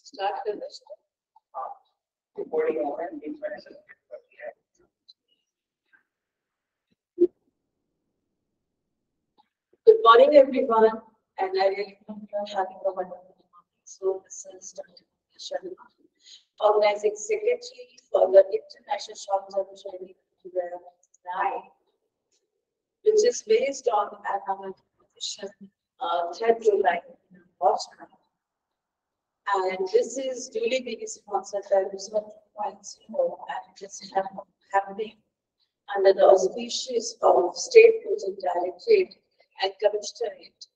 Start with this. Reporting on information. Good morning, everyone, and I really hope you are having a wonderful morning. So, this is Dr. Sharma, Organizing Secretary for the International Short-Term Training Program 9, which is based on an position thread to line in Boston. And this is duly being sponsored by Wisdom 2.0, and it is happening under the auspices of State Project Directorate and Commissionerate,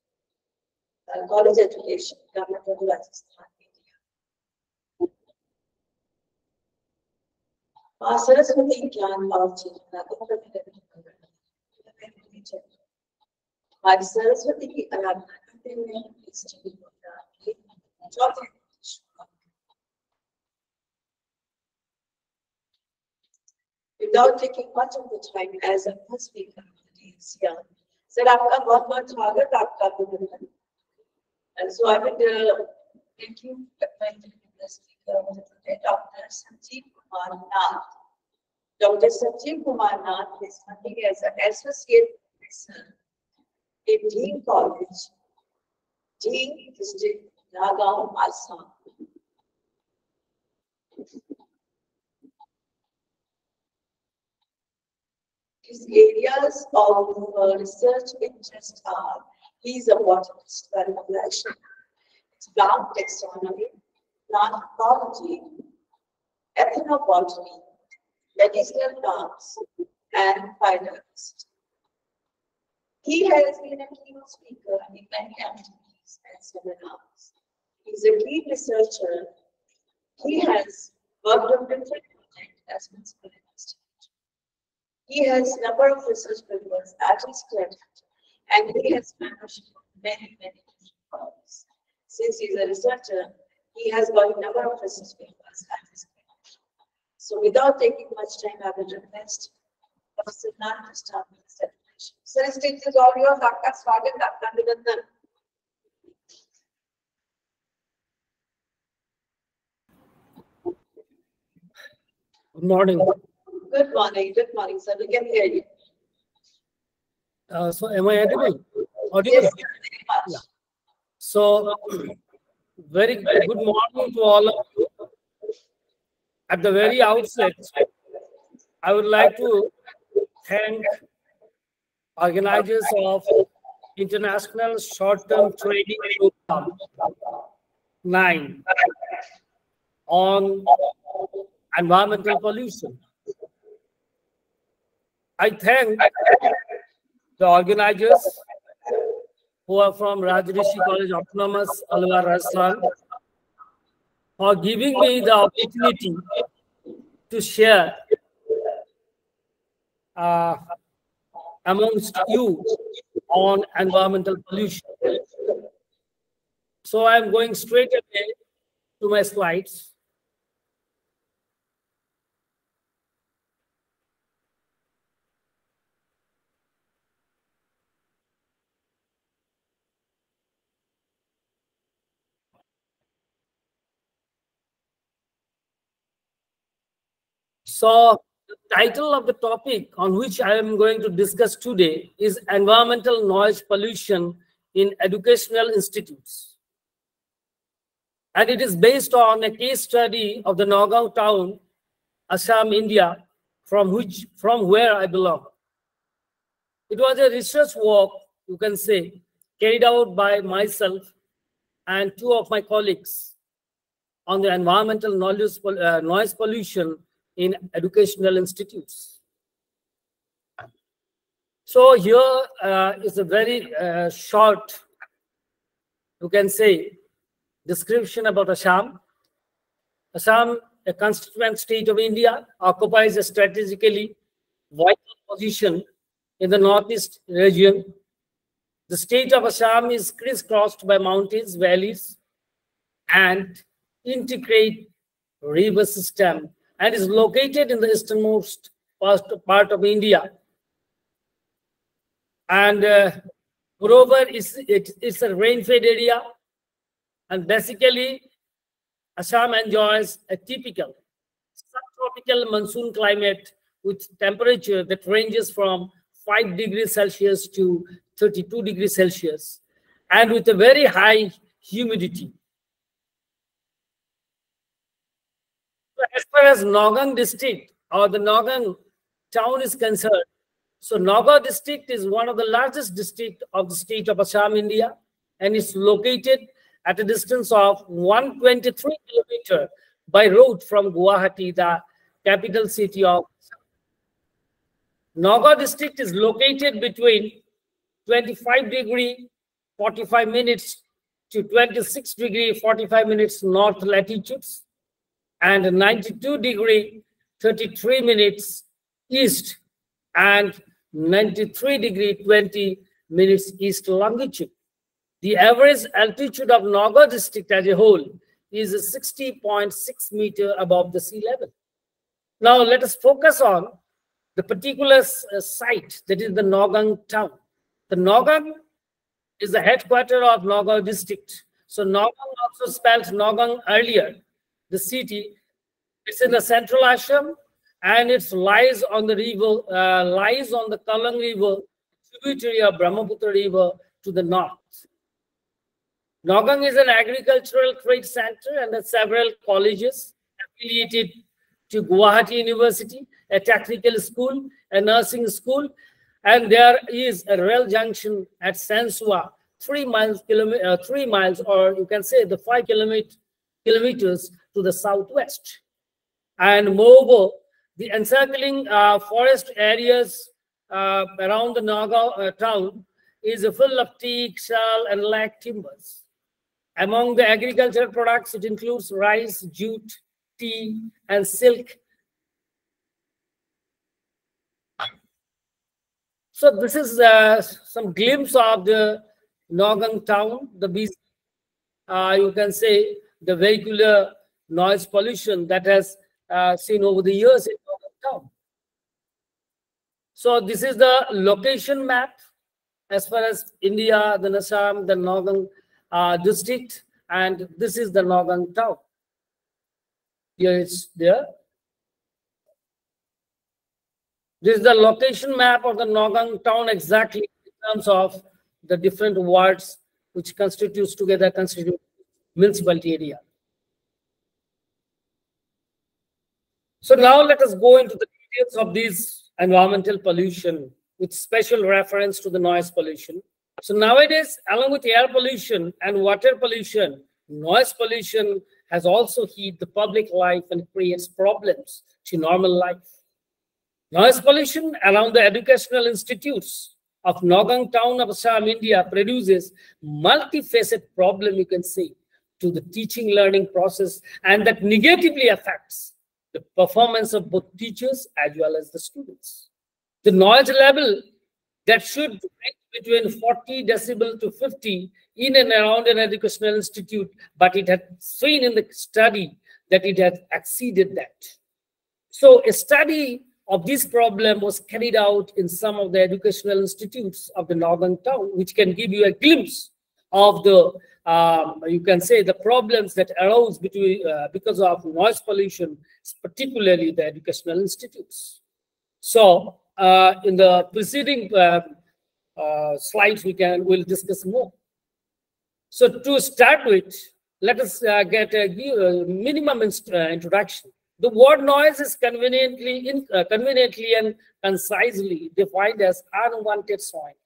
College Education, Government of Rajasthan, India. Saraswati Gyan Bhavji, हमारी सरस्वती की आराधना करते हुए इस TV programme के चौथे without taking much of the time as a first speaker is here. Sir, आपका बहुत बहुत स्वागत आपका अभिनंदन. And so I would thank you my speaker today, Dr. Sanjeev Kumar Nath. Dr. Sanjeev Kumar Nath is working as an associate professor in Dean College, Dean District, Nagaon, Assam. His areas of research interest are: he is a botanist by profession, it's plant taxonomy, plant ecology, ethnobotany, medicinal plants, and phytochemistry. He has been a keynote speaker in many activities and seminars. He is a key researcher. He has worked on different projects as principal investigator. He has a number of research papers at his credit, and he has membership of many different bodies. Since he is a researcher, he has got a number of research papers at his credit. So without taking much time, I will request Professor Nath to start with his presentation. Sir, stage is all yours. आपका स्वागत, आपका अभिनंदन. Good morning. Good morning, sir. We can hear you. So, am I audible? Yes, very much. Yeah. So, very good morning to all of you. At the very outset, I would like to thank organizers of International Short-Term Training Program 9 on environmental pollution. I thank the organizers who are from Rajrishi College Autonomous, Alwar, Rajasthan, for giving me the opportunity to share amongst you on environmental pollution. So I am going straight away to my slides. So the title of the topic on which I am going to discuss today is Environmental Noise Pollution in Educational Institutes. And it is based on a case study of the Nagaon town, Assam, India, from where I belong. It was a research work, you can say, carried out by myself and two of my colleagues on the environmental noise pollution in educational institutes. So here is a very short, you can say, description about Assam. Assam, a constituent state of India, occupies a strategically vital position in the northeast region. The state of Assam is crisscrossed by mountains, valleys, and integrate river system, and is located in the easternmost part of India. And moreover, it's a rain-fed area, and basically Assam enjoys a typical subtropical monsoon climate with temperature that ranges from 5 degrees Celsius to 32 degrees Celsius, and with a very high humidity. So as far as Nagaon district or the Nagaon town is concerned, so Nagaon district is one of the largest districts of the state of Assam, India, and it's located at a distance of 123 kilometers by road from Guwahati, the capital city of Assam. Nagaon district is located between 25 degree 45 minutes to 26 degree 45 minutes north latitudes, and 92 degree 33 minutes east and 93 degree 20 minutes east longitude. The average altitude of Nagaon district as a whole is 60.6 meters above the sea level. Now let us focus on the particular site, that is the Nagaon town. The Nagaon is the headquarters of Nagaon district. So Nagaon also spelled Nagaon earlier, the city. It's in the central Assam, and it lies on the river, lies on the Kalang River, tributary of Brahmaputra River to the north. Nagaon is an agricultural trade center, and there are several colleges affiliated to Guwahati University, a technical school, a nursing school, and there is a rail junction at Sansua, 3 miles, or you can say the 5 kilometers to the southwest. And moreover, the encircling forest areas around the Nagaon town is full of teak, shal, and lag timbers. Among the agricultural products, it includes rice, jute, tea, and silk. So this is some glimpse of the Nagaon town, the busy, you can say, the vehicular noise pollution that has seen over the years in Nagaon town. So this is the location map as far as India, the Assam, the Nagaon district, and this is the Nagaon town. Here it's there. This is the location map of the Nagaon town exactly in terms of the different wards which constitute municipality area. So now let us go into the details of this environmental pollution with special reference to the noise pollution. So nowadays, along with air pollution and water pollution, noise pollution has also hit the public life and creates problems to normal life. Noise pollution around the educational institutes of Nagaon town of Assam, India produces multifaceted problem, you can say, to the teaching learning process, and that negatively affects the performance of both teachers as well as the students. The noise level that should range between 40 decibel to 50 in and around an educational institute, but it had seen in the study that it had exceeded that. So a study of this problem was carried out in some of the educational institutes of the Nagaon town, which can give you a glimpse of the, you can say, the problems that arose because of noise pollution, particularly the educational institutes. So in the preceding slides, we'll discuss more. So to start with, let us get a minimum introduction. The word noise is conveniently and concisely defined as unwanted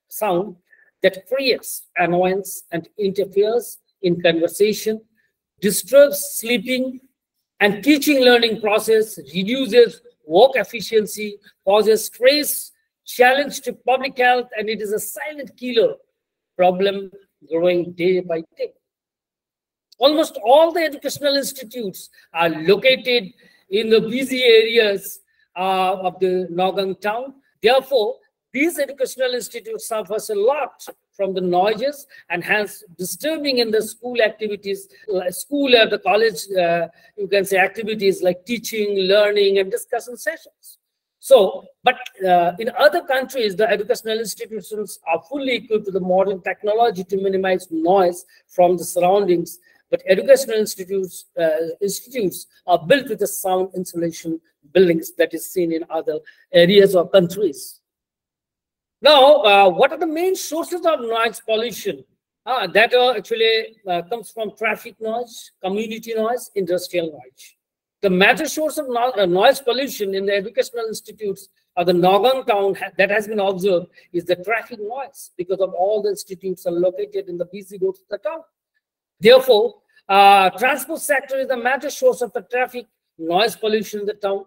sound that creates annoyance and interferes in conversation, disturbs sleeping, And teaching learning process reduces work efficiency, causes stress, challenge to public health, and it is a silent killer problem growing day by day. Almost all the educational institutes are located in the busy areas of the Nagaon town. Therefore, these educational institutes suffer a lot from the noises and hence disturbing in the school activities, the college, you can say activities like teaching, learning, and discussion sessions. So, but in other countries, the educational institutions are fully equipped with the modern technology to minimize noise from the surroundings. But educational institutes are built with the sound insulation buildings that is seen in other areas or countries. Now, what are the main sources of noise pollution? That actually comes from traffic noise, community noise, industrial noise. The major source of noise pollution in the educational institutes of the Nagaon town that has been observed is the traffic noise, because of all the institutes are located in the busy roads of the town. Therefore, transport sector is the major source of the traffic noise pollution in the town.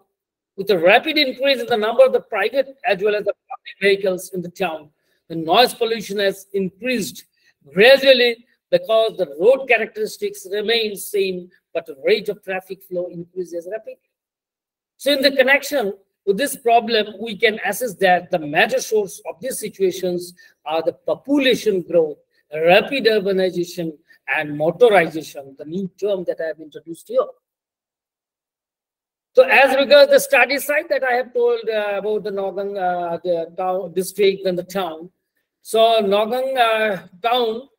With a rapid increase in the number of the private as well as the public vehicles in the town, the noise pollution has increased gradually because the road characteristics remain same, but the rate of traffic flow increases rapidly. So in the connection with this problem, we can assess that the major source of these situations are the population growth, rapid urbanization, and motorization, the new term that I have introduced here. So as regards the study site that I have told about the Nagaon the town, district and the town. So Nagaon town,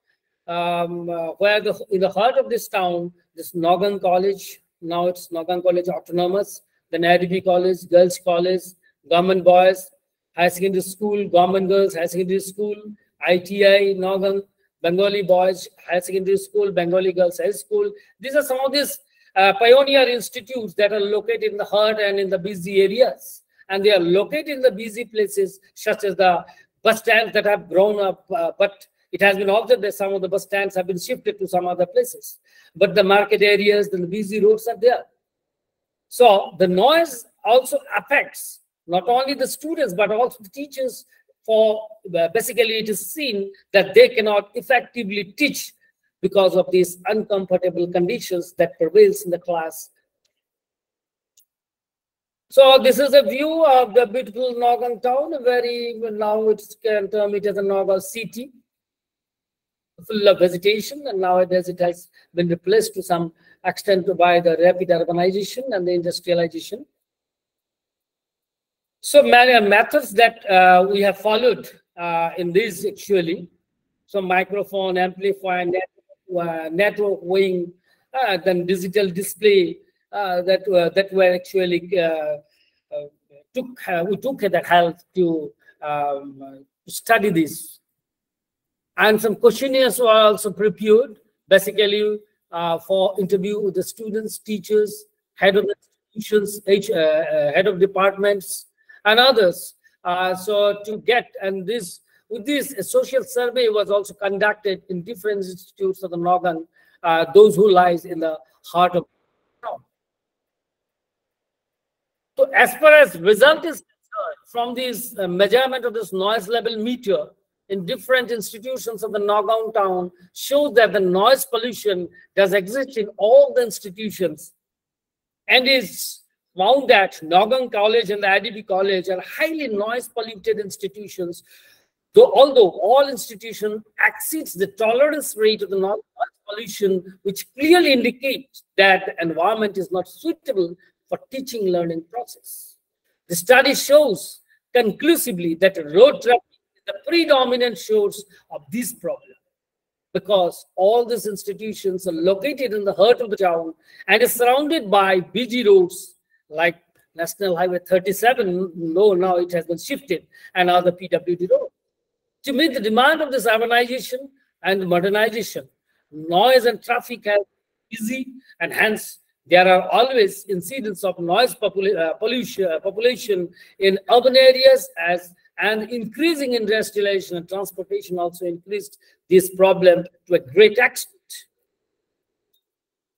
where in the heart of this town, this Nagaon College, now it's Nagaon College Autonomous, then IDB College, Girls College, Government Boys High Secondary School, Government Girls High Secondary School, ITI, Nagaon, Bengali Boys High Secondary School, Bengali Girls High School. These are some of these pioneer institutes that are located in the heart and in the busy areas. And they are located in the busy places, such as the bus stands that have grown up, but it has been observed that some of the bus stands have been shifted to some other places. But the market areas, the busy roads are there. So the noise also affects not only the students, but also the teachers. For basically, it is seen that they cannot effectively teach because of these uncomfortable conditions that prevails in the class. So this is a view of the beautiful Nagaon town, now it's can term it as a Nagaon city, full of vegetation, and nowadays it has been replaced to some extent by the rapid urbanization and the industrialization. So many methods that we have followed in this actually. So microphone, amplifier, network wing, then digital display that were actually we took that help to study this. And some questionnaires were also prepared, basically for interview with the students, teachers, head of institutions, head of departments, and others. So to get, and this, with this, a social survey was also conducted in different institutes of the Nagaon, those who lies in the heart of the town. So as far as result is concerned, from this measurement of this noise level meter in different institutions of the Nagaon town shows that the noise pollution does exist in all the institutions, and is found that Nagaon College and the IDB College are highly noise polluted institutions, although all institutions exceeds the tolerance rate of the noise pollution, which clearly indicates that the environment is not suitable for teaching learning process. The study shows conclusively that road traffic is the predominant source of this problem, because all these institutions are located in the heart of the town and is surrounded by busy roads like National Highway 37, no, now it has been shifted, and other PWD roads. To meet the demand of this urbanization and modernization, noise and traffic are busy, and hence there are always incidents of noise population in urban areas, and increasing industrialization and transportation also increased this problem to a great extent.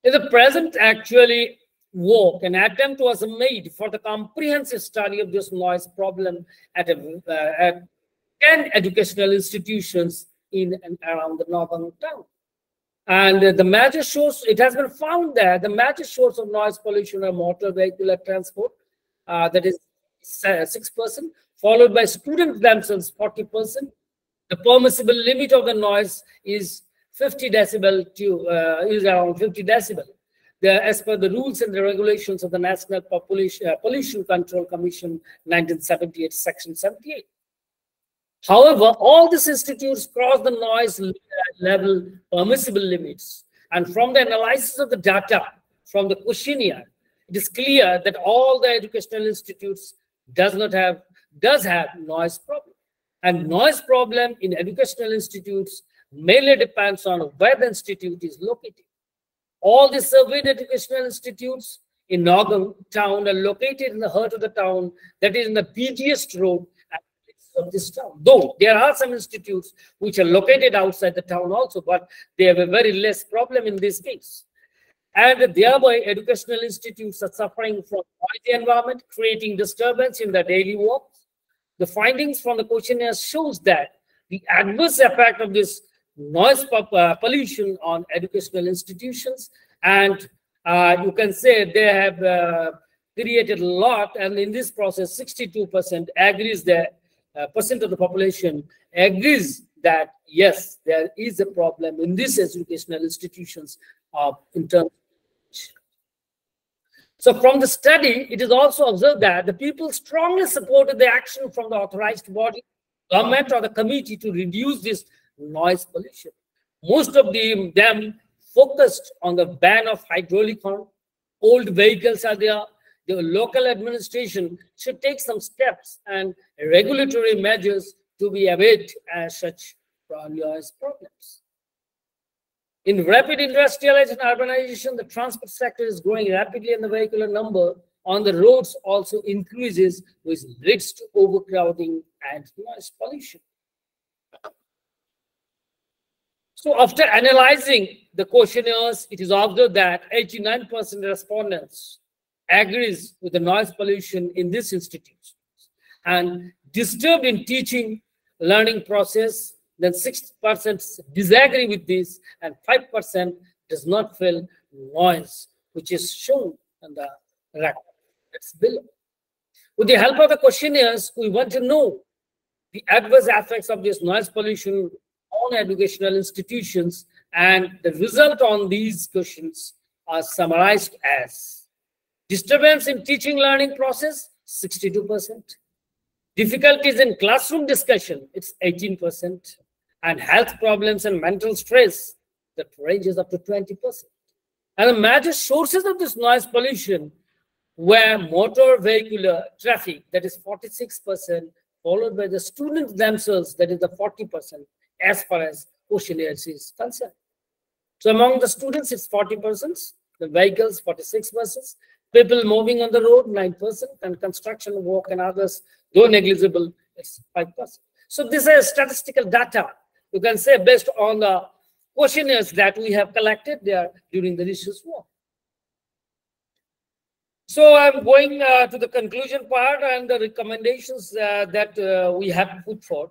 In the present, actually, work, an attempt was made for the comprehensive study of this noise problem at 10 educational institutions in and around the northern town. And the major source, it has been found that the major source of noise pollution are motor vehicular transport, that is 6%, followed by students themselves, 40%. The permissible limit of the noise is 50 decibel to is around 50 decibel. As per the rules and the regulations of the National Pollution Control Commission, 1978, Section 78. However, all these institutes cross the noise level permissible limits. And from the analysis of the data from the questionnaire, it is clear that all the educational institutes does have noise problem. And noise problem in educational institutes mainly depends on where the institute is located. All the surveyed educational institutes in Nagaur town are located in the heart of the town, that is in the busiest road of this town. Though there are some institutes which are located outside the town also, but they have a very less problem in this case. And thereby, educational institutes are suffering from noisy environment, creating disturbance in their daily work. The findings from the questionnaire shows that the adverse effect of this noise pollution on educational institutions, and you can say they have created a lot, and in this process 62% agrees that percent of the population agrees that yes, there is a problem in these educational institutions in terms. So from the study, it is also observed that the people strongly supported the action from the authorized body, government or the committee to reduce this noise pollution. Most of them focused on the ban of hydraulic horn. Old vehicles are there. The local administration should take some steps and regulatory measures to be aware as such noise problems. In rapid industrialization and urbanization, the transport sector is growing rapidly and the vehicular number on the roads also increases, which leads to overcrowding and noise pollution. So after analyzing the questionnaires, it is observed that 89% respondents agrees with the noise pollution in this institution and disturbed in teaching learning process, then 6% disagree with this and 5% does not feel noise, which is shown in the record that's below. With the help of the questionnaires, we want to know the adverse effects of this noise pollution on educational institutions, and the result on these questions are summarized as: disturbance in teaching learning process, 62%. Difficulties in classroom discussion, it's 18%. And health problems and mental stress, that ranges up to 20%. And the major sources of this noise pollution were motor vehicular traffic, that is 46%, followed by the students themselves, that is the 40%, as far as questionnaires is concerned. So among the students, it's 40%, the vehicles, 46%, people moving on the road, 9%, and construction work and others, though negligible, it's 5%. So this is statistical data, you can say, based on the questionnaires that we have collected there during the research work. So I'm going to the conclusion part and the recommendations that we have put forth.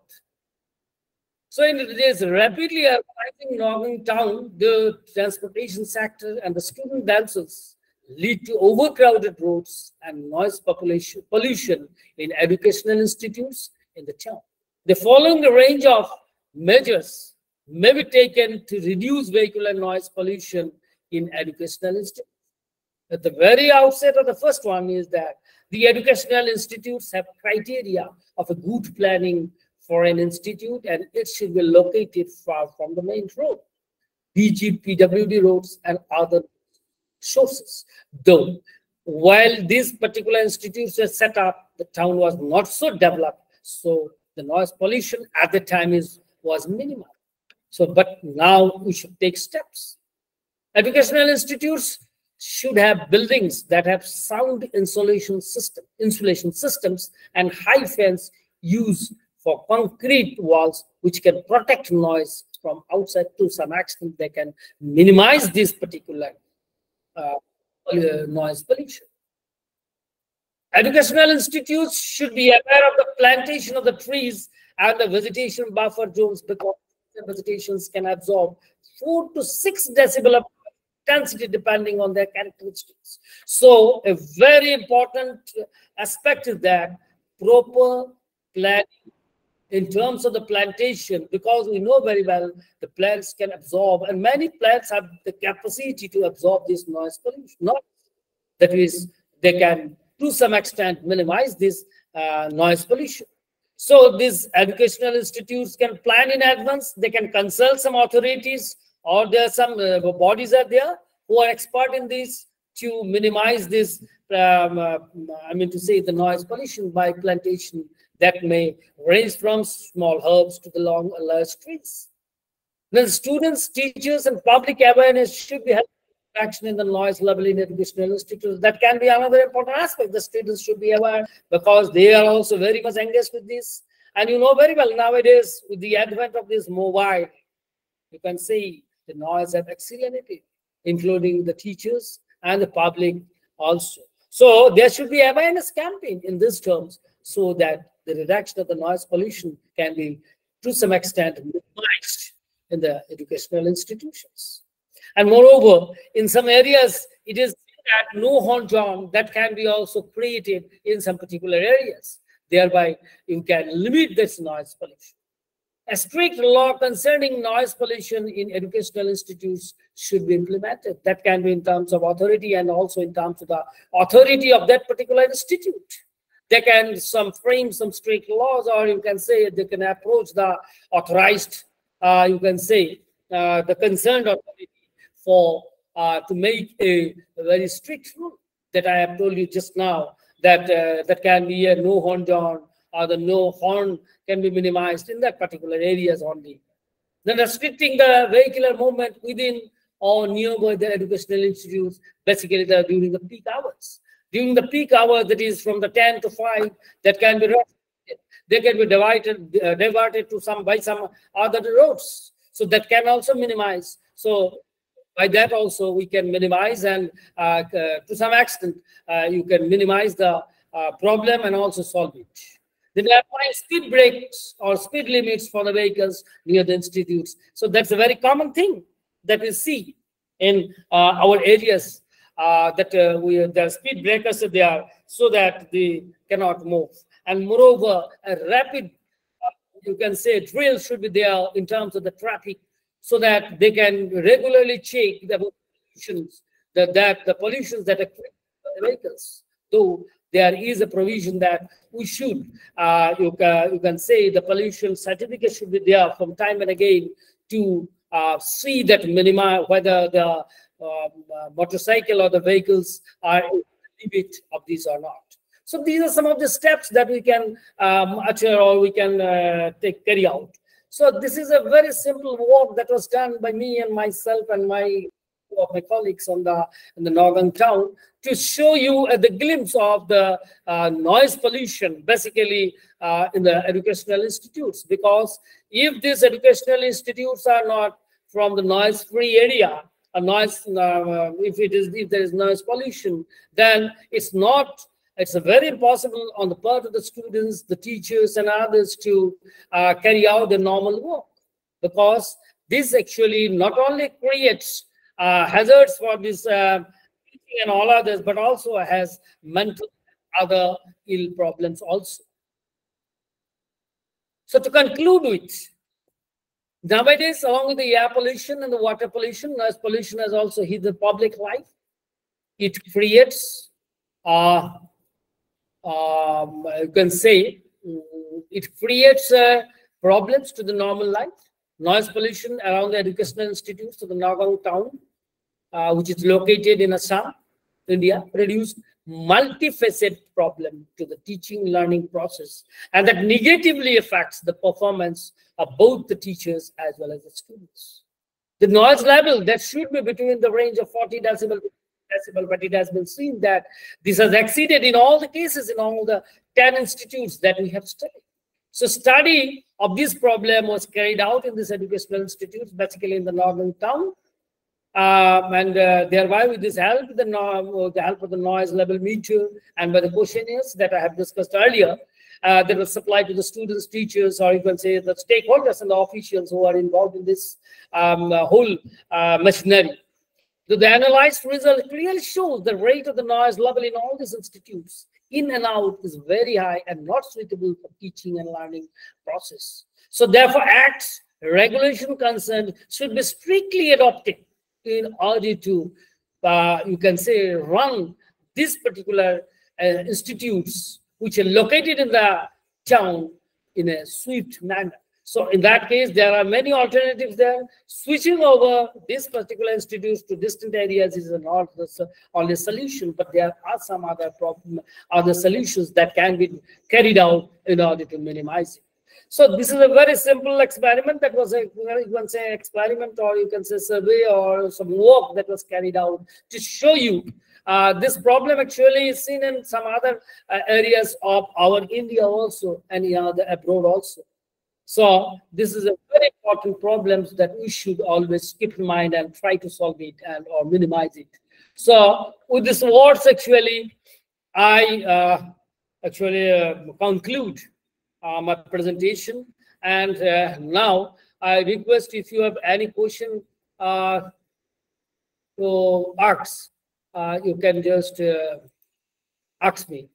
So in this rapidly urbanizing Nagaur town, the transportation sector and the student themselves lead to overcrowded roads and noise pollution in educational institutes in the town. The following range of measures may be taken to reduce vehicular noise pollution in educational institutes. At the very outset of the first one is that the educational institutes have criteria of a good planning for an institute, and it should be located far from the main road, e.g. PWD roads and other sources. Though, while these particular institutes were set up, the town was not so developed, so the noise pollution at the time was minimal. So, but now we should take steps. Educational institutes should have buildings that have sound insulation systems and high fence used for concrete walls, which can protect noise from outside. To some extent, they can minimize this particular noise pollution. Educational institutes should be aware of the plantation of the trees and the vegetation buffer zones, because the vegetations can absorb 4 to 6 decibel of intensity depending on their characteristics. So a very important aspect is that proper planning in terms of the plantation, because we know very well the plants can absorb, and many plants have the capacity to absorb this noise pollution. Not that is, they can to some extent minimize this noise pollution. So these educational institutes can plan in advance. They can consult some authorities, or there are some bodies are there who are expert in this to minimize this, the noise pollution by plantation that may range from small herbs to the large trees. Then students, teachers, and public awareness should be held action in the noise level in educational institutions. That can be another important aspect. The students should be aware, because they are also very much engaged with this. And you know very well nowadays, with the advent of this mobile, you can see the noise have accelerated, including the teachers and the public also. So there should be awareness campaign in these terms, so that the reduction of the noise pollution can be to some extent minimized in the educational institutions. And moreover, in some areas, it is that no horn zone that can be also created in some particular areas. Thereby, you can limit this noise pollution. A strict law concerning noise pollution in educational institutes should be implemented. That can be in terms of authority and also in terms of the authority of that particular institute. They can frame some strict laws, or you can say they can approach the authorized, the concerned authority for to make a very strict rule that I have told you just now, that that can be a no horn zone, or the no horn can be minimized in that particular areas only. Then restricting the vehicular movement within or nearby the educational institutes, basically during the peak hours. During the peak hours, that is from the 10 to 5, that can be restricted. They can be diverted to some other roads. So that can also minimize. So by that also we can minimize, and to some extent you can minimize the problem and also solve it. Then applying speed breaks or speed limits for the vehicles near the institutes. So that's a very common thing that we see in our areas, that there are speed breakers are there so that they cannot move. And moreover, a rapid, you can say, drill should be there in terms of the traffic, so that they can regularly check the pollutions, the pollutions that occur in the vehicles. Though there is a provision that we should, you can say, the pollution certificate should be there from time and again to see that minimize whether the motorcycle or the vehicles are in the limit of these or not. So these are some of the steps that we can utter, or we can carry out. So this is a very simple work that was done by me and myself and my colleagues in the Nagaon town, to show you the glimpse of the noise pollution, basically in the educational institutes. Because if these educational institutes are not from the noise-free area, if there is noise pollution, then it's very impossible on the part of the students, the teachers, and others to carry out the normal work, because this actually not only creates hazards for this teaching and all others, but also has mental other ill problems also. So to conclude with, nowadays, along with the air pollution and the water pollution, noise pollution has also hit the public life. It creates you can say it creates problems to the normal life. Noise pollution around the educational institutes of the Nagaon town, which is located in Assam, India, produced multifaceted problem to the teaching learning process, and that negatively affects the performance of both the teachers as well as the students. The noise level that should be between the range of 40 decibel, but it has been seen that this has exceeded in all the cases in all the 10 institutes that we have studied. So study of this problem was carried out in these educational institutes, basically in the northern town. and thereby with this help, the help of the noise level meter and by the questionnaires that I have discussed earlier, that was supplied to the students, teachers, or you can say the stakeholders and the officials who are involved in this whole machinery. So the analyzed result clearly shows the rate of the noise level in all these institutes in and out is very high and not suitable for teaching and learning process. So therefore, acts, regulation concerned should be strictly adopted in order to, you can say, run these particular institutes which are located in the town in a swift manner. So in that case, there are many alternatives there. Switching over these particular institutes to distant areas is not the only solution, but there are some other solutions that can be carried out in order to minimize it. So this is a very simple experiment that was you can say experiment, or you can say survey, or some work that was carried out to show you this problem actually is seen in some other areas of our India also, and abroad also. So this is a very important problem that we should always keep in mind and try to solve it or minimize it. So with these words, actually, I conclude my presentation. And now I request, if you have any question to ask, you can just ask me.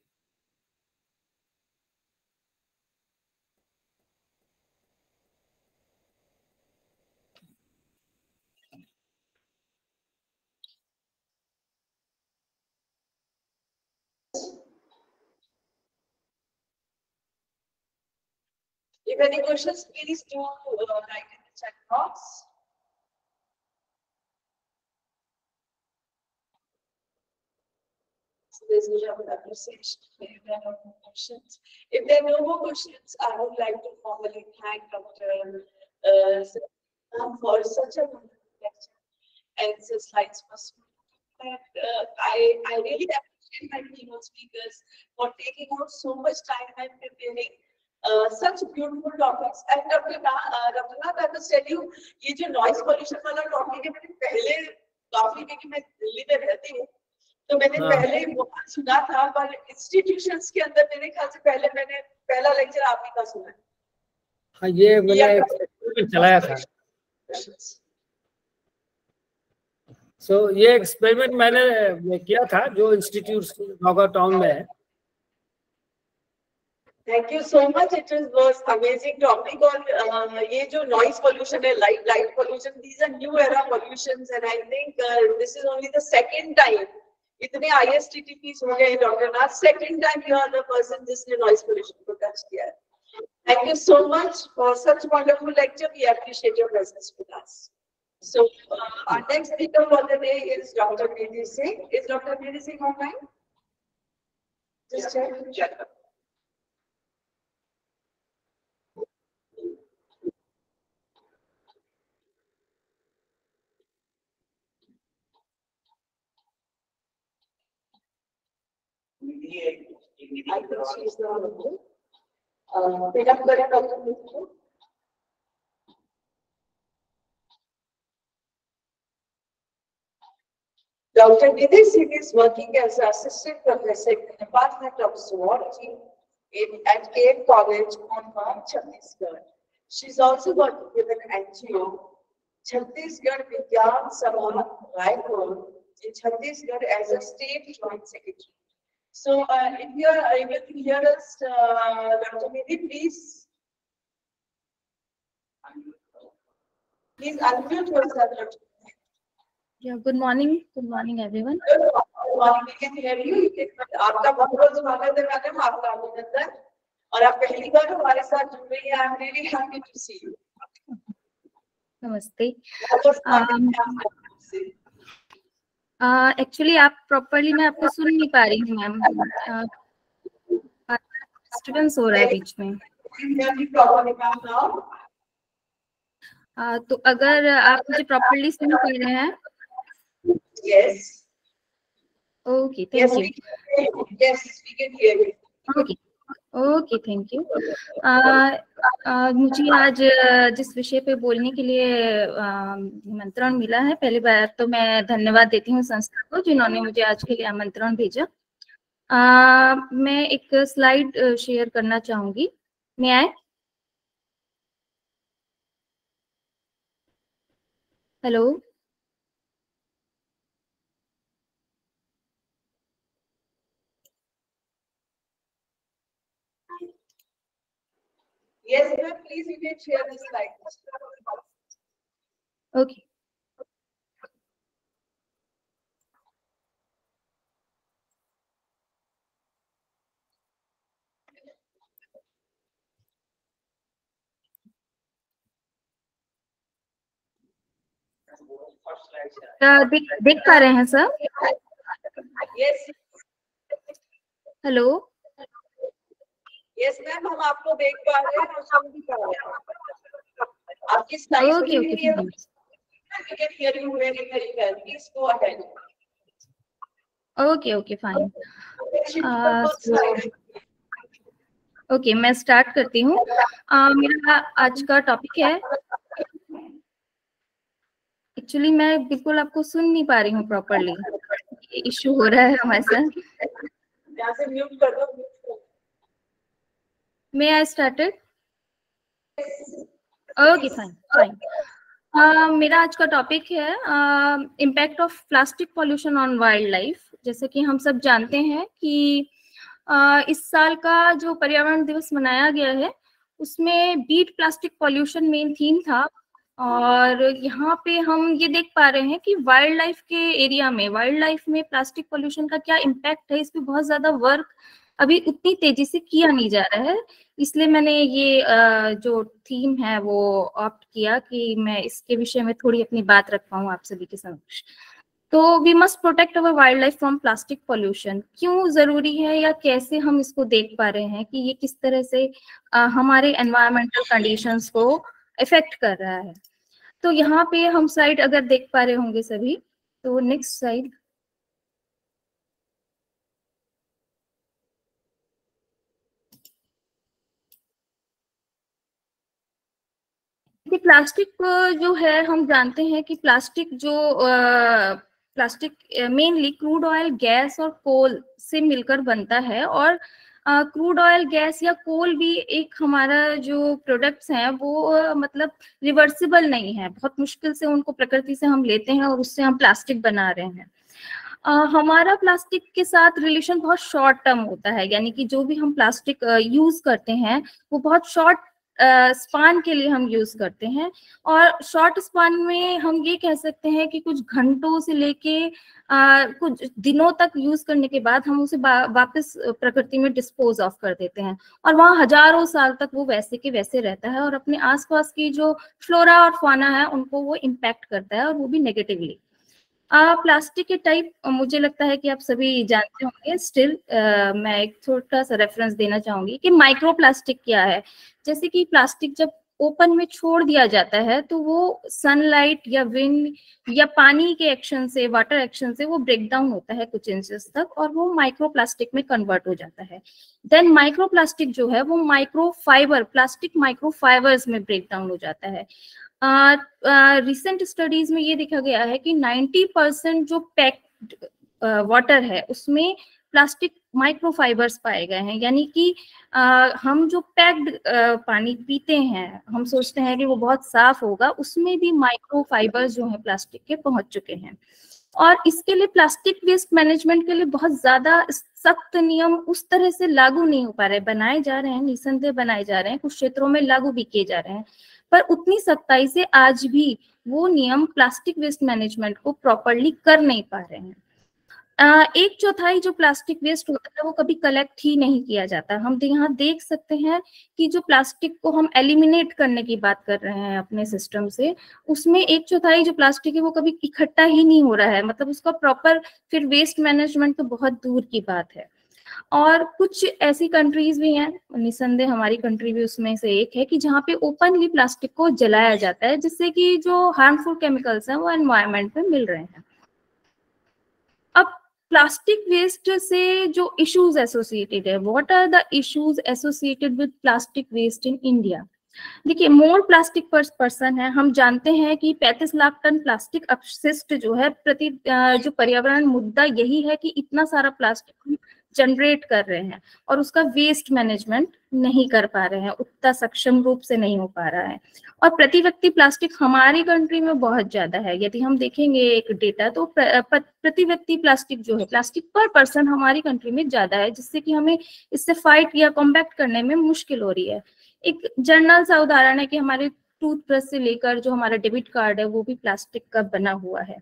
If any questions, please do write in the chat box. So there's a lot of appreciation if there are no more questions. If there are no more questions, I would like to formally thank Dr. For such a wonderful lecture and the slides were so good. I really appreciate my keynote speakers for taking out so much time and preparing such beautiful topics. And Dr. Nath, I must tell you, ये जो noise pollution वाला topic है, मैंने पहले काफी क्योंकि मैं दिल्ली में रहती हूँ, तो मैंने पहले बहुत सुना था, पर institutions के अंदर मेरे ख्याल से मैंने पहला lecture आप ही का सुना है। हाँ, ये मैंने चलाया था। So ये experiment मैंने किया था जो institutes नौगांव टाउन में है। Thank you so much. It was amazing topic on ये जो noise pollution है, light pollution. These are new era pollutions, and I think this is only the second time. इतने ISTTPs हो गए, Dr. Nath. Second time you are the person जिसने noise pollution को touch किया है. Thank you so much for such wonderful lecture. We appreciate your presence with us. So our next speaker for the day is Dr. Nidhi Singh. Is Dr. Nidhi Singh online? Just check. I think she's not available. Pick up Dr. Nidhi. Dr. Nidhi Singh is working as an assistant professor in the Department of Zoology at Cave College, Konkan, Chhattisgarh. She's also working with an NGO, Chhattisgarh Vigyan Sabha Raipur, in Chhattisgarh as a state joint secretary. So, if you are able to hear us, Dr. Nidhi, please unmute yourself. Yeah, good morning. Good morning, everyone. Good morning. We can hear you. आपका बहुत स्वागत है madam, आपका अभिनंदन और आप पहली बार हमारे साथ जुड़ रही हैं. I'm really happy to see you. नमस्ते. Actually आप properly मैं आपको सुन नहीं पा रही हूँ मैम. Disturbance हो रहा है बीच में. तो अगर आप मुझे properly सुन पा रहे हैं. Yes. Okay, thank you. Yes, we can hear you. Okay. Okay, thank you. मुझे आज जिस विषय पे बोलने के लिए आमंत्रण मिला है, पहली बार तो मैं धन्यवाद देती हूँ संस्था को जिन्होंने मुझे आज के लिए आमंत्रण भेजा। मैं एक स्लाइड शेयर करना चाहूंगी। मैं आए? Hello? Yes, ma'am, please you can share the slide. Okay. देख पा रहे हैं sir? Yes, hello? yes ma'am, हम आपको देख पा रहे हैं और सुन भी पा रहे हैं। आपकी slide okay okay, we can hear you very very well. Please go ahead. Okay okay, fine. Okay, मैं स्टार्ट करती हूँ। मेरा आज का टॉपिक है, एक्चुअली मैं बिल्कुल आपको सुन नहीं पा रही हूँ प्रॉपरली, इशू हो रहा है हमारे साथ। यहाँ से म्यूट कर दो। May I started? Okay, fine fine. मेरा आज का टॉपिक है impact of plastic pollution on wildlife. जैसे कि हम सब जानते हैं कि इस साल का जो पर्यावरण दिवस मनाया गया है उसमें beat plastic pollution main theme था। और यहाँ पे हम ये देख पा रहे हैं कि वाइल्ड लाइफ के एरिया में, वाइल्ड लाइफ में प्लास्टिक पॉल्यूशन का क्या इम्पैक्ट है, इस पे बहुत ज्यादा वर्क अभी उतनी तेजी से किया नहीं जा रहा है। इसलिए मैंने ये जो थीम है वो ऑप्ट किया कि मैं इसके विषय में थोड़ी अपनी बात रख पाऊँ आप सभी के समक्ष। तो we must protect our wildlife from plastic pollution. क्यों जरूरी है या कैसे हम इसको देख पा रहे हैं कि ये किस तरह से हमारे एनवायरमेंटल कंडीशंस को इफेक्ट कर रहा है। तो यहाँ पे हम स्लाइड अगर देख पा रहे होंगे सभी, तो नेक्स्ट स्लाइड। प्लास्टिक जो है, हम जानते हैं कि plastic mainly crude oil, gas और कोल से मिलकर बनता है। और क्रूड ऑयल, गैस या कोल भी एक हमारा जो प्रोडक्ट्स हैं वो मतलब रिवर्सिबल नहीं है। बहुत मुश्किल से उनको प्रकृति से हम लेते हैं और उससे हम प्लास्टिक बना रहे हैं। हमारा प्लास्टिक के साथ रिलेशन बहुत शॉर्ट टर्म होता है, यानी कि जो भी हम प्लास्टिक यूज करते हैं वो बहुत शॉर्ट स्पान के लिए हम यूज करते हैं। और शॉर्ट स्पान में हम ये कह सकते हैं कि कुछ घंटों से लेके कुछ दिनों तक यूज करने के बाद हम उसे वापस प्रकृति में डिस्पोज ऑफ कर देते हैं। और वहाँ हजारों साल तक वो वैसे के वैसे रहता है और अपने आसपास की जो फ्लोरा और फाना है उनको वो इम्पैक्ट करता है, और वो भी नेगेटिवली। प्लास्टिक के टाइप मुझे लगता है कि आप सभी जानते होंगे। स्टिल मैं एक छोटा सा रेफरेंस देना चाहूंगी कि माइक्रो प्लास्टिक क्या है। जैसे कि प्लास्टिक जब ओपन में छोड़ दिया जाता है तो वो सनलाइट या विंड या पानी के एक्शन से, वाटर एक्शन से वो ब्रेक डाउन होता है कुछ इंचेस तक, और वो माइक्रो प्लास्टिक में कन्वर्ट हो जाता है। देन माइक्रो प्लास्टिक जो है वो micro fibre, plastic micro fibres में ब्रेक डाउन हो जाता है। रिसेंट स्टडीज में ये देखा गया है कि 90% जो पैक्ड वाटर है उसमें प्लास्टिक माइक्रोफाइबर्स पाए गए हैं। यानी कि हम जो पैक्ड पानी पीते हैं, हम सोचते हैं कि वो बहुत साफ होगा, उसमें भी माइक्रोफाइबर्स जो है प्लास्टिक के पहुंच चुके हैं। और इसके लिए प्लास्टिक वेस्ट मैनेजमेंट के लिए बहुत ज्यादा सख्त नियम उस तरह से लागू नहीं हो पा रहे, बनाए जा रहे हैं, निसंदेह बनाए जा रहे हैं, कुछ क्षेत्रों में लागू भी किए जा रहे हैं, पर उतनी सख्ताई से आज भी वो नियम प्लास्टिक वेस्ट मैनेजमेंट को प्रॉपरली कर नहीं पा रहे हैं। 1/4 जो प्लास्टिक वेस्ट होता है वो कभी कलेक्ट ही नहीं किया जाता। हम यहाँ देख सकते हैं कि जो प्लास्टिक को हम एलिमिनेट करने की बात कर रहे हैं अपने सिस्टम से, उसमें 1/4 जो प्लास्टिक है वो कभी इकट्ठा ही नहीं हो रहा है। मतलब उसका प्रॉपर फिर वेस्ट मैनेजमेंट तो बहुत दूर की बात है। और कुछ ऐसी कंट्रीज भी हैं, निसंदेह हमारी कंट्री भी उसमें से एक है, कि जहाँ पे ओपनली प्लास्टिक को जलाया जाता है, जिससे कि जो हार्मफुल केमिकल्स हैं वो एनवायरनमेंट में मिल रहे हैं। अब प्लास्टिक वेस्ट से जो इश्यूज एसोसिएटेड है, what are the issues associated with plastic waste in India? देखिए, मोर प्लास्टिक पर पर्सन है, हम जानते हैं कि 35 लाख टन प्लास्टिक अपशिष्ट जो है प्रति जो पर्यावरण मुद्दा यही है कि इतना सारा प्लास्टिक जनरेट कर रहे हैं और उसका वेस्ट मैनेजमेंट नहीं कर पा रहे हैं, उतना सक्षम रूप से नहीं हो पा रहा है। और प्रति व्यक्ति प्लास्टिक हमारी कंट्री में बहुत ज्यादा है। यदि हम देखेंगे एक डेटा तो प्रति व्यक्ति प्लास्टिक जो है, प्लास्टिक पर पर्सन हमारी कंट्री में ज्यादा है, जिससे कि हमें इससे फाइट या कॉम्बैक्ट करने में मुश्किल हो रही है। एक जनरल सा उदाहरण है कि हमारे टूथब्रश से लेकर जो हमारा डेबिट कार्ड है वो भी प्लास्टिक का बना हुआ है,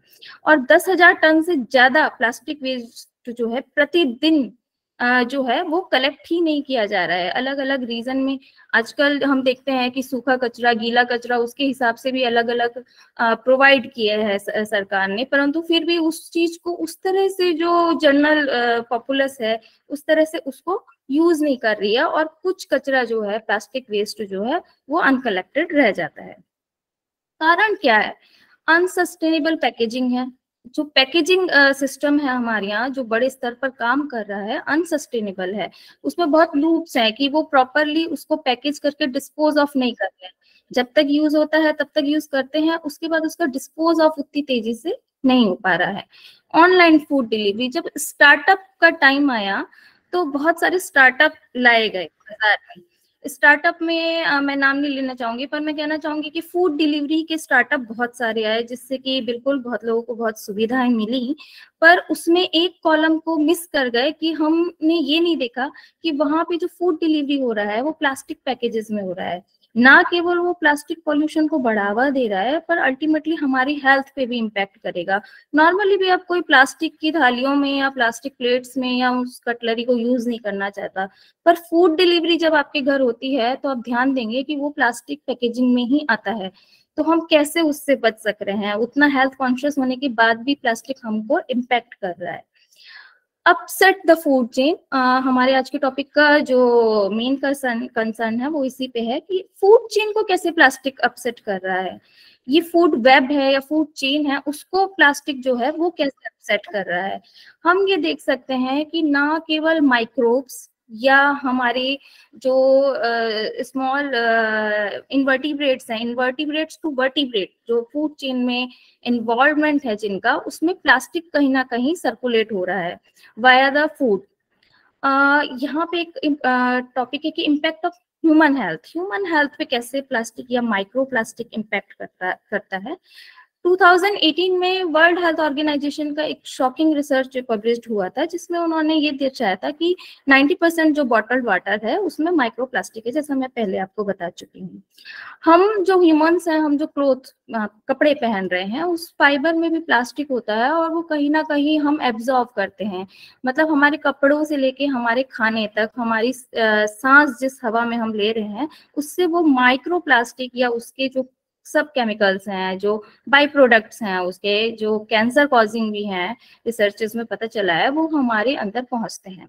और 10,000 टन से ज्यादा प्लास्टिक वेस्ट जो है प्रतिदिन जो है वो कलेक्ट ही नहीं किया जा रहा है। अलग अलग रीजन में आजकल हम देखते हैं कि सूखा कचरा, गीला कचरा, उसके हिसाब से भी अलग अलग प्रोवाइड किए हैं सरकार ने, परंतु फिर भी उस चीज को उस तरह से जो जनरल पॉपुलस है उस तरह से उसको यूज नहीं कर रही है, और कुछ कचरा जो है प्लास्टिक वेस्ट जो है वो अनकलेक्टेड रह जाता है। कारण क्या है? अनसस्टेनेबल पैकेजिंग है। जो पैकेजिंग सिस्टम है हमारे यहाँ जो बड़े स्तर पर काम कर रहा है अनसस्टेनेबल है। उसमें बहुत लूप्स हैं कि वो प्रॉपरली उसको पैकेज करके डिस्पोज ऑफ नहीं कर रहे हैं। जब तक यूज होता है तब तक यूज करते हैं, उसके बाद उसका डिस्पोज ऑफ उतनी तेजी से नहीं हो पा रहा है। ऑनलाइन फूड डिलीवरी, जब स्टार्टअप का टाइम आया तो बहुत सारे स्टार्टअप लाए गए बाजार में। स्टार्टअप में मैं नाम नहीं लेना चाहूंगी, पर मैं कहना चाहूंगी कि फूड डिलीवरी के स्टार्टअप बहुत सारे आए, जिससे कि बिल्कुल बहुत लोगों को बहुत सुविधाएं मिली, पर उसमें एक कॉलम को मिस कर गए कि हमने ये नहीं देखा कि वहां पे जो फूड डिलीवरी हो रहा है वो प्लास्टिक पैकेजेस में हो रहा है। ना केवल वो प्लास्टिक पॉल्यूशन को बढ़ावा दे रहा है, पर अल्टीमेटली हमारी हेल्थ पे भी इम्पैक्ट करेगा। नॉर्मली भी आप कोई प्लास्टिक की थालियों में या प्लास्टिक प्लेट्स में या उस कटलरी को यूज नहीं करना चाहता, पर फूड डिलीवरी जब आपके घर होती है तो आप ध्यान देंगे कि वो प्लास्टिक पैकेजिंग में ही आता है। तो हम कैसे उससे बच सक रहे हैं? उतना हेल्थ कॉन्शियस होने के बाद भी प्लास्टिक हमको इम्पैक्ट कर रहा है। अपसेट द फूड चेन, हमारे आज के टॉपिक का जो मेन कंसर्न है वो इसी पे है कि फूड चेन को कैसे प्लास्टिक अपसेट कर रहा है। ये फूड वेब है या फूड चेन है, उसको प्लास्टिक जो है वो कैसे अपसेट कर रहा है। हम ये देख सकते हैं कि ना केवल माइक्रोब्स या हमारे जो स्मॉल इन्वर्टिब्रेट्स हैं, इन्वर्टिब्रेट्स टू वर्टिब्रेट जो फूड चेन में इन्वॉल्वमेंट है जिनका, उसमें प्लास्टिक कहीं ना कहीं सर्कुलेट हो रहा है वाया द फूड। यहाँ पे एक टॉपिक है कि इम्पैक्ट ऑफ ह्यूमन हेल्थ पे कैसे प्लास्टिक या माइक्रो प्लास्टिक इम्पैक्ट करता है। 2018 में वर्ल्ड हेल्थ ऑर्गेनाइजेशन का एक शॉकिंग रिसर्च पब्लिश्ड हुआ था, जिसमें उन्होंने ये दर्शाया था कि 90% जो बॉटल्ड वाटर है उसमें माइक्रो प्लास्टिक है, जैसा मैं पहले आपको बता चुकी हूँ। हम जो ह्यूमंस हैं, हम जो कपड़े पहन रहे हैं, उस फाइबर में भी प्लास्टिक होता है और वो कहीं ना कहीं हम एब्जॉर्ब करते हैं। मतलब हमारे कपड़ों से लेके हमारे खाने तक, हमारी सांस जिस हवा में हम ले रहे हैं, उससे वो माइक्रो प्लास्टिक या उसके जो सब केमिकल्स हैं, जो बाई प्रोडक्ट्स हैं, उसके जो कैंसर कॉजिंग भी हैं, रिसर्चेस में पता चला है, वो हमारे अंदर पहुंचते हैं।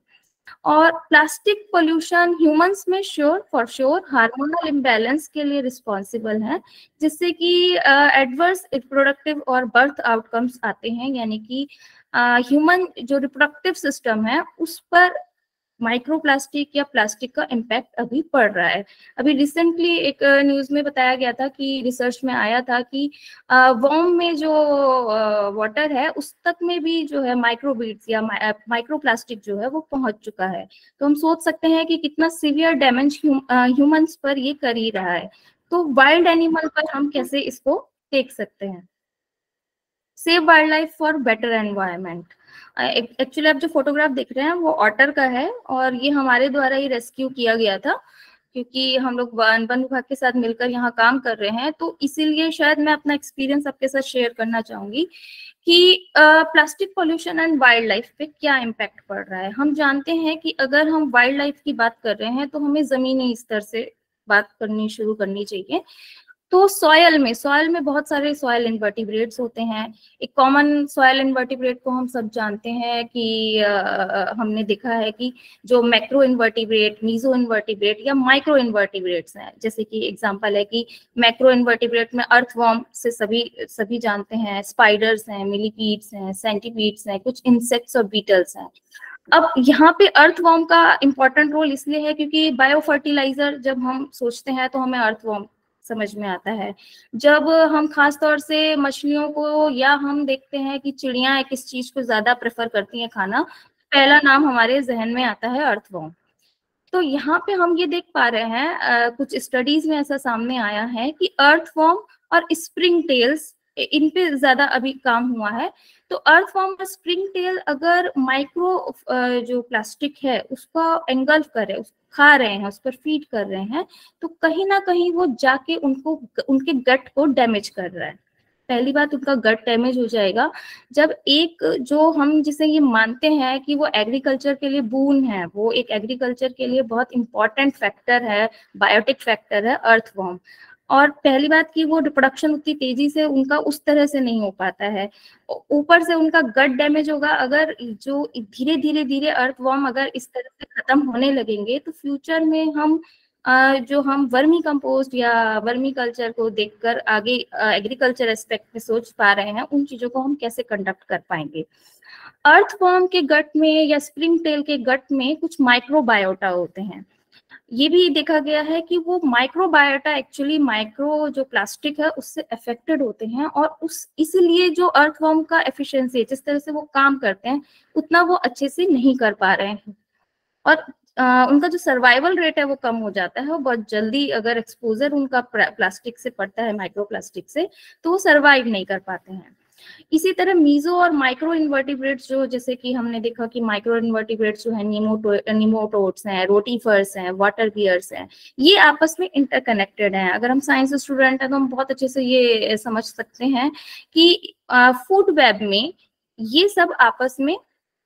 और प्लास्टिक पोल्यूशन ह्यूमंस में फॉर श्योर हार्मोनल इम्बैलेंस के लिए रिस्पॉन्सिबल है, जिससे कि एडवर्स रिप्रोडक्टिव और बर्थ आउटकम्स आते हैं। यानी कि ह्यूमन जो रिप्रोडक्टिव सिस्टम है उस पर माइक्रोप्लास्टिक या प्लास्टिक का इम्पैक्ट अभी पड़ रहा है। अभी रिसेंटली एक न्यूज में बताया गया था कि रिसर्च में आया था कि वॉर्म में जो वाटर है उस तक में भी जो है माइक्रोबीड्स या माइक्रोप्लास्टिक जो है वो पहुंच चुका है। तो हम सोच सकते हैं कि कितना सीवियर डैमेज ह्यूमंस पर ये कर ही रहा है। तो वाइल्ड एनिमल पर हम कैसे इसको देख सकते हैं। Save wild life for better environment. Actually आप जो फोटोग्राफ देख रहे हैं वो ऑटर का है, और ये हमारे द्वारा ही रेस्क्यू किया गया था, क्योंकि हम लोग वन विभाग के साथ मिलकर यहाँ काम कर रहे हैं। तो इसीलिए शायद मैं अपना एक्सपीरियंस आपके साथ शेयर करना चाहूंगी कि plastic pollution and wild life पे क्या इम्पैक्ट पड़ रहा है। हम जानते हैं कि अगर हम वाइल्ड लाइफ की बात कर रहे हैं तो हमें जमीनी स्तर से बात करनी शुरू करनी चाहिए। तो सॉयल में बहुत सारे सॉयल इन्वर्टिब्रेट्स होते हैं। एक कॉमन सॉयल इन्वर्टिब्रेट को हम सब जानते हैं कि हमने देखा है कि जो मैक्रो इन्वर्टिब्रेट, मीजो इन्वर्टिब्रेट या माइक्रो इन्वर्टिब्रेट्स हैं। जैसे कि एग्जांपल है कि मैक्रो इन्वर्टिब्रेट में अर्थवॉर्म से सभी जानते हैं, स्पाइडर्स हैं, मिलीपीड्स हैं, सेंटीपीड्स हैं, कुछ इंसेक्ट्स और बीटल्स हैं। अब यहाँ पे अर्थवॉर्म का इम्पोर्टेंट रोल इसलिए है क्योंकि बायो फर्टिलाइजर जब हम सोचते हैं तो हमें अर्थवॉर्म समझ में आता है। जब हम खास तौर से मछलियों को या हम देखते हैं कि चिड़िया किस चीज को ज्यादा प्रेफर करती हैं खाना, पहला नाम हमारे जहन में आता है अर्थवॉर्म। तो यहाँ पे हम ये देख पा रहे हैं, कुछ स्टडीज में ऐसा सामने आया है कि अर्थवॉर्म और स्प्रिंग टेल्स, इन पे ज्यादा अभी काम हुआ है। तो अर्थवॉर्म और स्प्रिंग टेल अगर माइक्रो जो प्लास्टिक है उसका एंगल्फ कर रहे हैं, खा रहे हैं, उस पर फीड कर रहे हैं, तो कहीं ना कहीं वो जाके उनके गट को डैमेज कर रहा है। पहली बात, उनका गट डैमेज हो जाएगा जब एक जो हम जिसे ये मानते हैं कि वो एग्रीकल्चर के लिए बून है, वो एक एग्रीकल्चर के लिए बहुत इंपॉर्टेंट फैक्टर है, बायोटिक फैक्टर है अर्थवॉर्म। और पहली बात कि वो रिप्रोडक्शन उतनी तेजी से उनका उस तरह से नहीं हो पाता है, ऊपर से उनका गट डैमेज होगा। अगर जो धीरे धीरे अर्थवॉर्म अगर इस तरह से खत्म होने लगेंगे तो फ्यूचर में हम जो हम वर्मी कंपोस्ट या वर्मी कल्चर को देखकर आगे एग्रीकल्चर एस्पेक्ट में सोच पा रहे हैं, उन चीजों को हम कैसे कंडक्ट कर पाएंगे। अर्थवॉर्म के गट में या स्प्रिंग टेल के गट में कुछ माइक्रोबायोटा होते हैं। ये भी देखा गया है कि वो माइक्रोबायोटा एक्चुअली माइक्रो जो प्लास्टिक है उससे अफेक्टेड होते हैं, और इसीलिए जो अर्थवॉर्म का एफिशिएंसी, जिस तरह से वो काम करते हैं, उतना वो अच्छे से नहीं कर पा रहे हैं। और उनका जो सर्वाइवल रेट है वो कम हो जाता है, और बहुत जल्दी अगर एक्सपोजर उनका प्लास्टिक से पड़ता है, माइक्रो प्लास्टिक से, तो वो सर्वाइव नहीं कर पाते हैं। इसी तरह मीजो और माइक्रो इन्वर्टिब्रेट्स, जो जैसे कि हमने देखा कि माइक्रो इन्वर्टिब्रेट्स जो है निमोटोड्स हैं, रोटीफर्स हैं, वाटर बियर्स हैं, ये आपस में इंटरकनेक्टेड हैं। अगर हम साइंस स्टूडेंट हैं तो हम बहुत अच्छे से ये समझ सकते हैं कि फूड वेब में ये सब आपस में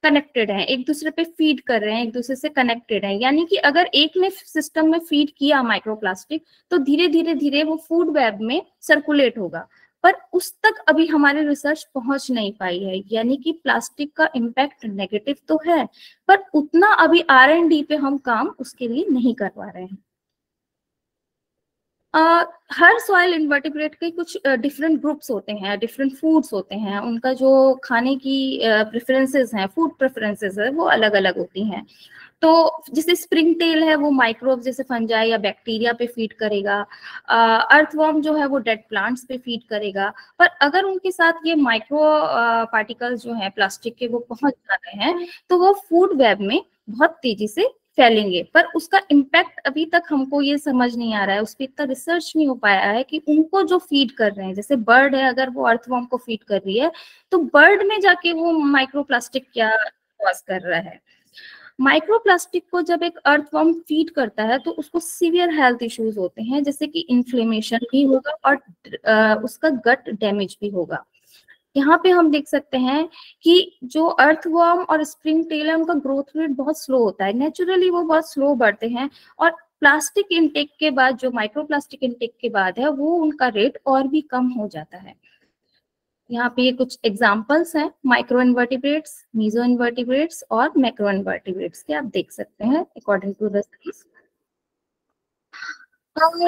कनेक्टेड है, एक दूसरे पे फीड कर रहे हैं, एक दूसरे से कनेक्टेड है। यानी कि अगर एक ने सिस्टम में फीड किया माइक्रोप्लास्टिक तो धीरे धीरे वो फूड वेब में सर्कुलेट होगा, पर उस तक अभी हमारी रिसर्च पहुंच नहीं पाई है। यानी कि प्लास्टिक का इम्पैक्ट नेगेटिव तो है, पर उतना अभी R&D पे हम काम उसके लिए नहीं कर पा रहे हैं। हर सॉइल इन्वर्टिब्रेट के कुछ डिफरेंट ग्रुप्स होते हैं, डिफरेंट फूड्स होते हैं, उनका जो खाने की प्रेफरेंसेस हैं, फूड प्रेफरेंसेस है, वो अलग अलग होती हैं। तो जैसे स्प्रिंग टेल है वो माइक्रोब जैसे फंजाई या बैक्टीरिया पे फीड करेगा, अर्थवॉर्म जो है वो डेड प्लांट्स पे फीड करेगा। पर अगर उनके साथ ये माइक्रो पार्टिकल्स जो है प्लास्टिक के वो पहुंच जाते हैं तो वो फूड वेब में बहुत तेजी से फैलेंगे, पर उसका इम्पैक्ट अभी तक हमको ये समझ नहीं आ रहा है, उस पर इतना रिसर्च नहीं हो पाया है कि उनको जो फीड कर रहे हैं, जैसे बर्ड है, अगर वो अर्थवॉर्म को फीड कर रही है तो बर्ड में जाके वो माइक्रोप्लास्टिक क्या कॉज कर रहा है। माइक्रोप्लास्टिक को जब एक अर्थवॉर्म फीड करता है तो उसको सीवियर हेल्थ इश्यूज होते हैं, जैसे कि इन्फ्लेमेशन भी होगा और उसका गट डैमेज भी होगा। यहाँ पे हम देख सकते हैं कि जो अर्थवॉर्म और स्प्रिंग टेल है उनका ग्रोथ रेट बहुत स्लो होता है, नेचुरली वो बहुत स्लो बढ़ते हैं, और प्लास्टिक इनटेक के बाद, जो माइक्रोप्लास्टिक इनटेक के बाद है, वो उनका रेट और भी कम हो जाता है। यहाँ पे ये कुछ एग्जांपल्स हैं माइक्रो इन्वर्टिब्रेट्स, मीजो इन्वर्टिब्रेट्स और मैक्रो इन्वर्टिब्रेट्स के, आप देख सकते हैं अकॉर्डिंग टू द स्टडीज।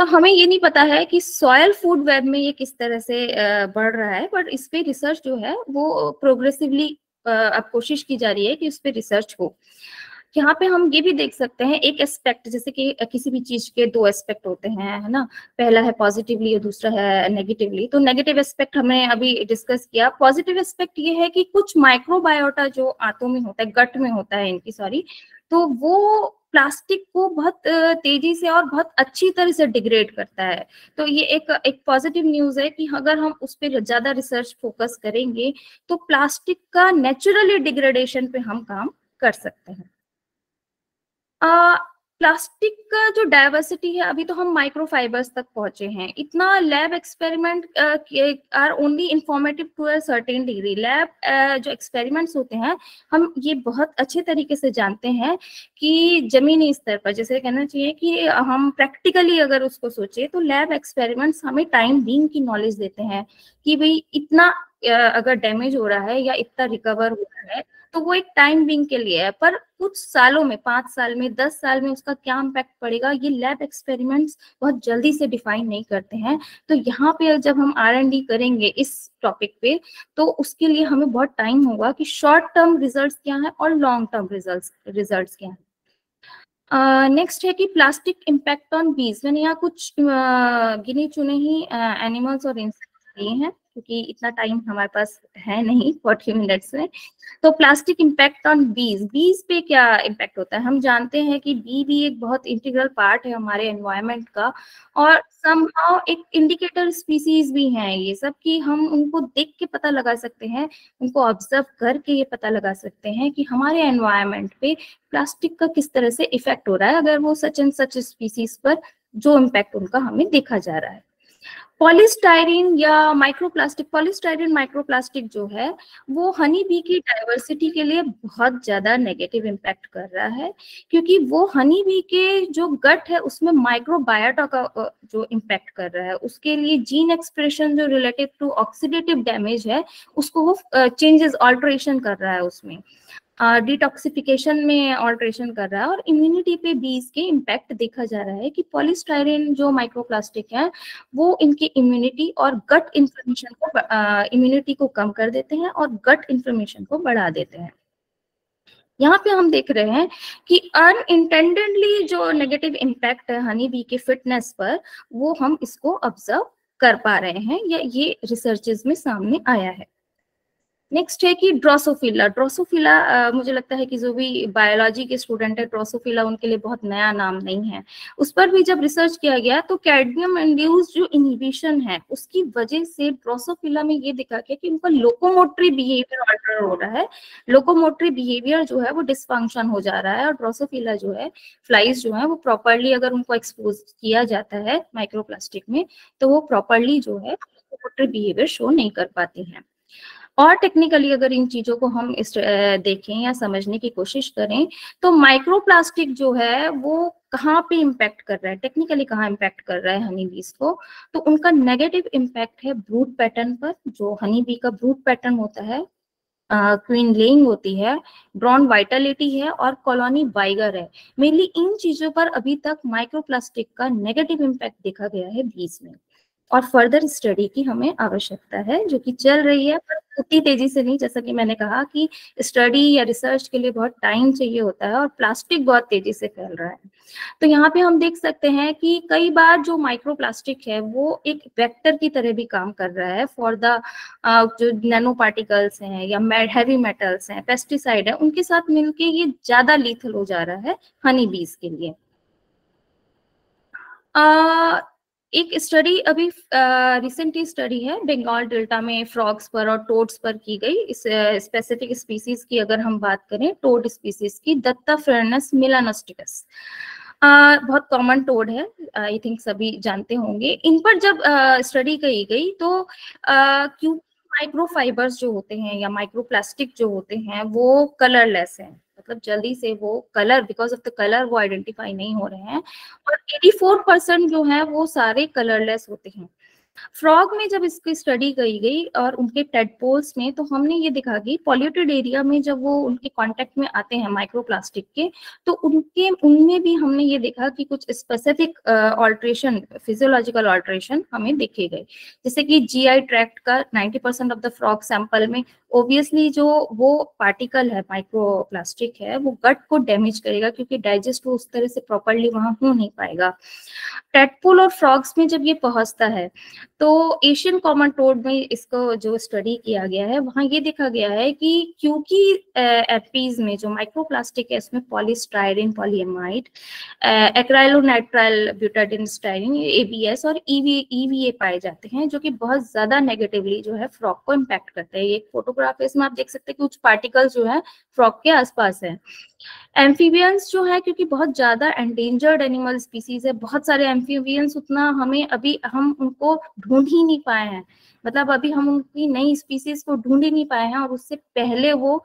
हमें ये नहीं पता है कि सॉयल फूड वेब में ये किस तरह से बढ़ रहा है, बट इस पे रिसर्च जो है वो प्रोग्रेसिवली अब कोशिश की जा रही है कि उस पे रिसर्च हो। यहाँ पे हम ये भी देख सकते हैं एक एस्पेक्ट, जैसे कि किसी भी चीज के दो एस्पेक्ट होते हैं, है ना, पहला है पॉजिटिवली और दूसरा है नेगेटिवली। तो नेगेटिव एस्पेक्ट हमने अभी डिस्कस किया। पॉजिटिव एस्पेक्ट ये है कि कुछ माइक्रोबायोटा जो आंतों में होता है, गट में होता है इनकी, सॉरी, तो वो प्लास्टिक को बहुत तेजी से और बहुत अच्छी तरह से डिग्रेड करता है। तो ये एक पॉजिटिव न्यूज है कि अगर हम उस पर ज्यादा रिसर्च फोकस करेंगे तो प्लास्टिक का नेचुरली डिग्रेडेशन पे हम काम कर सकते हैं। प्लास्टिक का जो डाइवर्सिटी है, अभी तो हम माइक्रोफाइबर्स तक पहुंचे हैं। इतना lab experiment are only informative to a certain degree. Lab जो एक्सपेरिमेंट्स होते हैं, हम ये बहुत अच्छे तरीके से जानते हैं कि जमीनी स्तर पर, जैसे कहना चाहिए कि हम प्रैक्टिकली अगर उसको सोचे तो लैब एक्सपेरिमेंट्स हमें टाइम बीइंग की नॉलेज देते हैं कि भाई इतना अगर डैमेज हो रहा है या इतना रिकवर हो रहा है तो वो एक टाइम बीइंग के लिए है, पर कुछ सालों में, 5 साल में, 10 साल में उसका क्या इम्पैक्ट पड़ेगा, ये लैब एक्सपेरिमेंट्स बहुत जल्दी से डिफाइन नहीं करते हैं। तो यहाँ पे जब हम R&D करेंगे इस टॉपिक पे, तो उसके लिए हमें बहुत टाइम होगा कि शॉर्ट टर्म रिजल्ट्स क्या है और लॉन्ग टर्म रिजल्ट्स क्या है। नेक्स्ट है कि प्लास्टिक इम्पैक्ट ऑन बीज। मैंने यहाँ कुछ गिने चुने ही एनिमल्स और इंसेक्ट्स दिए हैं, क्योंकि इतना टाइम हमारे पास है नहीं 40 मिनट्स में। तो प्लास्टिक इम्पैक्ट ऑन बीज पे क्या इम्पैक्ट होता है? हम जानते हैं कि बी भी एक बहुत इंटीग्रल पार्ट है हमारे एनवायरनमेंट का, और समहाउ एक इंडिकेटर स्पीसीज भी हैं ये सब, कि हम उनको देख के पता लगा सकते हैं, उनको ऑब्जर्व करके ये पता लगा सकते हैं कि हमारे एनवायरनमेंट पे प्लास्टिक का किस तरह से इफेक्ट हो रहा है, अगर वो सच एंड सच स्पीसीज पर जो इम्पैक्ट उनका हमें देखा जा रहा है। पॉलीस्टाइरीन या माइक्रोप्लास्टिक, पॉलीस्टाइरीन माइक्रोप्लास्टिक जो है वो हनी बी की डाइवर्सिटी के लिए बहुत ज्यादा नेगेटिव इम्पैक्ट कर रहा है, क्योंकि वो हनी बी के जो गट है उसमें माइक्रोबायोटा का जो इम्पैक्ट कर रहा है, उसके लिए जीन एक्सप्रेशन जो रिलेटेड टू ऑक्सीडेटिव डैमेज है उसको वो चेंजेस ऑल्टरेशन कर रहा है, उसमें डिटॉक्सिफिकेशन में ऑल्टरेशन कर रहा है, और इम्यूनिटी पे भी इसके इम्पैक्ट देखा जा रहा है कि पॉलीस्टाइरीन जो माइक्रोप्लास्टिक है वो इनकी इम्यूनिटी और गट इंफ्लेमेशन को इम्यूनिटी को कम कर देते हैं और गट इंफ्लेमेशन को बढ़ा देते हैं। यहाँ पे हम देख रहे हैं कि अनइंटेंडेडली जो नेगेटिव इम्पैक्ट है हनी बी के फिटनेस पर, वो हम इसको ऑब्जर्व कर पा रहे हैं, या ये रिसर्चेस में सामने आया है। नेक्स्ट है कि ड्रोसोफिला। ड्रोसोफिला मुझे लगता है कि जो भी बायोलॉजी के स्टूडेंट है, ड्रोसोफिला उनके लिए बहुत नया नाम नहीं है। उस पर भी जब रिसर्च किया गया तो कैडमियम इंड्यूस जो इनहिबिशन है उसकी वजह से ड्रोसोफिला में ये दिखा गया कि उनका लोकोमोटरी बिहेवियर अल्टर हो रहा है, लोकोमोटरी बिहेवियर जो है वो डिसफंक्शन हो जा रहा है, और ड्रोसोफिला जो है, फ्लाइज जो है वो प्रॉपरली अगर उनको एक्सपोज किया जाता है माइक्रोप्लास्टिक में तो वो प्रॉपरली जो है लोकोमोटरी बिहेवियर शो नहीं कर पाती हैं। और टेक्निकली अगर इन चीजों को हम देखें या समझने की कोशिश करें तो माइक्रोप्लास्टिक जो है वो कहाँ पे इम्पैक्ट कर रहा है, टेक्निकली कहाँ इम्पैक्ट कर रहा है हनी बीज को, तो उनका नेगेटिव इम्पैक्ट है ब्रूड पैटर्न पर। जो हनी बी का ब्रूड पैटर्न होता है, क्वीन लेइंग होती है, ड्रोन वाइटलिटी है और कॉलोनी वाइगर है, मेनली इन चीजों पर अभी तक माइक्रोप्लास्टिक का नेगेटिव इम्पैक्ट देखा गया है बीज में। और फर्दर स्टडी की हमें आवश्यकता है, जो कि चल रही है, पर उतनी तेजी से नहीं। जैसा कि मैंने कहा कि स्टडी या रिसर्च के लिए बहुत टाइम चाहिए होता है और प्लास्टिक बहुत तेजी से फैल रहा है। तो यहाँ पे हम देख सकते हैं कि कई बार जो माइक्रोप्लास्टिक है वो एक वेक्टर की तरह भी काम कर रहा है फॉर द जो नैनो पार्टिकल्स हैं या हैवी मेटल्स हैं, पेस्टिसाइड है, उनके साथ मिलके ये ज्यादा लीथल हो जा रहा है हनी बीज के लिए। एक स्टडी अभी रिसेंटली स्टडी है बंगाल डेल्टा में फ्रॉग्स पर और टोड्स पर की गई। इस स्पेसिफिक स्पीसीज की अगर हम बात करें, टोड स्पीसीज की, दत्ताफेरनस मेलानोस्टिकस, बहुत कॉमन टोड है, आई थिंक सभी जानते होंगे। इन पर जब स्टडी की गई तो क्योंकि माइक्रोफाइबर्स जो होते हैं या माइक्रोप्लास्टिक जो होते हैं वो कलरलेस हैं, मतलब जल्दी से वो colour, because of the colour वो आइडेंटिफाई नहीं हो रहे हैं, और 84% जो है वो सारे कलरलेस होते हैं। फ्रॉग में जब इसकी स्टडी की गई और उनके टेडपोल्स में, तो हमने ये देखा कि पॉल्यूटेड एरिया में जब वो उनके कांटेक्ट में आते हैं माइक्रोप्लास्टिक के, तो उनमें भी हमने ये देखा कि कुछ स्पेसिफिक ऑल्ट्रेशन, फिजियोलॉजिकल ऑल्ट्रेशन हमें देखे गए। जैसे कि जीआई ट्रैक्ट का 90% ऑफ द फ्रॉग सैंपल में ऑब्वियसली जो वो पार्टिकल है, माइक्रोप्लास्टिक है, वो गट को डैमेज करेगा, क्योंकि डाइजेस्ट वो उस तरह से प्रॉपरली वहां हो नहीं पाएगा। टेडपोल और फ्रॉग्स में जब ये पहुंचता है तो एशियन कॉमन टोड में इसको जो स्टडी किया गया है वहां ये देखा गया है कि क्योंकि एपीज में जो माइक्रोप्लास्टिक है इसमें polystyrene, polyamide, acrylonitrile butadiene styrene, ABS और ईवीए पाए जाते हैं, जो कि बहुत ज्यादा नेगेटिवली जो है फ्रॉग को इम्पैक्ट करते हैं। एक फोटोग्राफ है, इसमें आप देख सकते हैं कि कुछ पार्टिकल्स जो है फ्रॉग के आसपास है। एम्फीबियंस जो है, क्योंकि बहुत ज्यादा एंडेंजर्ड एनिमल स्पीसीज है, बहुत सारे एम्फीबियंस, उतना हमें अभी हम उनको ढूंढ ही नहीं पाए हैं, मतलब अभी हम उनकी नई स्पीसीज को ढूंढ ही नहीं पाए हैं और उससे पहले वो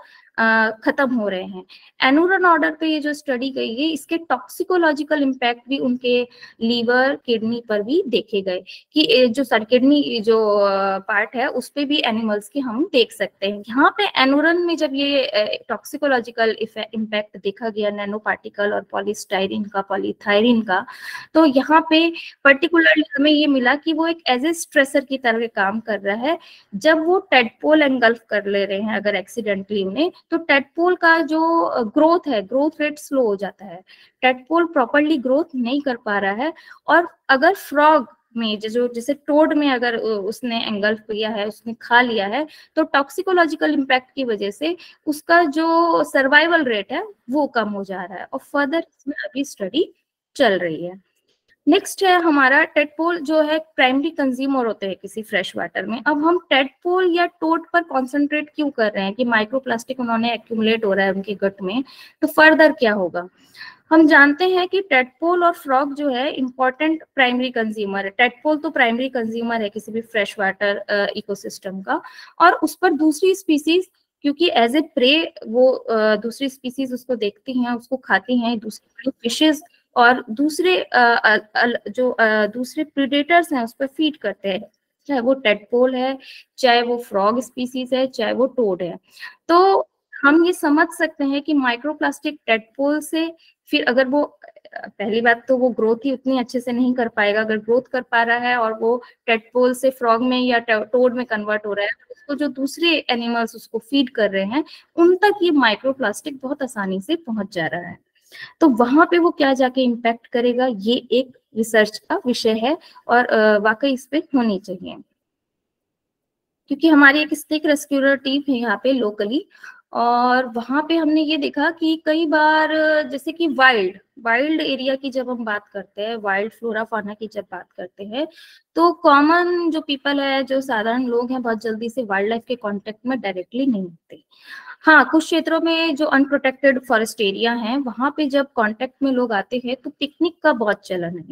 खत्म हो रहे हैं। एनूरन ऑर्डर पे ये जो स्टडी गई है, इसके टॉक्सिकोलॉजिकल इम्पैक्ट भी उनके लीवर किडनी पर भी देखे गए कि जो सर किडनी जो पार्ट है उस पे भी एनिमल्स की हम देख सकते हैं। यहाँ पे एनूरन में जब ये टॉक्सिकोलॉजिकल इम्पैक्ट देखा गया नैनो पार्टिकल और पॉलीस्टाइरिन का, पॉलीथायरिन का, तो यहाँ पे पर्टिकुलरली हमें ये मिला कि वो एक एज ए स्ट्रेसर की तरह काम कर रहा है। जब वो टेडपोल एंगल्फ कर ले रहे हैं अगर एक्सीडेंटली उन्हें, तो टेडपोल का जो ग्रोथ है, ग्रोथ रेट स्लो हो जाता है, टेडपोल प्रॉपरली ग्रोथ नहीं कर पा रहा है। और अगर फ्रॉग में जो जैसे टोड में अगर उसने एंगल्फ किया है, उसने खा लिया है, तो टॉक्सिकोलॉजिकल इम्पैक्ट की वजह से उसका जो सर्वाइवल रेट है वो कम हो जा रहा है और फर्दर इसमें अभी स्टडी चल रही है। नेक्स्ट है हमारा टेडपोल जो है प्राइमरी कंज्यूमर होते हैं किसी फ्रेश वाटर में। अब हम टेडपोल या टोड पर कॉन्सेंट्रेट क्यों कर रहे हैं कि माइक्रोप्लास्टिक उन्होंने एक्यूमुलेट हो रहा है उनके गट में, तो फर्दर क्या होगा। हम जानते हैं कि टेडपोल और फ्रॉग जो है इंपॉर्टेंट प्राइमरी कंज्यूमर है। टेडपोल तो प्राइमरी कंज्यूमर है किसी भी फ्रेश वाटर इकोसिस्टम का, और उस पर दूसरी स्पीसीज क्योंकि एज ए प्रे वो दूसरी स्पीसीज उसको देखती हैं, उसको खाती हैं, दूसरी फिशेज और दूसरे दूसरे प्रीडेटर्स हैं उस पर फीड करते हैं, चाहे वो टेडपोल है, चाहे वो फ्रॉग स्पीसीज है, चाहे वो टोड है। तो हम ये समझ सकते हैं कि माइक्रोप्लास्टिक टेडपोल से फिर अगर वो पहली बात तो वो ग्रोथ ही उतनी अच्छे से नहीं कर पाएगा, अगर ग्रोथ कर पा रहा है और वो टेडपोल से फ्रॉग में या टोड में कन्वर्ट हो रहा है, तो उसको जो दूसरे एनिमल्स उसको फीड कर रहे हैं उन तक ये माइक्रोप्लास्टिक बहुत आसानी से पहुंच जा रहा है। तो वहां पे वो क्या जाके इम्पैक्ट करेगा, ये एक रिसर्च का विषय है और वाकई इस पे होनी चाहिए, क्योंकि हमारी एक स्नेक रेस्क्यूअर टीम है यहाँ पे लोकली, और वहां पे हमने ये देखा कि कई बार जैसे कि वाइल्ड एरिया की जब हम बात करते हैं, वाइल्ड फ्लोरा फाना की जब बात करते हैं, तो कॉमन जो पीपल है, जो साधारण लोग हैं, बहुत जल्दी से वाइल्ड लाइफ के कांटेक्ट में डायरेक्टली नहीं होते। हाँ, कुछ क्षेत्रों में जो अनप्रोटेक्टेड फॉरेस्ट एरिया है वहां पे जब कांटेक्ट में लोग आते हैं तो पिकनिक का बहुत चलन है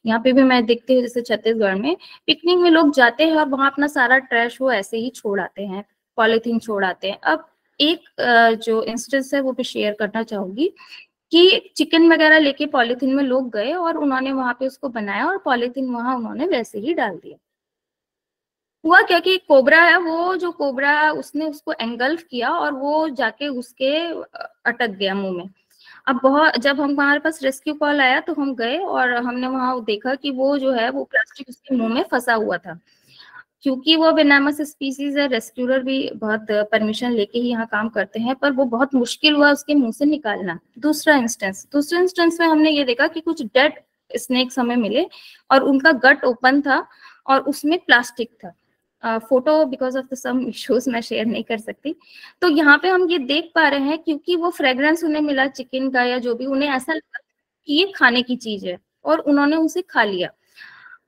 यहाँ पे भी मैं देखती हूँ, जैसे छत्तीसगढ़ में पिकनिक में लोग जाते हैं और वहां अपना सारा ट्रैश वो ऐसे ही छोड़ आते हैं, पॉलीथीन छोड़ आते हैं। अब एक जो इंस्टेंस है वो भी शेयर करना चाहूंगी कि चिकन वगैरह लेके पॉलीथीन में लोग गए और उन्होंने वहां पे उसको बनाया और पॉलीथीन वहां उन्होंने वैसे ही डाल दिया। हुआ क्या कि कोबरा है, वो जो कोबरा उसने उसको एंगल्फ किया और वो जाके उसके अटक गया मुंह में। अब बहुत जब हमारे पास रेस्क्यू कॉल आया तो हम गए और हमने वहां देखा कि वो जो है वो प्लास्टिक उसके मुंह में फंसा हुआ था। क्योंकि वो वेनामस स्पीसीज है, रेस्क्यूअर भी बहुत परमिशन लेके ही यहाँ काम करते हैं, पर वो बहुत मुश्किल हुआ उसके मुंह से निकालना। दूसरे इंस्टेंस में हमने ये देखा कि कुछ डेड स्नेक्स हमें मिले और उनका गट ओपन था और उसमें प्लास्टिक था। Photo because of the some issues मैं शेयर नहीं कर सकती। तो यहाँ पे हम ये देख पा रहे हैं क्योंकि वो फ्रेग्रेंस उन्हें मिला चिकन का या जो भी, उन्हें ऐसा लगा कि ये खाने की चीज है और उन्होंने उसे खा लिया।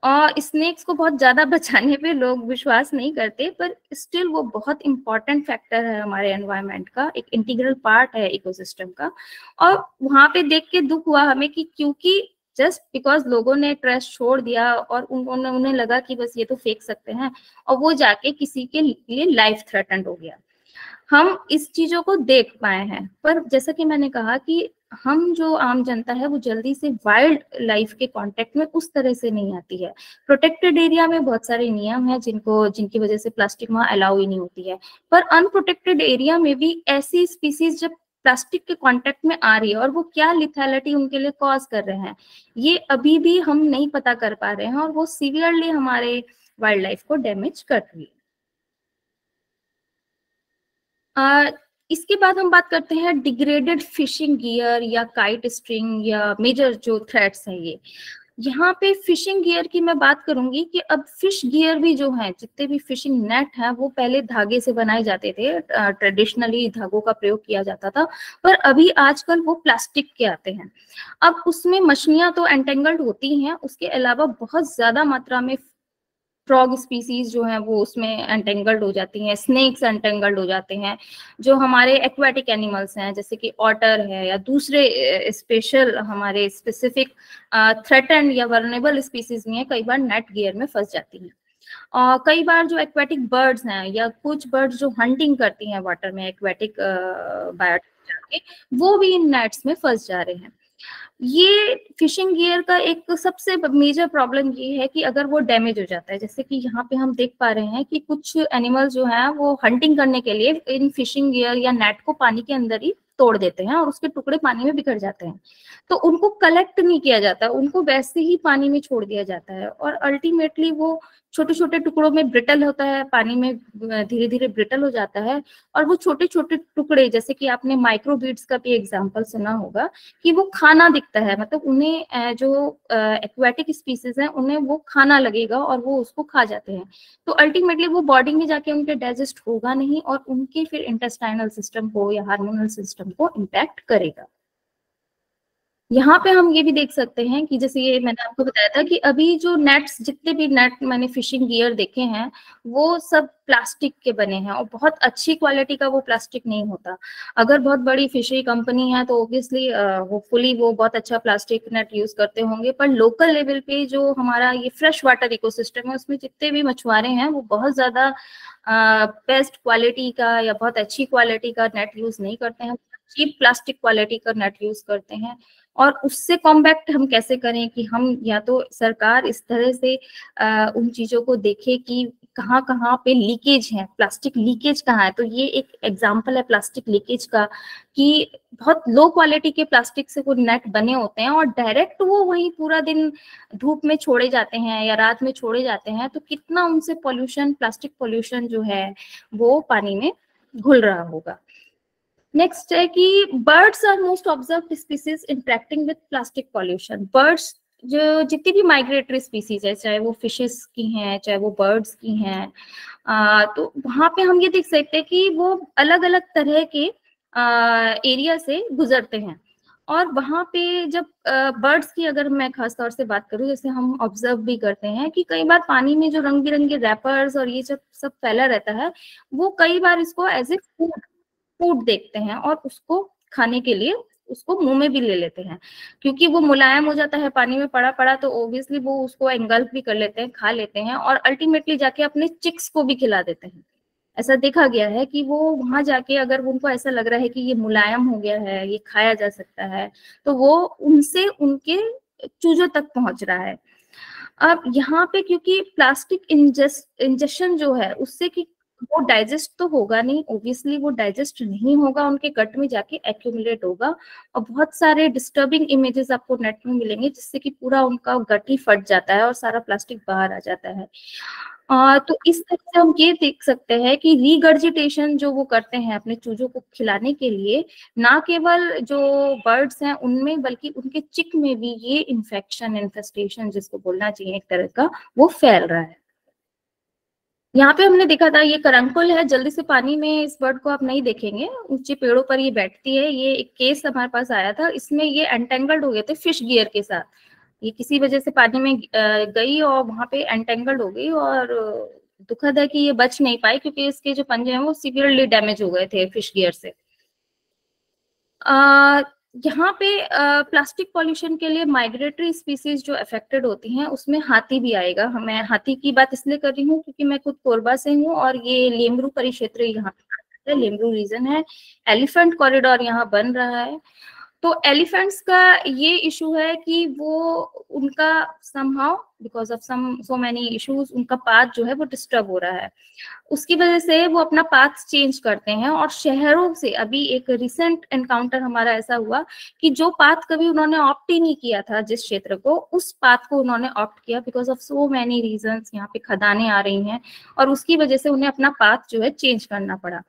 और स्नेक्स को बहुत ज्यादा बचाने पे लोग विश्वास नहीं करते, पर स्टिल वो बहुत इंपॉर्टेंट फैक्टर है हमारे एनवायरनमेंट का, एक इंटीग्रल पार्ट है इकोसिस्टम का। और वहां पे देख के दुख हुआ हमें कि क्योंकि जस्ट बिकॉज लोगों ने ट्रैश छोड़ दिया और उन्हें लगा कि बस ये तो फेंक सकते हैं, और वो जाके किसी के लिए लाइफ थ्रेटन्ड हो गया। हम इस चीजों को देख पाए हैं, पर जैसा कि मैंने कहा कि हम जो आम जनता है वो जल्दी से वाइल्ड लाइफ के कांटेक्ट में उस तरह से नहीं आती है। प्रोटेक्टेड एरिया में बहुत सारे नियम हैं जिनकी वजह से प्लास्टिक वहां अलाउ ही नहीं होती है, पर अनप्रोटेक्टेड एरिया में भी ऐसी स्पीसीज जब प्लास्टिक के कांटेक्ट में आ रही है और वो क्या लिथैलिटी उनके लिए कॉज कर रहे हैं, ये अभी भी हम नहीं पता कर पा रहे हैं और वो सीवियरली हमारे वाइल्ड लाइफ को डैमेज कर रही है। इसके बाद हम बात करते हैं डिग्रेडेड फिशिंग गियर या काइट स्ट्रिंग या मेजर जो थ्रेड्स हैं। ये यहाँ पे फिशिंग गियर की मैं बात करूंगी कि अब फिश गियर भी जो है, जितने भी फिशिंग नेट है वो पहले धागे से बनाए जाते थे, ट्रेडिशनली धागों का प्रयोग किया जाता था, पर अभी आजकल वो प्लास्टिक के आते हैं। अब उसमें मछलियां तो एंटेंगल्ड होती हैं, उसके अलावा बहुत ज्यादा मात्रा में फ्रॉग स्पीसीज जो हैं वो उसमें एंटेंगल्ड हो जाती हैं, स्नेक्स एंटेंगल्ड हो जाते हैं। जो हमारे एक्वाटिक एनिमल्स हैं जैसे कि ऑटर है या दूसरे स्पेशल हमारे स्पेसिफिक थ्रेटन्ड या वल्नरेबल स्पीसीज भी हैं, कई बार नेट गियर में फंस जाती हैं। कई बार जो एक्वेटिक बर्ड्स हैं या कुछ बर्ड्स जो हंटिंग करती हैं वाटर में एक्वेटिक बायोटिक, वो भी इन नेट्स में फंस जा रहे हैं। ये फिशिंग गियर का एक सबसे मेजर प्रॉब्लम ये है कि अगर वो डैमेज हो जाता है, जैसे कि यहाँ पे हम देख पा रहे हैं कि कुछ एनिमल्स जो हैं वो हंटिंग करने के लिए इन फिशिंग गियर या नेट को पानी के अंदर ही तोड़ देते हैं और उसके टुकड़े पानी में बिखर जाते हैं। तो उनको कलेक्ट नहीं किया जाता, उनको वैसे ही पानी में छोड़ दिया जाता है और अल्टीमेटली वो छोटे छोटे टुकड़ों में ब्रिटल होता है, पानी में धीरे धीरे ब्रिटल हो जाता है। और वो छोटे छोटे टुकड़े, जैसे कि आपने माइक्रोबीड्स का भी एग्जांपल सुना होगा कि वो खाना दिखता है, मतलब उन्हें जो एक्वेटिक स्पीसीज हैं उन्हें वो खाना लगेगा और वो उसको खा जाते हैं। तो अल्टीमेटली वो बॉडी में जाके उनके डाइजेस्ट होगा नहीं और उनके फिर इंटेस्टाइनल सिस्टम को या हार्मोनल सिस्टम को इम्पैक्ट करेगा। यहाँ पे हम ये भी देख सकते हैं कि जैसे ये मैंने आपको बताया था कि अभी जो नेट्स, जितने भी नेट मैंने फिशिंग गियर देखे हैं वो सब प्लास्टिक के बने हैं और बहुत अच्छी क्वालिटी का वो प्लास्टिक नहीं होता। अगर बहुत बड़ी फिशरी कंपनी है तो ऑब्वियसली होपफुली वो बहुत अच्छा प्लास्टिक नेट यूज करते होंगे, पर लोकल लेवल पे जो हमारा ये फ्रेश वाटर इकोसिस्टम है उसमें जितने भी मछुआरे हैं वो बहुत ज्यादा बेस्ट क्वालिटी का या बहुत अच्छी क्वालिटी का नेट यूज नहीं करते हैं, चीप प्लास्टिक क्वालिटी का नेट यूज करते हैं। और उससे कॉम्बैक्ट हम कैसे करें कि हम या तो सरकार इस तरह से उन चीजों को देखे कि कहाँ कहाँ पे लीकेज है, प्लास्टिक लीकेज कहाँ है। तो ये एक एग्जांपल है प्लास्टिक लीकेज का कि बहुत लो क्वालिटी के प्लास्टिक से वो नेट बने होते हैं और डायरेक्ट वो वहीं पूरा दिन धूप में छोड़े जाते हैं या रात में छोड़े जाते हैं, तो कितना उनसे पॉल्यूशन, प्लास्टिक पॉल्यूशन जो है वो पानी में घुल रहा होगा। नेक्स्ट है कि birds are most observed species interacting with plastic pollution. Birds जो जितनी भी माइग्रेटरी स्पीसीज है, चाहे वो फिशेस की हैं चाहे वो बर्ड्स की हैं, तो वहां पे हम ये देख सकते हैं कि वो अलग अलग तरह के एरिया से गुजरते हैं। और वहां पे जब बर्ड्स की अगर मैं खास तौर से बात करूं, जैसे हम ऑब्जर्व भी करते हैं कि कई बार पानी में जो रंग बिरंगे रैपर्स और ये सब फैला रहता है, वो कई बार इसको एज ए फूड देखते हैं और उसको खाने के लिए उसको मुंह में भी ले लेते हैं, क्योंकि वो मुलायम हो जाता है पानी में पड़ा पड़ा, तो ऑब्वियसली वो उसको एंगल्फ भी कर लेते हैं, खा लेते हैं और अल्टीमेटली जाके अपने चिक्स को भी खिला देते हैं। ऐसा देखा गया है कि वो वहां जाके अगर उनको ऐसा लग रहा है कि ये मुलायम हो गया है, ये खाया जा सकता है, तो वो उनसे उनके चूजों तक पहुंच रहा है। अब यहाँ पे क्योंकि प्लास्टिक इंजेक्शन जो है उससे कि वो डाइजेस्ट तो होगा नहीं, ऑब्वियसली वो डाइजेस्ट नहीं होगा, उनके गट में जाके एक्यूमुलेट होगा और बहुत सारे डिस्टर्बिंग इमेजेस आपको नेट में मिलेंगे जिससे कि पूरा उनका गट ही फट जाता है और सारा प्लास्टिक बाहर आ जाता है। तो इस तरह से हम ये देख सकते हैं कि रीगर्जिटेशन जो वो करते हैं अपने चूजों को खिलाने के लिए, ना केवल जो बर्ड्स हैं उनमें बल्कि उनके चिक में भी ये इन्फेक्शन, इन्फेस्टेशन जिसको बोलना चाहिए एक तरह का, वो फैल रहा है। यहाँ पे हमने देखा था ये करंकुल है, जल्दी से पानी में इस बर्ड को आप नहीं देखेंगे, ऊंचे पेड़ों पर ये बैठती है। ये एक केस हमारे पास आया था, इसमें ये एंटेंगल्ड हो गए थे फिश गियर के साथ। ये किसी वजह से पानी में गई और वहां पे एंटेंगल्ड हो गई और दुखद है कि ये बच नहीं पाई क्योंकि इसके जो पंजे हैं वो सीवियरली डैमेज हो गए थे फिश गियर से। यहाँ पे प्लास्टिक पॉल्यूशन के लिए माइग्रेटरी स्पीसीज जो अफेक्टेड होती हैं उसमें हाथी भी आएगा। मैं हाथी की बात इसलिए कर रही हूँ क्योंकि मैं खुद कोरबा से हूँ और ये लेमरू परिक्षेत्र यहाँ पे लेमरू रीजन है। एलिफेंट कॉरिडोर यहाँ बन रहा है। तो एलिफेंट्स का ये इशू है कि वो उनका somehow because of so many issues उनका पाथ जो है वो डिस्टर्ब हो रहा है, उसकी वजह से वो अपना पाथ चेंज करते हैं। और शहरों से अभी एक रिसेंट एनकाउंटर हमारा ऐसा हुआ कि जो पाथ कभी उन्होंने ऑप्ट ही नहीं किया था जिस क्षेत्र को, उस पाथ को उन्होंने ऑप्ट किया because of so many reasons. यहाँ पे खदानें आ रही हैं और उसकी वजह से उन्हें अपना पाथ जो है चेंज करना पड़ा।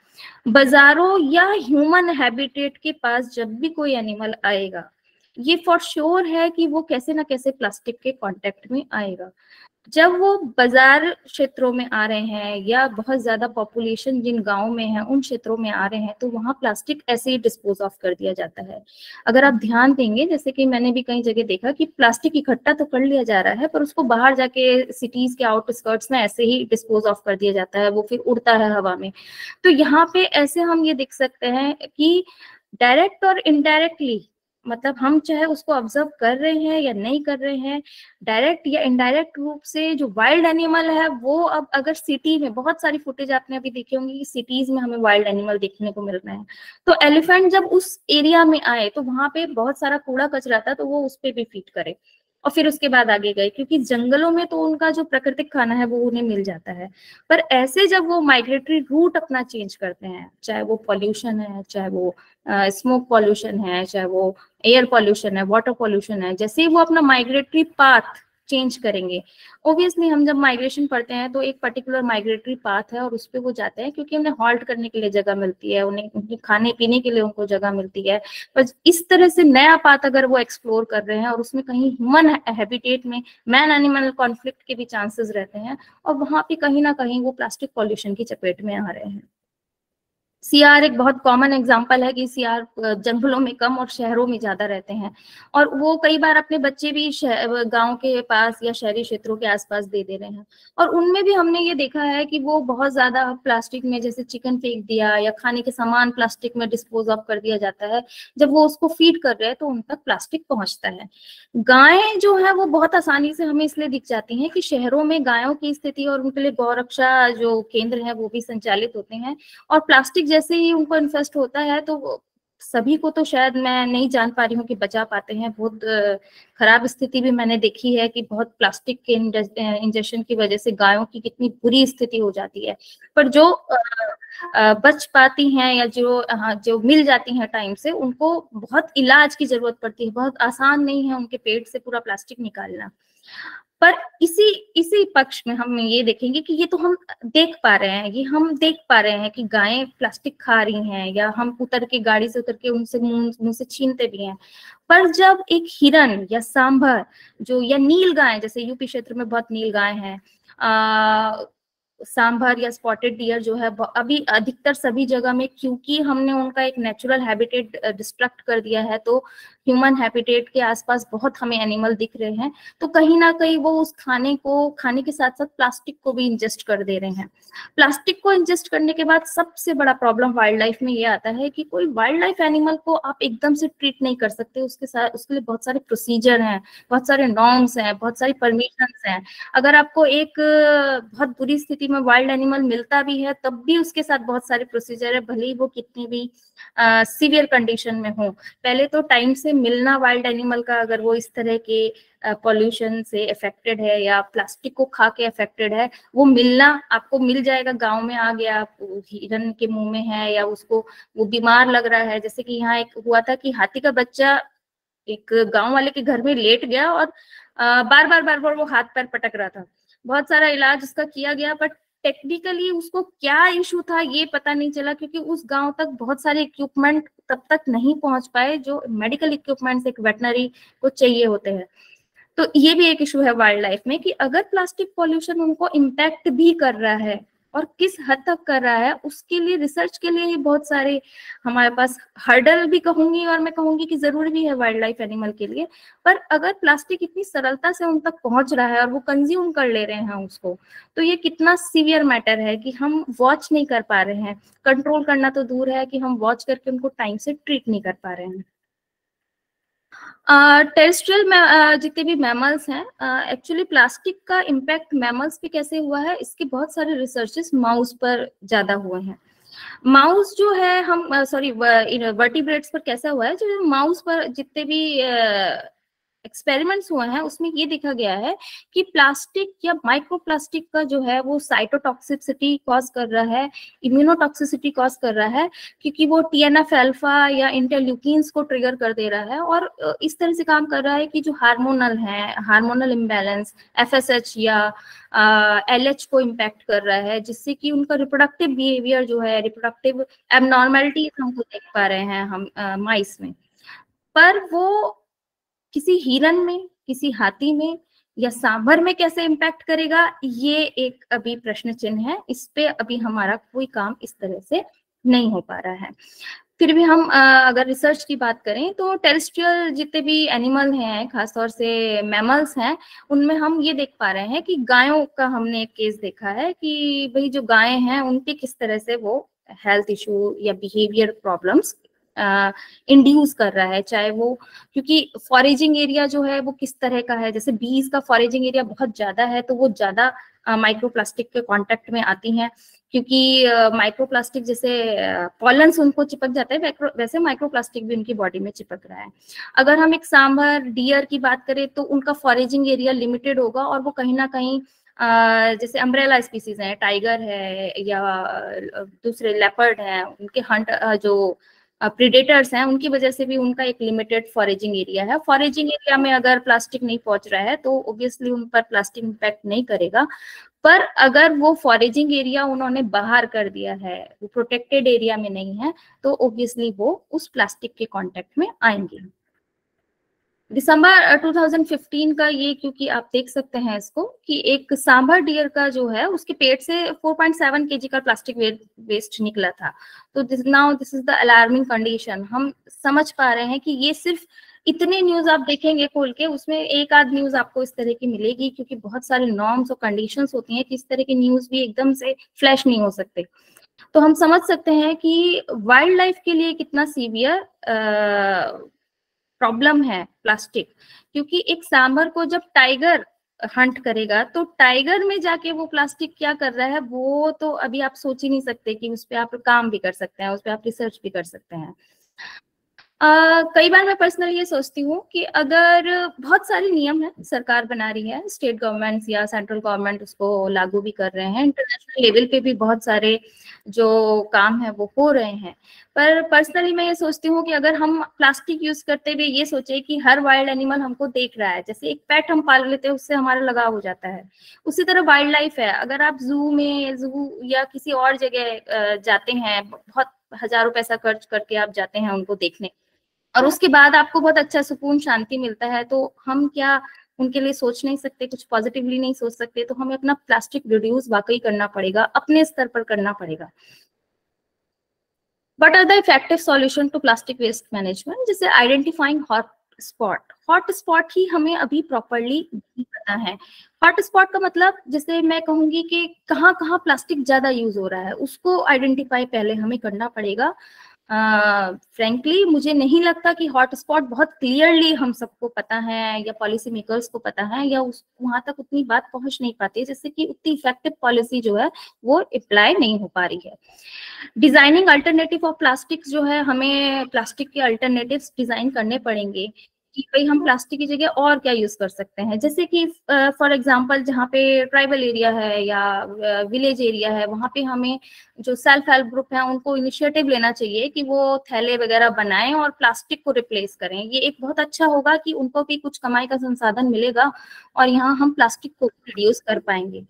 बाजारों या ह्यूमन हैबिटेट के पास जब भी कोई एनिमल आएगा, ये फॉर श्योर है कि वो कैसे ना कैसे प्लास्टिक के कांटेक्ट में आएगा। जब वो बाजार क्षेत्रों में आ रहे हैं या बहुत ज्यादा पॉपुलेशन जिन गांवों में है उन क्षेत्रों में आ रहे हैं, तो वहां प्लास्टिक ऐसे ही डिस्पोज ऑफ कर दिया जाता है। अगर आप ध्यान देंगे, जैसे कि मैंने भी कई जगह देखा कि प्लास्टिक इकट्ठा तो कर लिया जा रहा है, पर उसको बाहर जाके सिटीज के आउटस्कर्ट्स में ऐसे ही डिस्पोज ऑफ कर दिया जाता है, वो फिर उड़ता है हवा में। तो यहाँ पे ऐसे हम ये देख सकते हैं कि डायरेक्ट और इनडायरेक्टली, मतलब हम चाहे उसको ऑब्जर्व कर रहे हैं या नहीं कर रहे हैं, डायरेक्ट या इनडायरेक्ट रूप से जो वाइल्ड एनिमल है वो, अब अगर सिटी में बहुत सारी फुटेज आपने अभी देखी होंगी कि सिटीज में हमें वाइल्ड एनिमल देखने को मिल रहे हैं, तो एलिफेंट जब उस एरिया में आए तो वहां पे बहुत सारा कूड़ा कचरा था, तो वो उस पे भी फीड करे और फिर उसके बाद आगे गए, क्योंकि जंगलों में तो उनका जो प्राकृतिक खाना है वो उन्हें मिल जाता है। पर ऐसे जब वो माइग्रेटरी रूट अपना चेंज करते हैं, चाहे वो पॉल्यूशन है, चाहे वो स्मोक पॉल्यूशन है, चाहे वो एयर पॉल्यूशन है, वाटर पॉल्यूशन है, जैसे ही वो अपना माइग्रेटरी पाथ चेंज करेंगे, ऑब्वियसली हम जब माइग्रेशन पढ़ते हैं तो एक पर्टिकुलर माइग्रेटरी पाथ है और उस पर वो जाते हैं, क्योंकि उन्हें हॉल्ट करने के लिए जगह मिलती है, उन्हें उनके खाने पीने के लिए उनको जगह मिलती है। पर इस तरह से नया पाथ अगर वो एक्सप्लोर कर रहे हैं और उसमें कहीं ह्यूमन हैबिटेट में मैन एनिमल कॉन्फ्लिक्ट के भी चांसेस रहते हैं, और वहां पे कहीं ना कहीं वो प्लास्टिक पॉल्यूशन की चपेट में आ रहे हैं। सियार एक बहुत कॉमन एग्जांपल है कि सियार जंगलों में कम और शहरों में ज्यादा रहते हैं, और वो कई बार अपने बच्चे भी गांव के पास या शहरी क्षेत्रों के आसपास दे दे रहे हैं, और उनमें भी हमने ये देखा है कि वो बहुत ज्यादा प्लास्टिक में, जैसे चिकन फेंक दिया या खाने के सामान प्लास्टिक में डिस्पोज ऑफ कर दिया जाता है, जब वो उसको फीड कर रहे हैं तो उन तक प्लास्टिक पहुंचता है। गायें जो है वो बहुत आसानी से हमें इसलिए दिख जाती हैं कि शहरों में गायों की स्थिति और उनके लिए गौरक्षा जो केंद्र है वो भी संचालित होते हैं, और प्लास्टिक जैसे ही उनको इन्फेस्ट होता है तो सभी को तो शायद मैं नहीं जान पा रही हूँ कि बचा पाते हैं। बहुत खराब स्थिति भी मैंने देखी है कि बहुत प्लास्टिक के इंजेक्शन की वजह से गायों की कितनी बुरी स्थिति हो जाती है। पर जो बच पाती हैं या जो मिल जाती हैं टाइम से, उनको बहुत इलाज की जरूरत पड़ती है, बहुत आसान नहीं है उनके पेट से पूरा प्लास्टिक निकालना। पर इसी पक्ष में हम ये देखेंगे कि ये तो हम देख पा रहे हैं, ये हम देख पा रहे हैं कि गायें प्लास्टिक खा रही हैं, या हम उतर के गाड़ी से उतर के उनसे मुंह से छीनते भी हैं। पर जब एक हिरन या सांभर जो, या नील गाय, जैसे यूपी क्षेत्र में बहुत नील गाय हैं, सांभर या स्पॉटेड डियर जो है अभी अधिकतर सभी जगह में, क्योंकि हमने उनका एक नेचुरल हैबिटेट डिस्ट्रक्ट कर दिया है, तो ह्यूमन हैबिटेट के आसपास बहुत हमें एनिमल दिख रहे हैं, तो कहीं ना कहीं वो उस खाने के साथ साथ प्लास्टिक को भी इंजेस्ट कर दे रहे हैं। प्लास्टिक को इंजेस्ट करने के बाद सबसे बड़ा प्रॉब्लम वाइल्ड लाइफ में ये आता है कि कोई वाइल्ड लाइफ एनिमल को आप एकदम से ट्रीट नहीं कर सकते, उसके लिए बहुत सारे प्रोसीजर हैं, बहुत सारे नॉर्म्स हैं, बहुत सारी परमिशंस हैं। अगर आपको एक बहुत बुरी स्थिति में वाइल्ड एनिमल मिलता भी है तब भी उसके साथ बहुत सारे प्रोसीजर है, भले ही वो कितनी भी सीवियर कंडीशन में हो। पहले तो टाइम से मिलना वाइल्ड एनिमल का, अगर वो इस तरह के पॉल्यूशन से अफेक्टेड है या प्लास्टिक को खा के अफेक्टेड है, वो मिलना आपको मिल जाएगा। गांव में आ गया, हिरन के मुंह में है या उसको वो बीमार लग रहा है, जैसे कि यहाँ एक हुआ था कि हाथी का बच्चा एक गांव वाले के घर में लेट गया और बार बार वो हाथ पैर पटक रहा था। बहुत सारा इलाज उसका किया गया, बट टेक्निकली उसको क्या इशू था ये पता नहीं चला, क्योंकि उस गांव तक बहुत सारे इक्विपमेंट तब तक नहीं पहुंच पाए जो मेडिकल इक्विपमेंट्स एक वेटनरी को चाहिए होते हैं। तो ये भी एक इशू है वाइल्ड लाइफ में कि अगर प्लास्टिक पॉल्यूशन उनको इम्पैक्ट भी कर रहा है और किस हद तक कर रहा है, उसके लिए रिसर्च के लिए ही बहुत सारे हमारे पास हर्डल भी कहूंगी, और मैं कहूंगी कि जरूरी भी है वाइल्ड लाइफ एनिमल के लिए। पर अगर प्लास्टिक इतनी सरलता से उन तक पहुंच रहा है और वो कंज्यूम कर ले रहे हैं उसको, तो ये कितना सीवियर मैटर है कि हम वॉच नहीं कर पा रहे हैं। कंट्रोल करना तो दूर है कि हम वॉच करके उनको टाइम से ट्रीट नहीं कर पा रहे हैं। टेरेस्ट्रियल में जितने भी मैमल्स हैं, एक्चुअली प्लास्टिक का इम्पैक्ट मैमल्स पे कैसे हुआ है, इसके बहुत सारे रिसर्चेस माउस पर ज्यादा हुए हैं। माउस जो है, हम वर्टिब्रेट्स पर कैसा हुआ है, जो माउस पर जितने भी एक्सपेरिमेंट्स हुए हैं उसमें ये देखा गया है कि प्लास्टिक या माइक्रोप्लास्टिक का जो है वो साइटोटॉक्सिसिटी कॉज कर रहा है, इम्यूनोटॉक्सिसिटी कॉज कर रहा है, क्योंकि वो TNF अल्फा या इंटरल्यूकिन्स को ट्रिगर कर दे रहा है, और इस तरह से काम कर रहा है कि जो हार्मोनल है, हार्मोनल इम्बैलेंस FSH या LH को इम्पैक्ट कर रहा है, जिससे कि उनका रिप्रोडक्टिव बिहेवियर जो है, रिप्रोडक्टिव एबनॉर्मेलिटीज हमको देख पा रहे हैं हम माइस में। पर वो किसी हिरन में, किसी हाथी में या सांभर में कैसे इम्पैक्ट करेगा, ये एक अभी प्रश्न चिन्ह है। इस पे अभी हमारा कोई काम इस तरह से नहीं हो पा रहा है। फिर भी हम अगर रिसर्च की बात करें तो टेरेस्ट्रियल जितने भी एनिमल हैं, खासतौर से मैमल्स हैं, उनमें हम ये देख पा रहे हैं कि गायों का हमने एक केस देखा है कि भाई जो गायें हैं उन पे किस तरह से वो हेल्थ इशू या बिहेवियर प्रॉब्लम्स इंड्यूस कर रहा है, चाहे वो क्योंकि फॉरेजिंग एरिया जो है वो किस तरह का है। जैसे बीज का फॉरेजिंग एरिया बहुत ज्यादा है तो वो ज्यादा माइक्रोप्लास्टिक के कांटेक्ट में आती हैं, क्योंकि माइक्रोप्लास्टिक जैसे पॉलन्स उनको चिपक जाता है, वैसे माइक्रोप्लास्टिक भी उनकी बॉडी में चिपक रहा है। अगर हम एक सांभर, डियर की बात करें तो उनका फॉरेजिंग एरिया लिमिटेड होगा और वो कहीं ना कहीं जैसे अम्ब्रेला स्पीसीज है, टाइगर है या दूसरे लेपर्ड है, उनके हंट जो प्रीडेटर्स हैं उनकी वजह से भी उनका एक लिमिटेड फॉरेजिंग एरिया है। फॉरेजिंग एरिया में अगर प्लास्टिक नहीं पहुंच रहा है तो ऑब्वियसली उन पर प्लास्टिक इम्पैक्ट नहीं करेगा, पर अगर वो फॉरेजिंग एरिया उन्होंने बाहर कर दिया है, वो प्रोटेक्टेड एरिया में नहीं है, तो ऑब्वियसली वो उस प्लास्टिक के कांटेक्ट में आएंगे। दिसंबर 2015 का ये, क्योंकि आप देख सकते हैं इसको कि एक सांभर डियर का जो है उसके पेट से 4.7 kg का प्लास्टिक वेस्ट निकला था। तो this is the alarming condition. हम समझ पा रहे हैं कि ये सिर्फ इतने न्यूज आप देखेंगे खोल के, उसमें एक आध न्यूज आपको इस तरह की मिलेगी, क्योंकि बहुत सारे नॉर्म्स और कंडीशंस होती हैं कि इस तरह की न्यूज भी एकदम से फ्लैश नहीं हो सकते। तो हम समझ सकते हैं कि वाइल्ड लाइफ के लिए कितना सीवियर प्रॉब्लम है प्लास्टिक, क्योंकि एक सांभर को जब टाइगर हंट करेगा तो टाइगर में जाके वो प्लास्टिक क्या कर रहा है वो तो अभी आप सोच ही नहीं सकते कि उस पर आप काम भी कर सकते हैं, उस पर आप रिसर्च भी कर सकते हैं। कई बार मैं पर्सनली ये सोचती हूँ कि अगर बहुत सारे नियम है सरकार बना रही है, स्टेट गवर्नमेंट्स या सेंट्रल गवर्नमेंट उसको लागू भी कर रहे हैं, इंटरनेशनल लेवल पे भी बहुत सारे जो काम है वो हो रहे हैं, पर पर्सनली मैं ये सोचती हूँ कि अगर हम प्लास्टिक यूज करते हुए ये सोचे कि हर वाइल्ड एनिमल हमको देख रहा है, जैसे एक पेट हम पाल लेते हैं उससे हमारा लगाव हो जाता है, उसी तरह वाइल्ड लाइफ है। अगर आप जू या किसी और जगह जाते हैं, बहुत हजारों पैसा खर्च करके आप जाते हैं उनको देखने, और उसके बाद आपको बहुत अच्छा सुकून शांति मिलता है, तो हम क्या उनके लिए सोच नहीं सकते, कुछ पॉजिटिवली नहीं सोच सकते? तो हमें अपना प्लास्टिक रिड्यूस वाकई करना पड़ेगा, अपने स्तर पर करना पड़ेगा। What are the effective solution to plastic waste management? जैसे आइडेंटिफाइंग हॉट स्पॉट ही हमें अभी प्रॉपरली नहीं पता है। हॉट स्पॉट का मतलब, जैसे मैं कहूंगी कि कहाँ कहाँ प्लास्टिक ज्यादा यूज हो रहा है उसको आइडेंटिफाई पहले हमें करना पड़ेगा। फ्रैंकली मुझे नहीं लगता कि हॉट स्पॉट बहुत क्लियरली हम सबको पता है या पॉलिसी मेकर्स को पता है, या वहां तक उतनी बात पहुंच नहीं पाती, जिससे कि उतनी इफेक्टिव पॉलिसी जो है वो अप्लाई नहीं हो पा रही है। डिजाइनिंग अल्टरनेटिव ऑफ प्लास्टिक जो है, हमें प्लास्टिक के अल्टरनेटिव्स डिजाइन करने पड़ेंगे कि भाई हम प्लास्टिक की जगह और क्या यूज कर सकते हैं। जैसे कि फॉर एग्जांपल जहाँ पे ट्राइबल एरिया है या विलेज एरिया है, वहाँ पे हमें जो सेल्फ हेल्प ग्रुप है उनको इनिशिएटिव लेना चाहिए कि वो थैले वगैरह बनाएं और प्लास्टिक को रिप्लेस करें। ये एक बहुत अच्छा होगा कि उनको भी कुछ कमाई का संसाधन मिलेगा और यहाँ हम प्लास्टिक को रिड्यूस कर पाएंगे।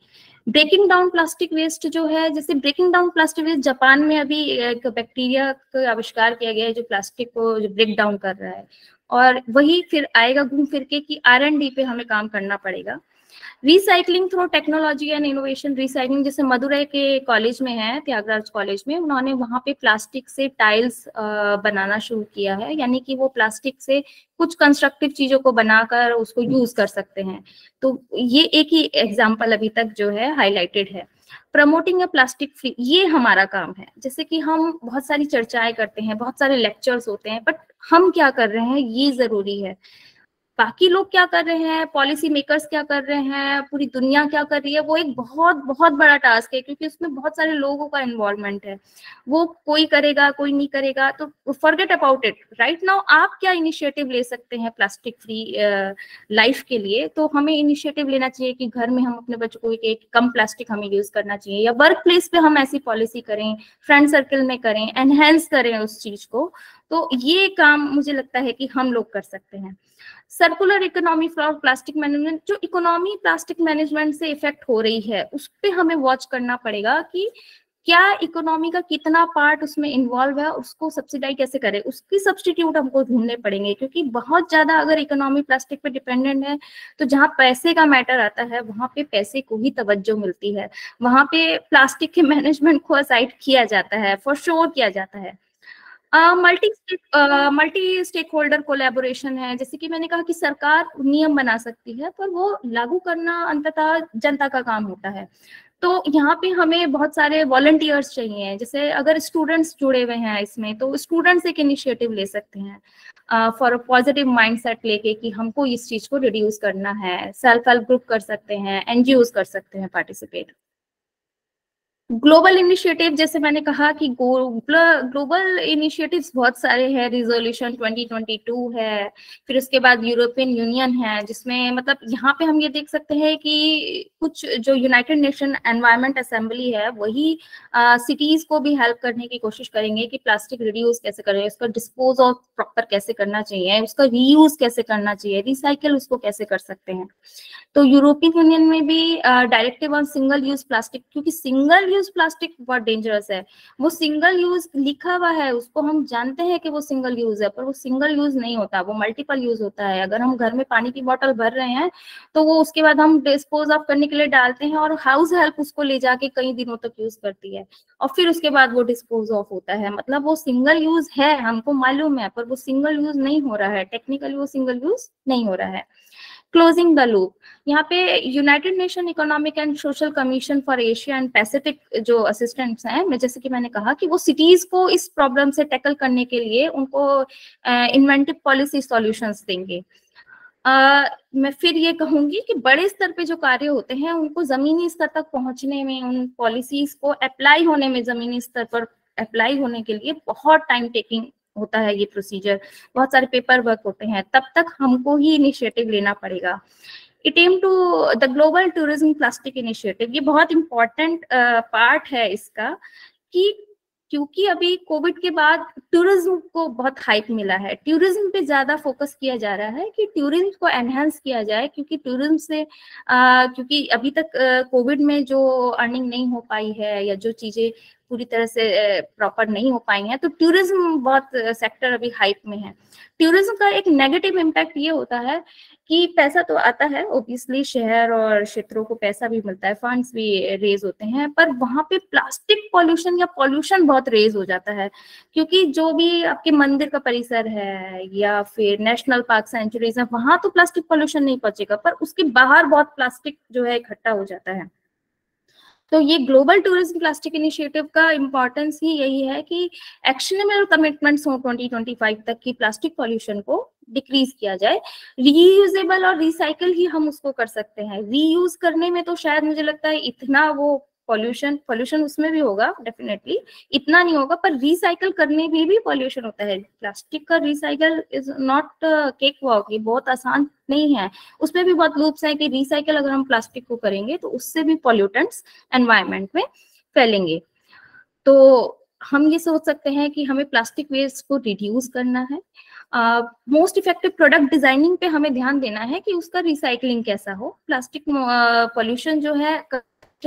ब्रेकिंग डाउन प्लास्टिक वेस्ट जो है, जैसे breaking down plastic waste, Japan में अभी एक बैक्टीरिया का आविष्कार किया गया है जो प्लास्टिक को जो ब्रेक डाउन कर रहा है, और वही फिर आएगा घूम फिर के कि R&D पे हमें काम करना पड़ेगा। Recycling through technology and innovation, recycling जैसे मदुरई के कॉलेज में है, त्यागराज कॉलेज में, उन्होंने वहां पे प्लास्टिक से टाइल्स बनाना शुरू किया है, यानी कि वो प्लास्टिक से कुछ कंस्ट्रक्टिव चीजों को बनाकर उसको यूज कर सकते हैं। तो ये एक ही एग्जाम्पल अभी तक जो है हाईलाइटेड है। प्रमोटिंग अ प्लास्टिक फ्री, ये हमारा काम है। जैसे कि हम बहुत सारी चर्चाएं करते हैं, बहुत सारे लेक्चर्स होते हैं, बट हम क्या कर रहे हैं ये जरूरी है। बाकी लोग क्या कर रहे हैं, पॉलिसी मेकर्स क्या कर रहे हैं, पूरी दुनिया क्या कर रही है, वो एक बहुत बहुत बड़ा टास्क है, क्योंकि उसमें बहुत सारे लोगों का इन्वॉल्वमेंट है। वो कोई करेगा कोई नहीं करेगा, तो forget about it. Right now आप क्या इनिशिएटिव ले सकते हैं प्लास्टिक फ्री लाइफ के लिए? तो हमें इनिशिएटिव लेना चाहिए कि घर में हम अपने बच्चों को एक कम प्लास्टिक हमें यूज करना चाहिए, या वर्क प्लेस पे हम ऐसी पॉलिसी करें, फ्रेंड सर्कल में करें, एनहेंस करें उस चीज को। तो ये काम मुझे लगता है कि हम लोग कर सकते हैं। Circular economy for plastic management, जो इकोनॉमी प्लास्टिक मैनेजमेंट से इफेक्ट हो रही है उस पे हमें वॉच करना पड़ेगा कि क्या इकोनॉमी का कितना पार्ट उसमें इन्वॉल्व है, उसको सब्सिडाइज कैसे करें, उसकी सब्स्टिट्यूट हमको ढूंढने पड़ेंगे, क्योंकि बहुत ज्यादा अगर इकोनॉमी प्लास्टिक पे डिपेंडेंट है तो जहाँ पैसे का मैटर आता है वहां पे पैसे को ही तवज्जो मिलती है, वहां पे प्लास्टिक के मैनेजमेंट को असाइड किया जाता है, फॉर श्योर किया जाता है। मल्टी स्टेक होल्डर कोलैबोरेशन है, जैसे कि मैंने कहा कि सरकार नियम बना सकती है पर वो लागू करना अंततः जनता का काम होता है। तो यहाँ पे हमें बहुत सारे वॉलंटियर्स चाहिए, जैसे अगर स्टूडेंट्स जुड़े हुए हैं इसमें तो स्टूडेंट्स एक इनिशिएटिव ले सकते हैं फॉर अ पॉजिटिव माइंडसेट लेके कि हमको इस चीज को रिड्यूस करना है। सेल्फ हेल्प ग्रुप कर सकते हैं, एनजीओज कर सकते हैं पार्टिसिपेट। ग्लोबल इनिशिएटिव, जैसे मैंने कहा कि ग्लोबल इनिशिएटिव्स बहुत सारे हैं, रिजोल्यूशन 2022 है, फिर उसके बाद यूरोपियन यूनियन है, जिसमें मतलब यहाँ पे हम ये देख सकते हैं कि कुछ जो यूनाइटेड नेशन एनवायरनमेंट असेंबली है वही सिटीज को भी हेल्प करने की कोशिश करेंगे कि प्लास्टिक रिड्यूस कैसे करें, उसका डिस्पोज ऑफ प्रॉपर कैसे करना चाहिए, उसका रीयूज कैसे करना चाहिए, रिसाइकल उसको कैसे कर सकते हैं। तो यूरोपियन यूनियन में भी directive on single use plastic, क्योंकि सिंगल यूज प्लास्टिक बहुत डेंजरस है, वो सिंगल यूज लिखा हुआ है, उसको हम जानते हैं कि वो सिंगल यूज है, पर वो सिंगल यूज नहीं होता, वो मल्टीपल यूज होता है। अगर हम घर में पानी की बोतल भर रहे हैं तो वो उसके बाद हम डिस्पोज ऑफ करने के लिए डालते हैं और हाउस हेल्प उसको ले जाके कई दिनों तक यूज करती है और फिर उसके बाद वो डिस्पोज ऑफ होता है। मतलब वो सिंगल यूज है, हमको मालूम है, पर वो सिंगल यूज नहीं हो रहा है, टेक्निकली वो सिंगल यूज नहीं हो रहा है। क्लोजिंग द लूप, यहाँ पे United nation economic and social commission for Asia and Pacific जो असिस्टेंट्स हैं, मैं जैसे कि मैंने कहा कि वो सिटीज को इस प्रॉब्लम से टैकल करने के लिए उनको इन्वेंटिव पॉलिसी सॉल्यूशंस देंगे। मैं फिर ये कहूंगी कि बड़े स्तर पे जो कार्य होते हैं उनको जमीनी स्तर तक पहुंचने में, उन पॉलिसीज को अप्लाई होने में, जमीनी स्तर पर अप्लाई होने के लिए बहुत टाइम टेकिंग होता है ये प्रोसीजर, बहुत सारे पेपर वर्क होते हैं, तब तक हमको ही इनिशिएटिव लेना पड़ेगा। It aim to the global tourism plastic initiative, ये बहुत इंपॉर्टेंट पार्ट है इसका, कि क्योंकि अभी कोविड के बाद टूरिज्म को बहुत हाइप मिला है, टूरिज्म पे ज्यादा फोकस किया जा रहा है कि टूरिज्म को एनहांस किया जाए, क्योंकि टूरिज्म से क्योंकि अभी तक कोविड में जो अर्निंग नहीं हो पाई है या जो चीजें पूरी तरह से प्रॉपर नहीं हो पाई हैं, तो टूरिज्म बहुत सेक्टर अभी हाइप में है। टूरिज्म का एक नेगेटिव इम्पैक्ट ये होता है कि पैसा तो आता है, ओब्वियसली शहर और क्षेत्रों को पैसा भी मिलता है, फंड्स भी रेज होते हैं, पर वहां पे प्लास्टिक पॉल्यूशन या पॉल्यूशन बहुत रेज हो जाता है, क्योंकि जो भी आपके मंदिर का परिसर है या फिर नेशनल पार्क सेंचुरीज है वहां तो प्लास्टिक पॉल्यूशन नहीं पहुंचेगा, पर उसके बाहर बहुत प्लास्टिक जो है इकट्ठा हो जाता है। तो ये ग्लोबल टूरिज्म प्लास्टिक इनिशिएटिव का इम्पोर्टेंस ही यही है कि एक्शनेबल कमिटमेंट्स हो 2025 तक की प्लास्टिक पॉल्यूशन को डिक्रीज किया जाए। रीयूजेबल और रिसाइकल ही हम उसको कर सकते हैं, रीयूज करने में तो शायद मुझे लगता है इतना वो पॉल्यूशन उसमें भी होगा, डेफिनेटली इतना नहीं होगा, पर रिसाइकल करने में भी पॉल्यूशन होता है। प्लास्टिक का recycle is not cake walk, ये बहुत आसान नहीं है, उसमें भी बहुत लूप्स हैं कि रिसाइकल अगर हम प्लास्टिक को करेंगे तो उससे भी पॉल्यूटेंट्स एनवायरनमेंट में फैलेंगे। तो हम ये सोच सकते हैं कि हमें प्लास्टिक वेस्ट को रिड्यूस करना है। मोस्ट इफेक्टिव प्रोडक्ट डिजाइनिंग पे हमें ध्यान देना है कि उसका रिसाइकलिंग कैसा हो। प्लास्टिक पॉल्यूशन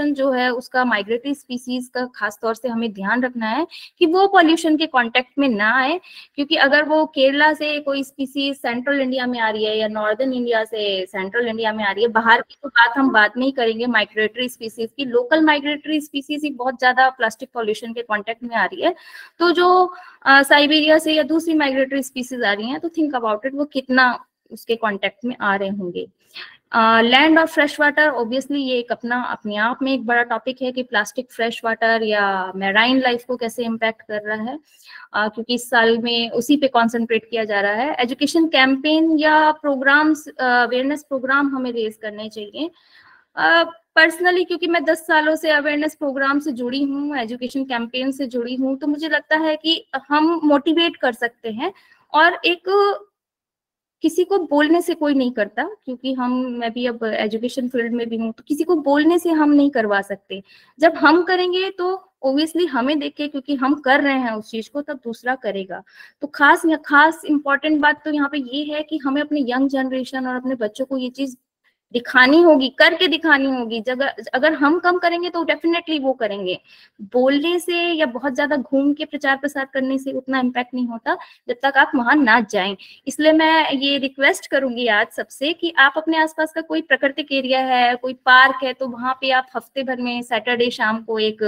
जो है उसका माइग्रेटरी स्पीसीज का खास तौर से हमें ध्यान रखना है कि वो पॉल्यूशन के कांटेक्ट में ना आए, क्योंकि अगर वो केरला से कोई स्पीसीज सेंट्रल इंडिया में आ रही है या नॉर्दर्न इंडिया से सेंट्रल इंडिया में आ रही है, बाहर की तो बात हम बाद में ही करेंगे, माइग्रेटरी स्पीसीज की, लोकल माइग्रेटरी स्पीसीज ही बहुत ज्यादा प्लास्टिक पॉल्यूशन के कॉन्टेक्ट में आ रही है, तो जो साइबेरिया से या दूसरी माइग्रेटरी स्पीसीज आ रही है तो थिंक अबाउट इट, वो कितना उसके कॉन्टेक्ट में आ रहे होंगे। लैंड और फ्रेश वाटर, ऑब्वियसली ये एक अपने आप में एक बड़ा टॉपिक है कि प्लास्टिक फ्रेश वाटर या मैराइन लाइफ को कैसे इम्पैक्ट कर रहा है, क्योंकि इस साल में उसी पे कंसंट्रेट किया जा रहा है। एजुकेशन कैंपेन या प्रोग्राम्स, अवेयरनेस प्रोग्राम हमें रेज करने चाहिए। पर्सनली क्योंकि मैं 10 सालों से अवेयरनेस प्रोग्राम से जुड़ी हूँ, एजुकेशन कैंपेन से जुड़ी हूँ, तो मुझे लगता है कि हम मोटिवेट कर सकते हैं, और एक किसी को बोलने से कोई नहीं करता, क्योंकि मैं भी अब एजुकेशन फील्ड में भी हूँ, तो किसी को बोलने से हम नहीं करवा सकते। जब हम करेंगे तो ऑब्वियसली हमें देख के, क्योंकि हम कर रहे हैं उस चीज को, तब दूसरा करेगा। तो खास इंपॉर्टेंट बात तो यहाँ पे ये है कि हमें अपने यंग जनरेशन और अपने बच्चों को ये चीज दिखानी होगी, करके दिखानी होगी। अगर हम कम करेंगे तो डेफिनेटली वो करेंगे। बोलने से या बहुत ज्यादा घूम के प्रचार प्रसार करने से उतना इम्पैक्ट नहीं होता जब तक आप वहां ना जाएं। इसलिए मैं ये रिक्वेस्ट करूंगी आज सबसे कि आप अपने आसपास का कोई प्राकृतिक एरिया है, कोई पार्क है, तो वहां पे आप हफ्ते भर में सैटरडे शाम को एक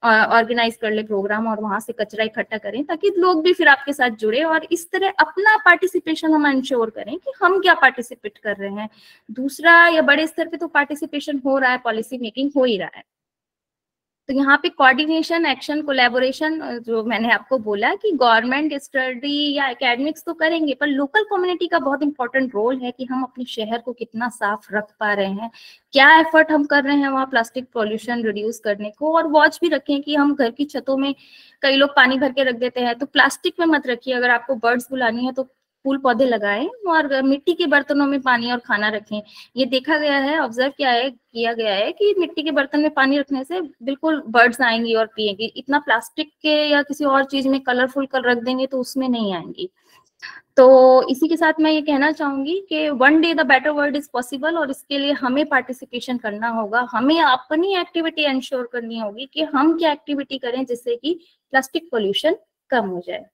ऑर्गेनाइज कर ले प्रोग्राम और वहां से कचरा इकट्ठा करें, ताकि लोग भी फिर आपके साथ जुड़े और इस तरह अपना पार्टिसिपेशन हम इंश्योर करें कि हम क्या पार्टिसिपेट कर रहे हैं। दूसरा, या बड़े स्तर पे तो पार्टिसिपेशन हो रहा है, पॉलिसी मेकिंग हो ही रहा है। तो यहाँ पे कोऑर्डिनेशन, एक्शन, कोलैबोरेशन, जो मैंने आपको बोला कि गवर्नमेंट स्टडी या एकेडमिक्स तो करेंगे, पर लोकल कम्युनिटी का बहुत इंपॉर्टेंट रोल है कि हम अपने शहर को कितना साफ रख पा रहे हैं, क्या एफर्ट हम कर रहे हैं वहाँ प्लास्टिक पॉल्यूशन रिड्यूस करने को। और वॉच भी रखें कि हम घर की छतों में कई लोग पानी भर के रख देते हैं, तो प्लास्टिक में मत रखिए। अगर आपको बर्ड्स बुलानी है तो फूल पौधे लगाएं और मिट्टी के बर्तनों में पानी और खाना रखें। ये देखा गया है, ऑब्जर्व किया गया है कि मिट्टी के बर्तन में पानी रखने से बिल्कुल बर्ड्स आएंगी और पिएंगी। इतना प्लास्टिक के या किसी और चीज में कलरफुल कर रख देंगे तो उसमें नहीं आएंगी। तो इसी के साथ मैं ये कहना चाहूंगी कि one day the better world is possible, और इसके लिए हमें पार्टिसिपेशन करना होगा। हमें अपनी एक्टिविटी एंश्योर करनी होगी कि हम क्या एक्टिविटी करें जिससे कि प्लास्टिक पोल्यूशन कम हो जाए।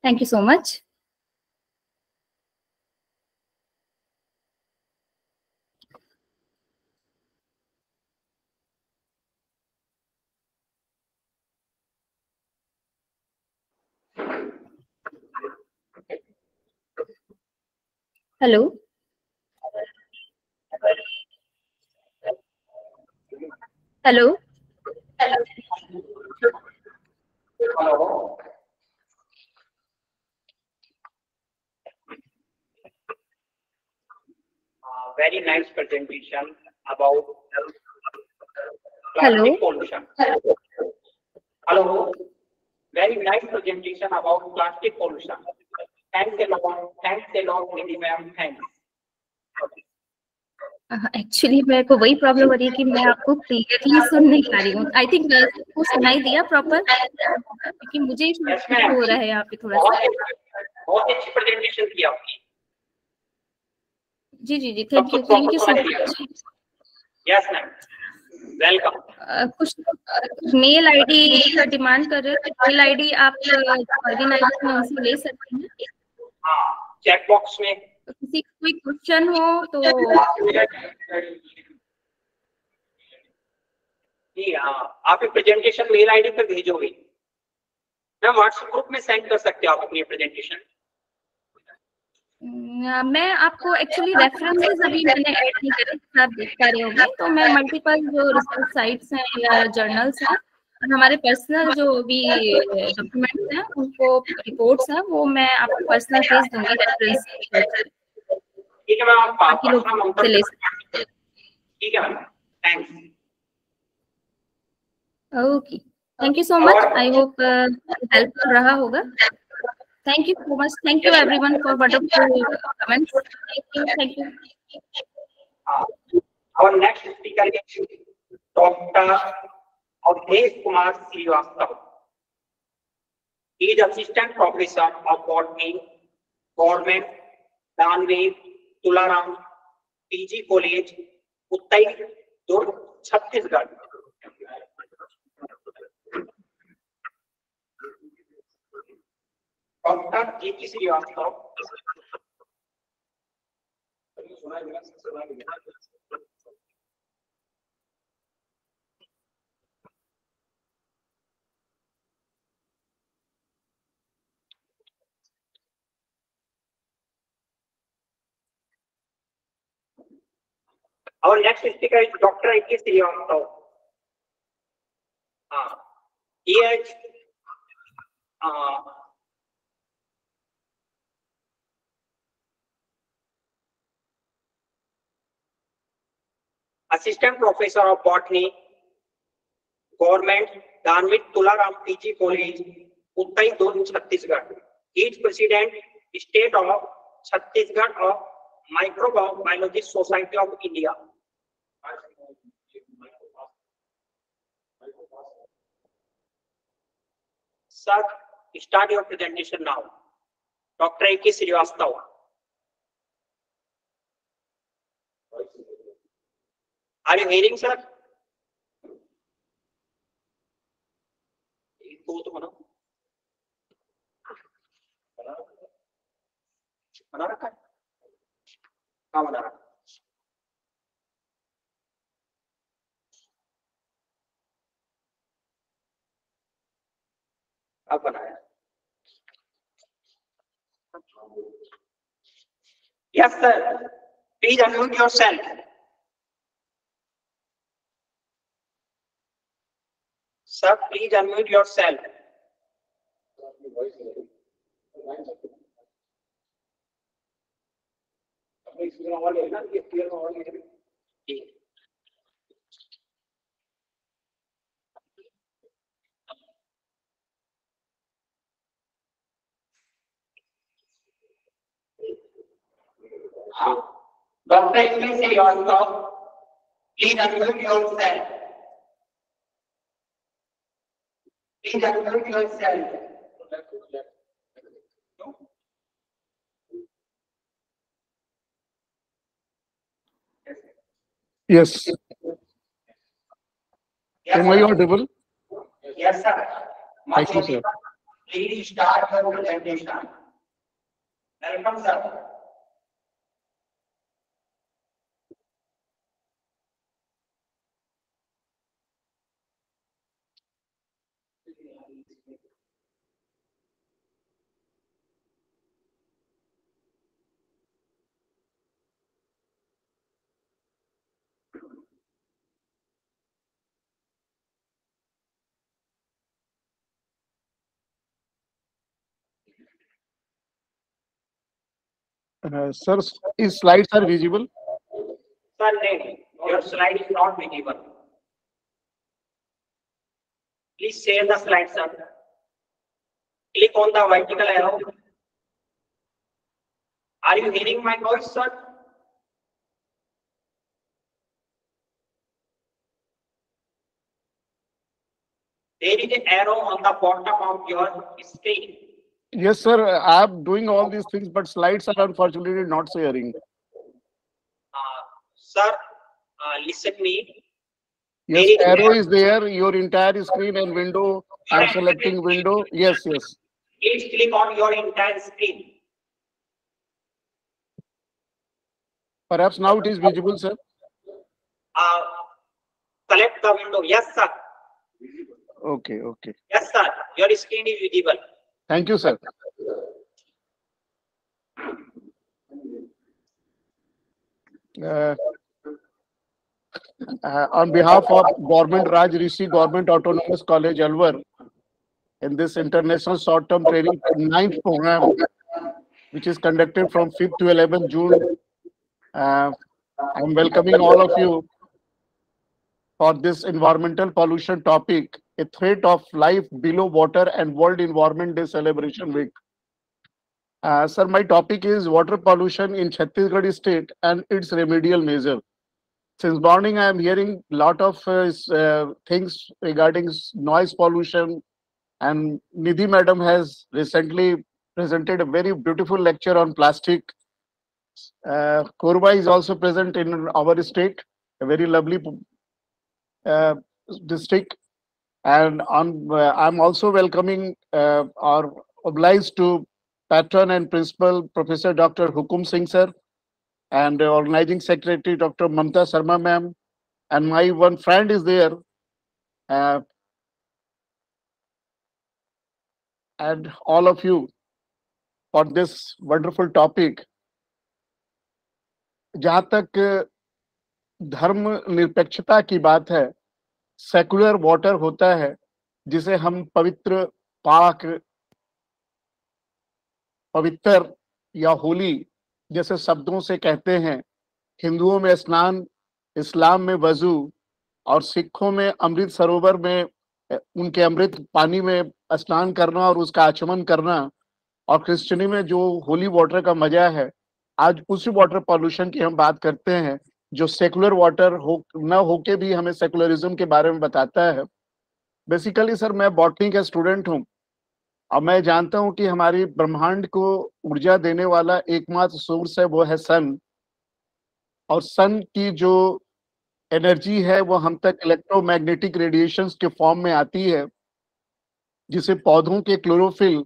Thank you so much. Hello hello very nice presentation about Hello. plastic pollution. Hello. Very nice presentation about plastic pollution. Thanks a lot, Nidhi ma'am. Thanks. Actually मेरे को वही प्रॉब्लम हो रही है कि मैं आपको क्लियरली सुन नहीं पा रही हूँ। आई थिंक आपको सुनाई दिया प्रॉपर, क्योंकि मुझे हो रहा है यहाँ पे थोड़ा सा। बहुत अच्छी प्रेजेंटेशन की आपकी। जी जी जी, thank you so much. Yes ma'am, welcome. कुछ मेल आईडी का डिमांड कर रहे हो, मेल आईडी आप ऑर्गेनाइजर में उनसे ले सकते हैं। हाँ, चैट बॉक्स में किसी कोई क्वेश्चन हो तो जी हाँ, आप प्रेजेंटेशन मेल आईडी पर भेजोगे। मैं व्हाट्सएप ग्रुप में सेंड कर सकते हो आप अपनी प्रेजेंटेशन। मैं आपको एक्चुअली रेफरेंसेस अभी मैंने ऐड नहीं करे, आप देख पा रहे होंगे। तो मैं मल्टीपल जो रिसर्च साइट्स हैं या जर्नल्स हैं और हमारे पर्सनल जो भी डॉक्यूमेंट्स हैं, उनको रिपोर्ट्स हैं, वो मैं आपको पर्सनल भेज दूंगी रेफरेंस। ठीक है मैम, आप बाकी लोग से ले सकते हैं। ठीक है ma'am, thanks. Okay, thank you so much. I hope helpful रहा होगा। Thank you so much. Thank you everyone for wonderful comments. Thank you. Our next speaker is Dr. Avdesh Kumar Srivastava. He is Assistant Professor of Botany, Government, Danveer, Tularam, PG College, Uttai Durg, Chhattisgarh. Dr. G.P. Srivastava. Our next speaker is Dr. A.K. Srivastava. He is Assistant Professor of Botany, Government, Danveer Tularam PG College, Uttai Durg, Chhattisgarh. He is President, State of Chhattisgarh of Microbiology Society of India. Sir, start your presentation now. Dr. A.K. Srivastava. Are you hearing, sir? तो बना रखा है, कहाँ बना रखा? अब बनाया। Yes, sir. Please unmute yourself. Sir, please unmute yourself. Doctor, please say yourself. Please unmute yourself. Please unmute yourself. Yes. Yes, Am I sir. audible? Yes, sir. Thank you, sir. Please start your presentation. Welcome, sir. Sir, is slides are visible? Sir, name. Your slide is not visible. Please share the slide, sir. Click on the vertical arrow. Are you hearing my voice, sir? There is an arrow on the bottom of your screen. Yes, sir. I am doing all these things, but slides are unfortunately not sharing. Sir, listen me. Yes, There is arrow arrow. is there. Your entire screen and window. I am selecting window. Yes, yes. Please click on your entire screen. Perhaps now it is visible, sir. Select the window. Yes, sir. Okay, okay. Yes, sir. Your screen is visible. Thank you, sir. On behalf of Government Raj Rishi Government Autonomous College, Alwar, in this international short-term training 9th program, which is conducted from 5th to 11th June, I'm welcoming all of you for this environmental pollution topic, a threat of life below water and World Environment Day Celebration Week. Sir, my topic is water pollution in Chhattisgarh state and its remedial measure. Since morning, I am hearing a lot of things regarding noise pollution, and Nidhi madam has recently presented a very beautiful lecture on plastic. Korba is also present in our state, a very lovely district. And I'm also welcoming or obliged to patron and principal Professor Dr. Hukum Singh sir, and organizing secretary Dr. Mamta Sharma ma'am, and my one friend is there, and all of you for this wonderful topic. जहां तक धर्म निरपेक्षता की बात है, secular water होता है जिसे हम पवित्र, पाक, पवित्र या होली जैसे शब्दों से कहते हैं। हिंदुओं में स्नान, इस्लाम में वजू और सिखों में अमृत सरोवर में उनके अमृत पानी में स्नान करना और उसका आचमन करना, और क्रिश्चियनी में जो होली वाटर का मजा है, आज उसी वाटर पॉल्यूशन की हम बात करते हैं जो सेकुलर वाटर हो न होके भी हमें सेकुलरिज्म के बारे में बताता है। बेसिकली सर, मैं बॉटनी का स्टूडेंट हूँ और मैं जानता हूँ कि हमारी ब्रह्मांड को ऊर्जा देने वाला एकमात्र सोर्स है वो है सन, और सन की जो एनर्जी है वो हम तक इलेक्ट्रोमैग्नेटिक रेडिएशंस के फॉर्म में आती है, जिसे पौधों के क्लोरोफिल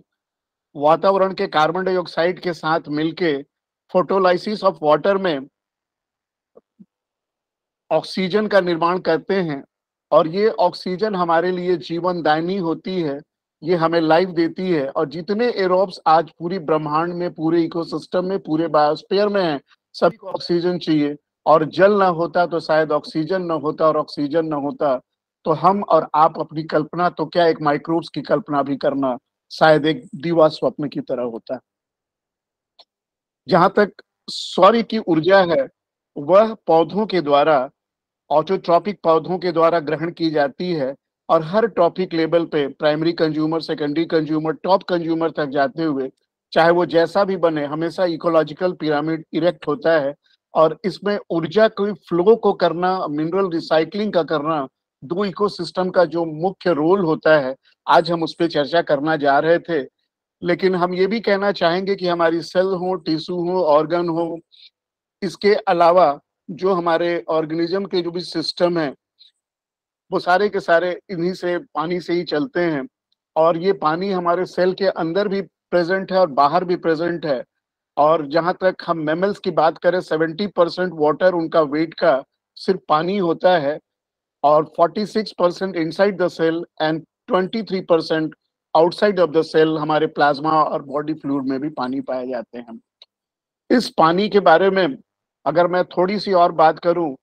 वातावरण के कार्बन डाइऑक्साइड के साथ मिलके फोटोलाइसिस ऑफ वाटर में ऑक्सीजन का निर्माण करते हैं, और ये ऑक्सीजन हमारे लिए जीवनदायिनी होती है, ये हमें लाइफ देती है। और जितने एरोब्स आज पूरी ब्रह्मांड में, पूरे इकोसिस्टम में, पूरे बायोस्फीयर में हैं, सभी को ऑक्सीजन चाहिए। और जल ना होता तो शायद ऑक्सीजन न होता, और ऑक्सीजन न होता तो हम और आप अपनी कल्पना तो क्या, एक माइक्रोब्स की कल्पना भी करना शायद एक दीवा स्वप्न की तरह होता है। जहां तक सौर्य की ऊर्जा है, वह पौधों के द्वारा, ऑटोट्रॉपिक पौधों के द्वारा ग्रहण की जाती है, और हर ट्रॉपिक लेवल पे primary consumer, secondary consumer, top consumer तक जाते हुए, चाहे वो जैसा भी बने, हमेशा इकोलॉजिकल पिरामिड इरेक्ट होता है। और इसमें ऊर्जा को फ्लो को करना, मिनरल रिसाइकलिंग का करना, दो इकोसिस्टम का जो मुख्य रोल होता है, आज हम उस पर चर्चा करना जा रहे थे। लेकिन हम ये भी कहना चाहेंगे कि हमारी सेल हो, टिश्यू हो, ऑर्गन हो, इसके अलावा जो हमारे ऑर्गेनिज्म के जो भी सिस्टम है, वो सारे के सारे इन्हीं से, पानी से ही चलते हैं। और ये पानी हमारे सेल के अंदर भी प्रेजेंट है और बाहर भी प्रेजेंट है। और जहां तक हम मैमल्स की बात करें, 70% वाटर उनका वेट का सिर्फ पानी होता है, और 46% inside the cell and 23% outside of the cell हमारे प्लाज्मा और बॉडी फ्लूइड में भी पानी पाए जाते हैं। इस पानी के बारे में अगर मैं थोड़ी सी और बात करूं,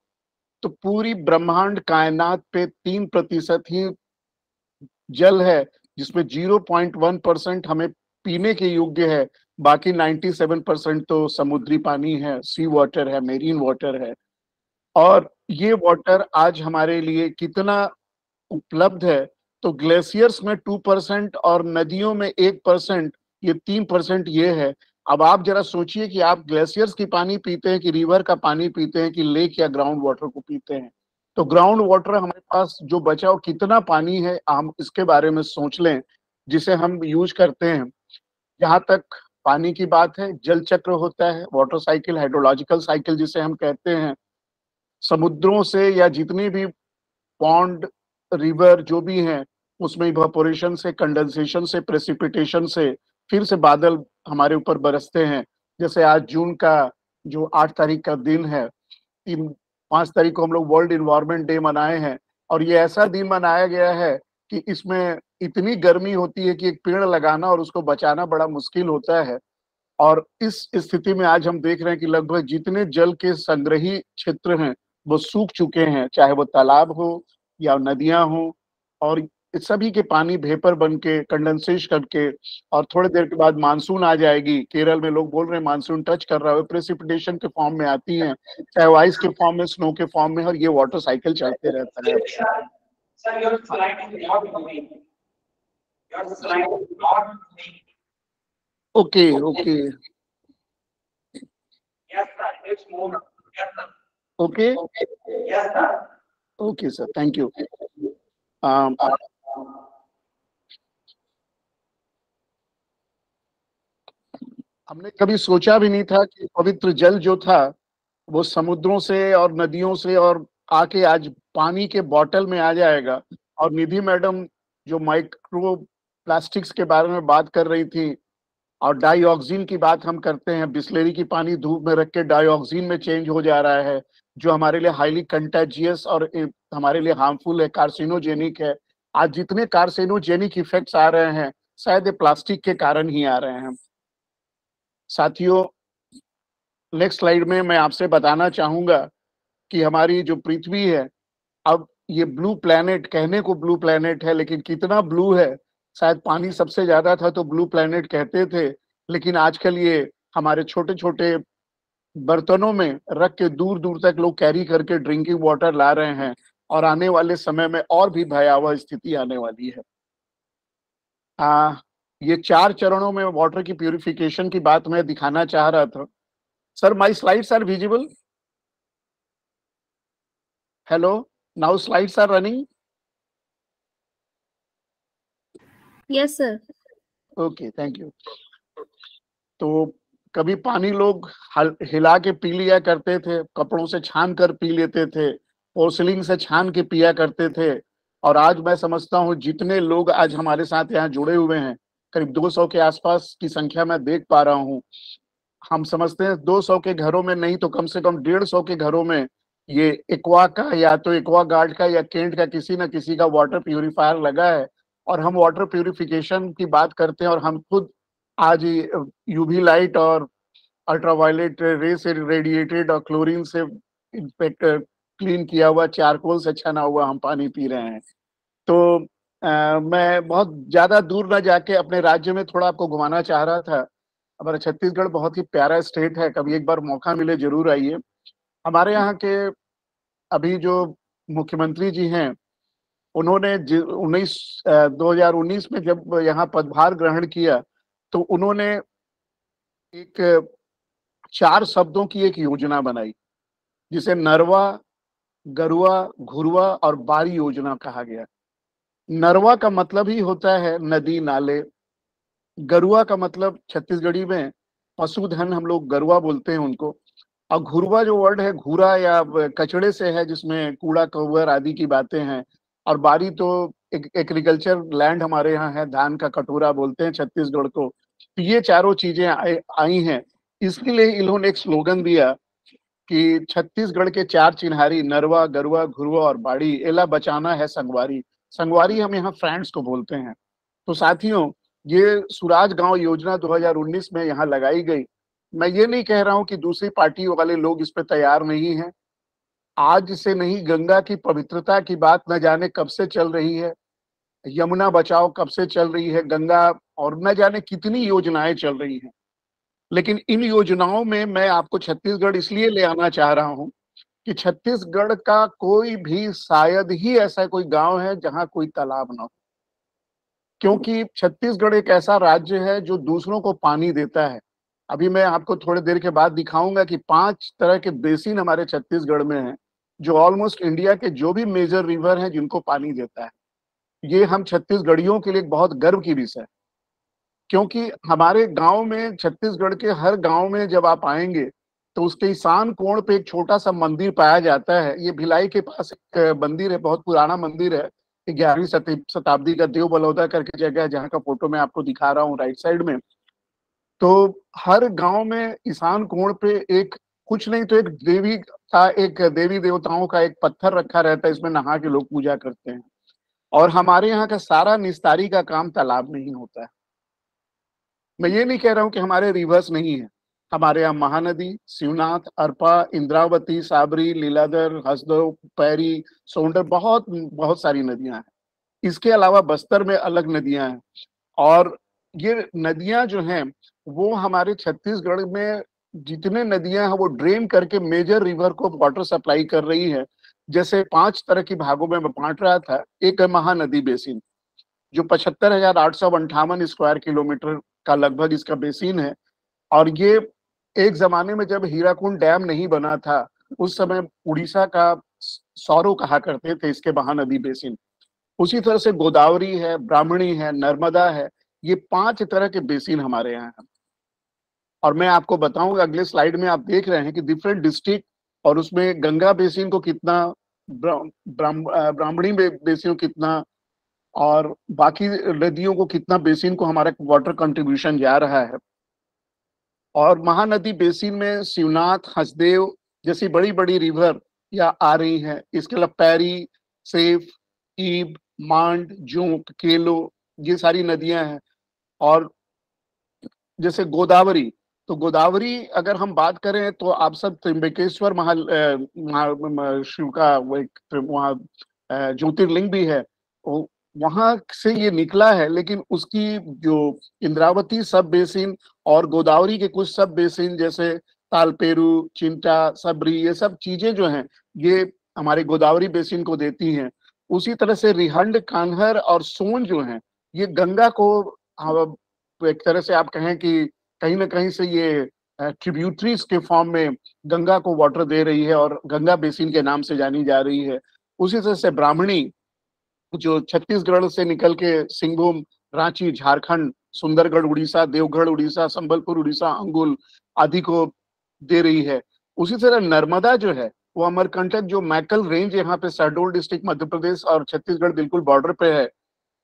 तो पूरी ब्रह्मांड कायनात पे 3% ही जल है, जिसमें 0.1% हमें पीने के योग्य है। बाकी 97% तो समुद्री पानी है, सी वाटर है, मेरीन वाटर है। और ये वाटर आज हमारे लिए कितना उपलब्ध है, तो ग्लेशियर्स में 2% और नदियों में 1%, ये 3% ये है। अब आप जरा सोचिए कि आप ग्लेशियर्स की पानी पीते हैं, कि रिवर का पानी पीते हैं, कि लेक या ग्राउंड वाटर को पीते हैं। तो ग्राउंड वाटर हमारे पास जो बचा, वो कितना पानी है, हम इसके बारे में सोच लें, जिसे हम यूज करते हैं। जहां तक पानी की बात है, जल चक्र होता है, वाटर साइकिल, हाइड्रोलॉजिकल साइकिल जिसे हम कहते हैं। समुद्रों से या जितनी भी पॉन्ड, रिवर जो भी हैं, उसमें इवापोरेशन से, कंडेंसेशन से, प्रेसिपिटेशन से फिर से बादल हमारे ऊपर बरसते हैं। जैसे आज जून का जो 8 तारीख का दिन है, 5 तारीख को हम लोग वर्ल्ड इन्वायरमेंट डे मनाए हैं। और ये ऐसा दिन मनाया गया है कि इसमें इतनी गर्मी होती है कि एक पेड़ लगाना और उसको बचाना बड़ा मुश्किल होता है। और इस स्थिति में आज हम देख रहे हैं कि लगभग जितने जल के संग्रही क्षेत्र हैं, वो सूख चुके हैं, चाहे वो तालाब हो या नदियां हो। और इस सभी के पानी वेपर बन के, कंडेंसेश करके, और थोड़ी देर के बाद मानसून आ जाएगी। केरल में लोग बोल रहे हैं मानसून टच कर रहा है, प्रेसिपिटेशन के फॉर्म में आती है, चाहे वो आइस के फॉर्म में, स्नो के फॉर्म में, और ये वाटर साइकिल चलते रहता है। Sir, your slide is not moving. Your slide is not moving. Okay okay Yes, sir. It's moved. Yes, sir. Okay Yes, sir. Okay sir, thank you. हमने कभी सोचा भी नहीं था कि पवित्र जल जो था, वो समुद्रों से और नदियों से और आके आज पानी के बॉटल में आ जाएगा। और निधि मैडम जो माइक्रो प्लास्टिक्स के बारे में बात कर रही थी, और डाइऑक्सिन की बात हम करते हैं, बिस्लेरी की पानी धूप में रख के डाइऑक्सिन में चेंज हो जा रहा है, जो हमारे लिए हाईली कंटेजियस और हमारे लिए हार्मफुल है, कार्सिनोजेनिक है। आज जितने कार्सिनोजेनिक इफेक्ट्स आ रहे हैं, शायद ये प्लास्टिक के कारण ही आ रहे हैं। साथियों, नेक्स्ट स्लाइड में मैं आपसे बताना चाहूंगा कि हमारी जो पृथ्वी है, अब ये ब्लू प्लैनेट, कहने को ब्लू प्लैनेट है, लेकिन कितना ब्लू है। शायद पानी सबसे ज्यादा था तो ब्लू प्लैनेट कहते थे, लेकिन आजकल ये हमारे छोटे छोटे बर्तनों में रख के दूर दूर तक लोग कैरी करके ड्रिंकिंग वाटर ला रहे हैं। और आने वाले समय में और भी भयावह स्थिति आने वाली है। ये 4 चरणों में वाटर की प्यूरिफिकेशन की बात मैं दिखाना चाह रहा था। Sir, my slides are visible? Hello, now slides are running? Yes sir. Okay, thank you. तो कभी पानी लोग हिला के पी लिया करते थे, कपड़ों से छान कर पी लेते थे, पोर्सिलिन से छान के पिया करते थे। और आज मैं समझता हूँ जितने लोग आज हमारे साथ यहाँ जुड़े हुए हैं, करीब 200 के आसपास की संख्या मैं देख पा रहा हूँ। हम समझते हैं 200 के घरों में नहीं तो कम से कम 150 के घरों में ये एक्वा का या तो एक्वा गार्ड का या केंट का किसी न किसी का वाटर प्यूरिफायर लगा है। और हम वाटर प्यूरिफिकेशन की बात करते हैं और हम खुद आज यूवी लाइट और अल्ट्रावायलेट रे से रेडिएटेड और क्लोरीन से इन्फेक्ट क्लीन किया हुआ चारकोल से छना हुआ हम पानी पी रहे हैं। तो मैं बहुत ज्यादा दूर ना जाके अपने राज्य में थोड़ा आपको घुमाना चाह रहा था। हमारा छत्तीसगढ़ बहुत ही प्यारा स्टेट है, कभी एक बार मौका मिले जरूर आइए। हमारे यहाँ के अभी जो मुख्यमंत्री जी हैं, उन्होंने 2019 में जब यहाँ पदभार ग्रहण किया तो उन्होंने एक 4 शब्दों की एक योजना बनाई जिसे नरवा, गरुआ, घुरवा और बारी योजना कहा गया। नरवा का मतलब ही होता है नदी नाले, गरुआ का मतलब छत्तीसगढ़ी में पशुधन हम लोग गरुआ बोलते हैं उनको, और घुरवा जो वर्ड है घूरा या कचड़े से है जिसमें कूड़ा कवर आदि की बातें हैं, और बारी तो एग्रीकल्चर लैंड हमारे यहाँ है, धान का कटोरा बोलते हैं छत्तीसगढ़ को। तो ये चारों चीजें आई हैं। इसके लिए इन्होंने एक स्लोगन दिया कि छत्तीसगढ़ के 4 चिन्हारी नरवा, गरुआ, घुरवा और बाड़ी, एला बचाना है संगवारी। संगवारी हम यहाँ फ्रेंड्स को बोलते हैं। तो साथियों, ये सुराज गांव योजना 2019 में यहाँ लगाई गई। मैं ये नहीं कह रहा हूं कि दूसरी पार्टी वाले लोग इस पे तैयार नहीं हैं। आज से नहीं, गंगा की पवित्रता की बात न जाने कब से चल रही है, यमुना बचाओ कब से चल रही है, गंगा और न जाने कितनी योजनाएं चल रही हैं। लेकिन इन योजनाओं में मैं आपको छत्तीसगढ़ इसलिए ले आना चाह रहा हूं कि छत्तीसगढ़ का कोई भी शायद ही ऐसा कोई गांव है जहां कोई तालाब ना हो, क्योंकि छत्तीसगढ़ एक ऐसा राज्य है जो दूसरों को पानी देता है। अभी मैं आपको थोड़ी देर के बाद दिखाऊंगा कि 5 तरह के बेसिन हमारे छत्तीसगढ़ में हैं जो ऑलमोस्ट इंडिया के जो भी मेजर रिवर हैं जिनको पानी देता है। ये हम छत्तीसगढ़ियों के लिए बहुत गर्व की विषय है, क्योंकि हमारे गांव में, छत्तीसगढ़ के हर गांव में जब आप आएंगे तो उसके ईशान कोण पे एक छोटा सा मंदिर पाया जाता है। ये भिलाई के पास एक मंदिर है, बहुत पुराना मंदिर है, 11वीं शताब्दी का, देव बलौदा करके जगह है जहाँ का फोटो मैं आपको दिखा रहा हूँ राइट साइड में। तो हर गांव में ईशान कोण पे एक, कुछ नहीं तो एक देवी देवताओं का एक पत्थर रखा रहता है, इसमें नहा के लोग पूजा करते हैं। और हमारे यहाँ का सारा निस्तारी का काम तालाब में ही होता है। मैं ये नहीं कह रहा हूँ कि हमारे रिवर्स नहीं है, हमारे यहाँ महानदी, शिवनाथ, अरपा, इंद्रावती, साबरी, लीलाधर, हसदेव, पैरी, सोंडर, बहुत बहुत सारी नदियां हैं। इसके अलावा बस्तर में अलग नदियां हैं। और ये नदियां जो हैं वो हमारे छत्तीसगढ़ में जितने नदियां हैं वो ड्रेन करके मेजर रिवर को वाटर सप्लाई कर रही है। जैसे 5 तरह की भागों में मैं बांट रहा था। एक है महानदी बेसिन जो 75,858 स्क्वायर किलोमीटर का लगभग इसका बेसिन है। और ये एक जमाने में जब हीराकुंड डैम नहीं बना था उस समय उड़ीसा का सौरो कहा करते थे इसके महानदी बेसिन। उसी तरह से गोदावरी है, ब्राह्मणी है, नर्मदा है, ये 5 तरह के बेसिन हमारे यहाँ हैं। और मैं आपको बताऊंगा, अगले स्लाइड में आप देख रहे हैं कि डिफरेंट डिस्ट्रिक्ट और उसमें गंगा बेसिन को कितना, ब्राह्मणी बेसिन को कितना, और बाकी नदियों को कितना बेसिन को हमारा वाटर कंट्रीब्यूशन जा रहा है। और महानदी बेसिन में शिवनाथ, हसदेव जैसी बड़ी बड़ी रिवर या आ रही हैं। इसके अलावा पैरी, सेफ, ईब, मांड, जोंक, केलो, ये सारी नदियां हैं। और जैसे गोदावरी, तो गोदावरी अगर हम बात करें तो आप सब त्र्यंबकेश्वर शिव का वो एक वहाँ ज्योतिर्लिंग भी है, वहां से ये निकला है। लेकिन उसकी जो इंद्रावती सब बेसिन और गोदावरी के कुछ सब बेसिन जैसे तालपेरू, चिंटा, सबरी, ये सब चीजें जो हैं ये हमारे गोदावरी बेसिन को देती हैं। उसी तरह से रिहंड, कान्हर और सोन जो हैं ये गंगा को, एक तरह से आप कहें कि कहीं ना कहीं से ये ट्रिब्यूटरीज के फॉर्म में गंगा को वाटर दे रही है और गंगा बेसिन के नाम से जानी जा रही है। उसी तरह से ब्राह्मणी जो छत्तीसगढ़ से निकल के सिंहभूम, रांची, झारखंड, सुंदरगढ़ उड़ीसा, देवगढ़ उड़ीसा, संबलपुर उड़ीसा, अंगुल आदि को दे रही है। उसी तरह नर्मदा जो है वो अमरकंटक जो मैकल रेंज यहाँ पे शहडोल डिस्ट्रिक्ट मध्य प्रदेश और छत्तीसगढ़ बिल्कुल बॉर्डर पे है,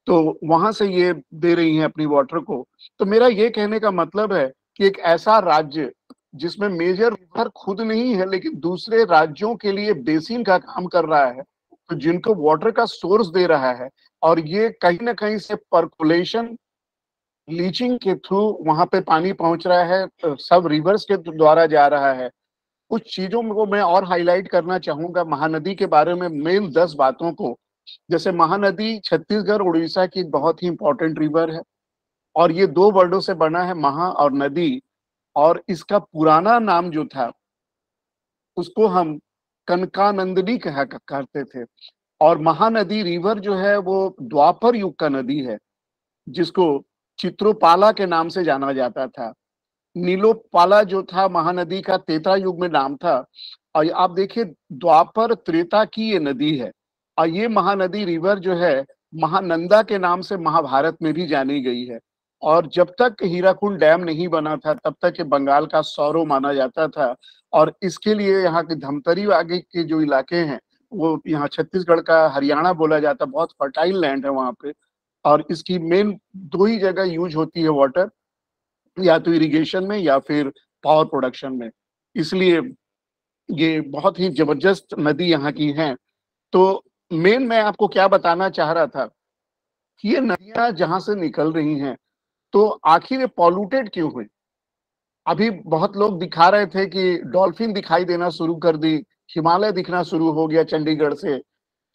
तो वहां से ये दे रही हैं अपनी वाटर को। तो मेरा ये कहने का मतलब है कि एक ऐसा राज्य जिसमें मेजर रिवर खुद नहीं है लेकिन दूसरे राज्यों के लिए बेसिन का काम कर रहा है, तो जिनको वाटर का सोर्स दे रहा है, और ये कहीं ना कहीं से पर्कुलेशन लीचिंग के थ्रू वहां पे पानी पहुंच रहा है, सब रिवर्स के द्वारा जा रहा है। कुछ चीजों को मैं और हाईलाइट करना चाहूंगा महानदी के बारे में, मेन 10 बातों को। जैसे महानदी छत्तीसगढ़ उड़ीसा की एक बहुत ही इंपॉर्टेंट रिवर है, और ये 2 वर्डों से बना है, महा और नदी। और इसका पुराना नाम जो था उसको हम कनकानंदिनी कहा करते थे। और महानदी रिवर जो है वो द्वापर युग का नदी है, जिसको चित्रोपाला के नाम से जाना जाता था। नीलोपाला जो था महानदी का त्रेता युग में नाम था। और आप देखिए द्वापर त्रेता की ये नदी है, और ये महानदी रिवर जो है महानंदा के नाम से महाभारत में भी जानी गई है। और जब तक हीराकुंड डैम नहीं बना था तब तक ये बंगाल का सौरो माना जाता था। और इसके लिए यहाँ के धमतरी आगे के जो इलाके हैं वो यहाँ छत्तीसगढ़ का हरियाणा बोला जाता है, बहुत फर्टाइल लैंड है वहाँ पे। और इसकी मेन 2 ही जगह यूज होती है वाटर, या तो इरिगेशन में या फिर पावर प्रोडक्शन में, इसलिए ये बहुत ही जबरदस्त नदी यहाँ की है। तो मेन मैं आपको क्या बताना चाह रहा था कि ये नदियां जहां से निकल रही हैं तो आखिर ये पॉल्यूटेड क्यों हुई। अभी बहुत लोग दिखा रहे थे कि डॉल्फिन दिखाई देना शुरू कर दी, हिमालय दिखना शुरू हो गया चंडीगढ़ से।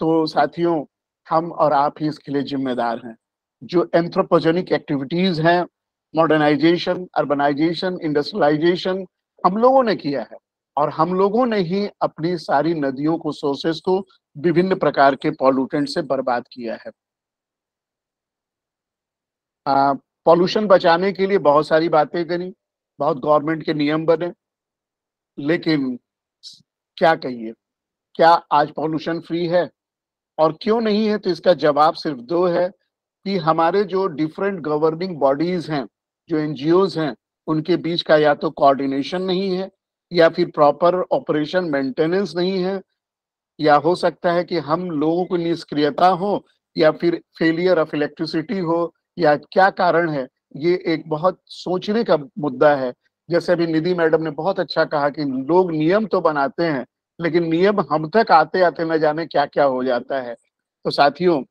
तो साथियों, हम और आप ही इसके लिए जिम्मेदार हैं। जो एंथ्रोपोजेनिक एक्टिविटीज हैं, मॉडर्नाइजेशन, अर्बनाइजेशन, इंडस्ट्रियलाइजेशन, हम लोगों ने किया है, और हम लोगों ने ही अपनी सारी नदियों को, सोर्सेस को विभिन्न प्रकार के पॉल्यूटेंट से बर्बाद किया है। पॉल्यूशन बचाने के लिए बहुत सारी बातें करी, बहुत गवर्नमेंट के नियम बने, लेकिन क्या कहिए, क्या आज पॉल्यूशन फ्री है और क्यों नहीं है? तो इसका जवाब सिर्फ 2 है कि हमारे जो डिफरेंट गवर्निंग बॉडीज हैं, जो एनजीओज हैं, उनके बीच का या तो कोऑर्डिनेशन नहीं है, या फिर प्रॉपर ऑपरेशन मेंटेनेंस नहीं है, या हो सकता है कि हम लोगों को निष्क्रियता हो, या फिर फेलियर ऑफ इलेक्ट्रिसिटी हो, या क्या कारण है। ये एक बहुत सोचने का मुद्दा है। जैसे अभी निधि मैडम ने बहुत अच्छा कहा कि लोग नियम तो बनाते हैं लेकिन नियम हम तक आते आते न जाने क्या क्या हो जाता है। तो साथियों,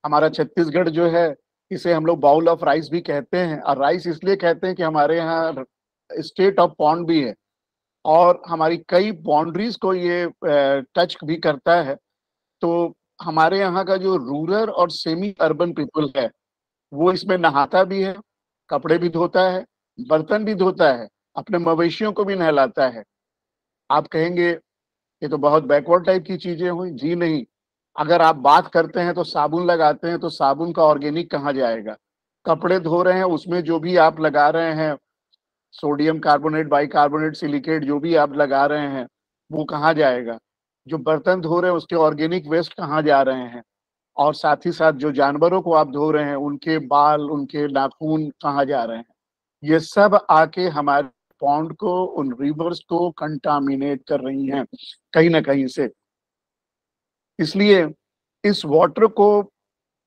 हमारा छत्तीसगढ़ जो है, इसे हम लोग बाउल ऑफ राइस भी कहते हैं, और राइस इसलिए कहते हैं कि हमारे यहाँ स्टेट ऑफ पॉन्ड भी है, और हमारी कई बाउंड्रीज को ये टच भी करता है। तो हमारे यहाँ का जो रूरल और सेमी अर्बन पीपल है वो इसमें नहाता भी है, कपड़े भी धोता है, बर्तन भी धोता है, अपने मवेशियों को भी नहलाता है। आप कहेंगे ये तो बहुत बैकवर्ड टाइप की चीजें हुई। जी नहीं, अगर आप बात करते हैं तो साबुन लगाते हैं, तो साबुन का ऑर्गेनिक कहाँ जाएगा? कपड़े धो रहे हैं, उसमें जो भी आप लगा रहे हैं, सोडियम कार्बोनेट, बाइकार्बोनेट, सिलिकेट, जो भी आप लगा रहे हैं वो कहाँ जाएगा? जो बर्तन धो रहे हैं उसके ऑर्गेनिक वेस्ट कहाँ जा रहे हैं? और साथ ही साथ जो जानवरों को आप धो रहे हैं, उनके बाल, उनके नाखून कहाँ जा रहे हैं? ये सब आके हमारे पॉन्ड को, उन रिवर्स को कंटामिनेट कर रही हैं कहीं ना कहीं से। इसलिए इस वाटर को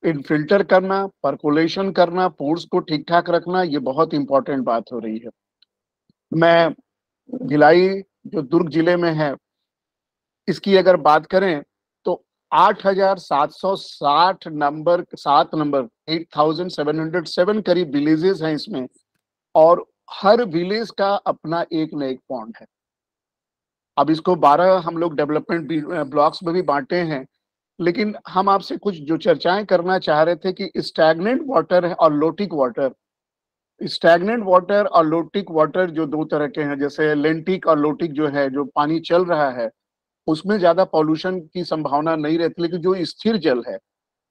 फिल्टर करना, पर्कुलेशन करना, पोर्स को ठीक ठाक रखना, ये बहुत इंपॉर्टेंट बात हो रही है। मैं भिलाई जो दुर्ग जिले में है, इसकी अगर बात करें तो 8,760 नंबर, 8,707 करीब विलेजेस हैं इसमें, और हर विलेज का अपना एक न एक पॉन्ड है। अब इसको 12 हम लोग डेवलपमेंट ब्लॉक्स में भी बांटे हैं, लेकिन हम आपसे कुछ जो चर्चाएं करना चाह रहे थे कि स्टैग्नेंट वाटर है और लोटिक वाटर। स्टैग्नेंट वाटर और लोटिक वाटर जो 2 तरह के हैं, जैसे लेंटिक और लोटिक जो है, जो पानी चल रहा है उसमें ज्यादा पॉल्यूशन की संभावना नहीं रहती, लेकिन जो स्थिर जल है,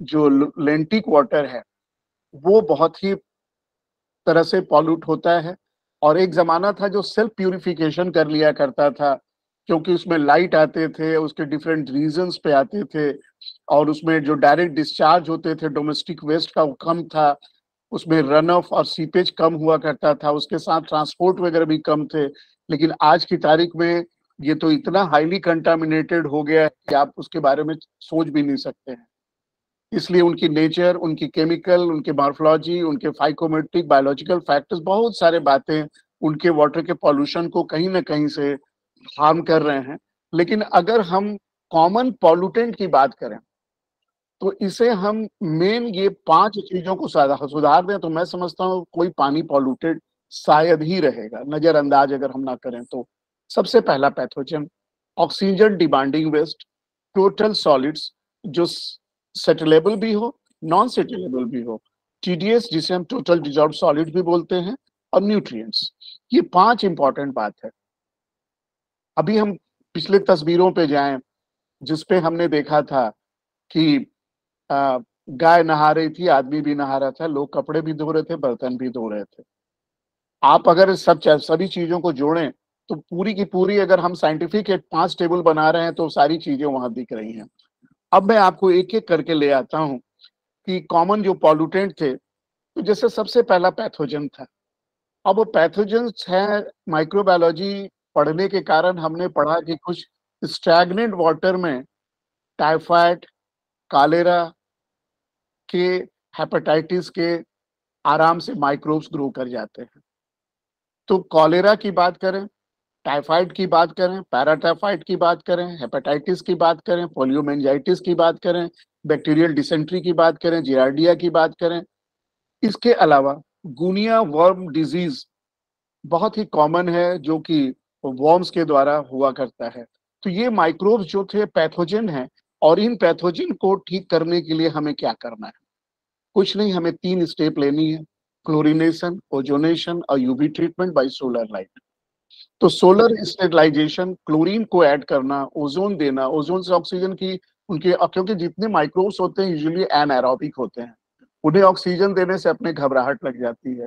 जो लेंटिक वाटर है, वो बहुत ही तरह से पॉल्यूट होता है। और एक जमाना था जो सेल्फ प्यूरिफिकेशन कर लिया करता था, क्योंकि उसमें लाइट आते थे, उसके डिफरेंट रीजन्स पे आते थे, और उसमें जो डायरेक्ट डिस्चार्ज होते थे डोमेस्टिक वेस्ट का वो कम था, उसमें रन ऑफ और सीपेज कम हुआ करता था, उसके साथ ट्रांसपोर्ट वगैरह भी कम थे। लेकिन आज की तारीख में ये तो इतना हाईली कंटामिनेटेड हो गया है कि आप उसके बारे में सोच भी नहीं सकते हैं। इसलिए उनकी नेचर, उनकी केमिकल, उनके मॉर्फोलॉजी, उनके फाइकोमेट्रिक, बायोलॉजिकल फैक्टर्स, बहुत सारे बातें उनके वाटर के पॉल्यूशन को कहीं ना कहीं से हार्म कर रहे हैं। लेकिन अगर हम कॉमन पॉल्यूटेंट की बात करें तो इसे हम मेन ये 5 चीजों को सुधार दें तो मैं समझता हूँ कोई पानी पॉल्यूटेड शायद ही रहेगा, नजरअंदाज अगर हम ना करें तो। सबसे पहला pathogen oxygen demanding waste, total solids जो सेटलेबल भी हो, नॉन सेटलेबल भी हो, टीडीएस जिसे हम टोटल डिजॉल्व सॉलिड भी बोलते हैं, और न्यूट्रिएंट्स। ये 5 इंपॉर्टेंट बात है। अभी हम पिछले तस्वीरों पे जाएं जिसपे हमने देखा था कि गाय नहा रही थी, आदमी भी नहा रहा था, लोग कपड़े भी धो रहे थे, बर्तन भी धो रहे थे। आप अगर सभी चीजों को जोड़ें तो पूरी की पूरी अगर हम साइंटिफिक एक 5 टेबल बना रहे हैं तो सारी चीजें वहां दिख रही हैं। अब मैं आपको एक एक करके ले आता हूं कि कॉमन जो पॉल्यूटेंट थे, तो जैसे सबसे पहला पैथोजन था। अब वो पैथोजन है, माइक्रोबायोलॉजी पढ़ने के कारण हमने पढ़ा कि कुछ स्टैग्नेंट वाटर में टाइफाइड, कालेरा के, हेपेटाइटिस के आराम से माइक्रोब्स ग्रो कर जाते हैं। तो कॉलेरा की बात करें, टाइफाइड की बात करें, पैराटाइफाइड की बात करें, हेपेटाइटिस की बात करें, पोलियोमेंजाइटिस की बात करें, बैक्टीरियल डिसेंट्री की बात करें, जियार्डिया की बात करें, इसके अलावा गुनिया वर्म डिजीज बहुत ही कॉमन है जो कि वर्म्स के द्वारा हुआ करता है। तो ये माइक्रोब्स जो थे पैथोजन हैं, और इन पैथोजन को ठीक करने के लिए हमें क्या करना है? कुछ नहीं, हमें 3 स्टेप लेनी है, क्लोरिनेशन, ओजोनेशन और UV treatment bye solar light. तो सोलर स्टेरिलाइजेशन, क्लोरीन को ऐड करना, ओजोन देना, ओजोन से ऑक्सीजन की उनके, क्योंकि जितने माइक्रोब्स होते हैं यूजुअली एनाएरोबिक होते हैं, उन्हें ऑक्सीजन देने से अपने घबराहट लग जाती है।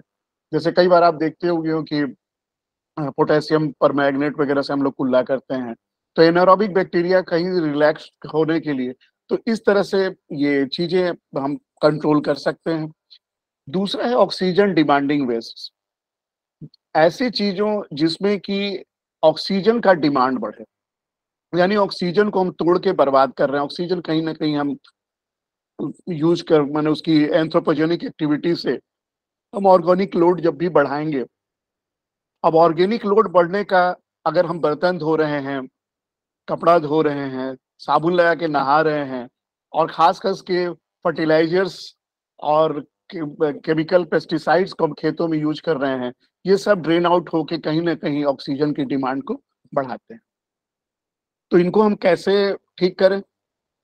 जैसे कई बार आप देखते होंगे हो कि पोटेशियम परमैंगनेट वगैरह से हम लोग कुल्ला करते हैं, तो एनारोबिक बैक्टीरिया कहीं रिलैक्स होने के लिए, तो इस तरह से ये चीजें हम कंट्रोल कर सकते हैं। दूसरा है ऑक्सीजन डिमांडिंग वेस्ट, ऐसी चीजों जिसमें कि ऑक्सीजन का डिमांड बढ़े, यानी ऑक्सीजन को हम तोड़ के बर्बाद कर रहे हैं। ऑक्सीजन कहीं ना कहीं हम यूज कर, माने उसकी एंथ्रोपोजेनिक एक्टिविटी से हम ऑर्गेनिक लोड जब भी बढ़ाएंगे, अब ऑर्गेनिक लोड बढ़ने का, अगर हम बर्तन धो रहे हैं, कपड़ा धो रहे हैं, साबुन लगा के नहा रहे हैं, और खास के फर्टिलाइजर्स और केमिकल पेस्टिसाइड्स को हम खेतों में यूज कर रहे हैं, ये सब ड्रेन आउट होके कहीं ना कहीं ऑक्सीजन की डिमांड को बढ़ाते हैं। तो इनको हम कैसे ठीक करें?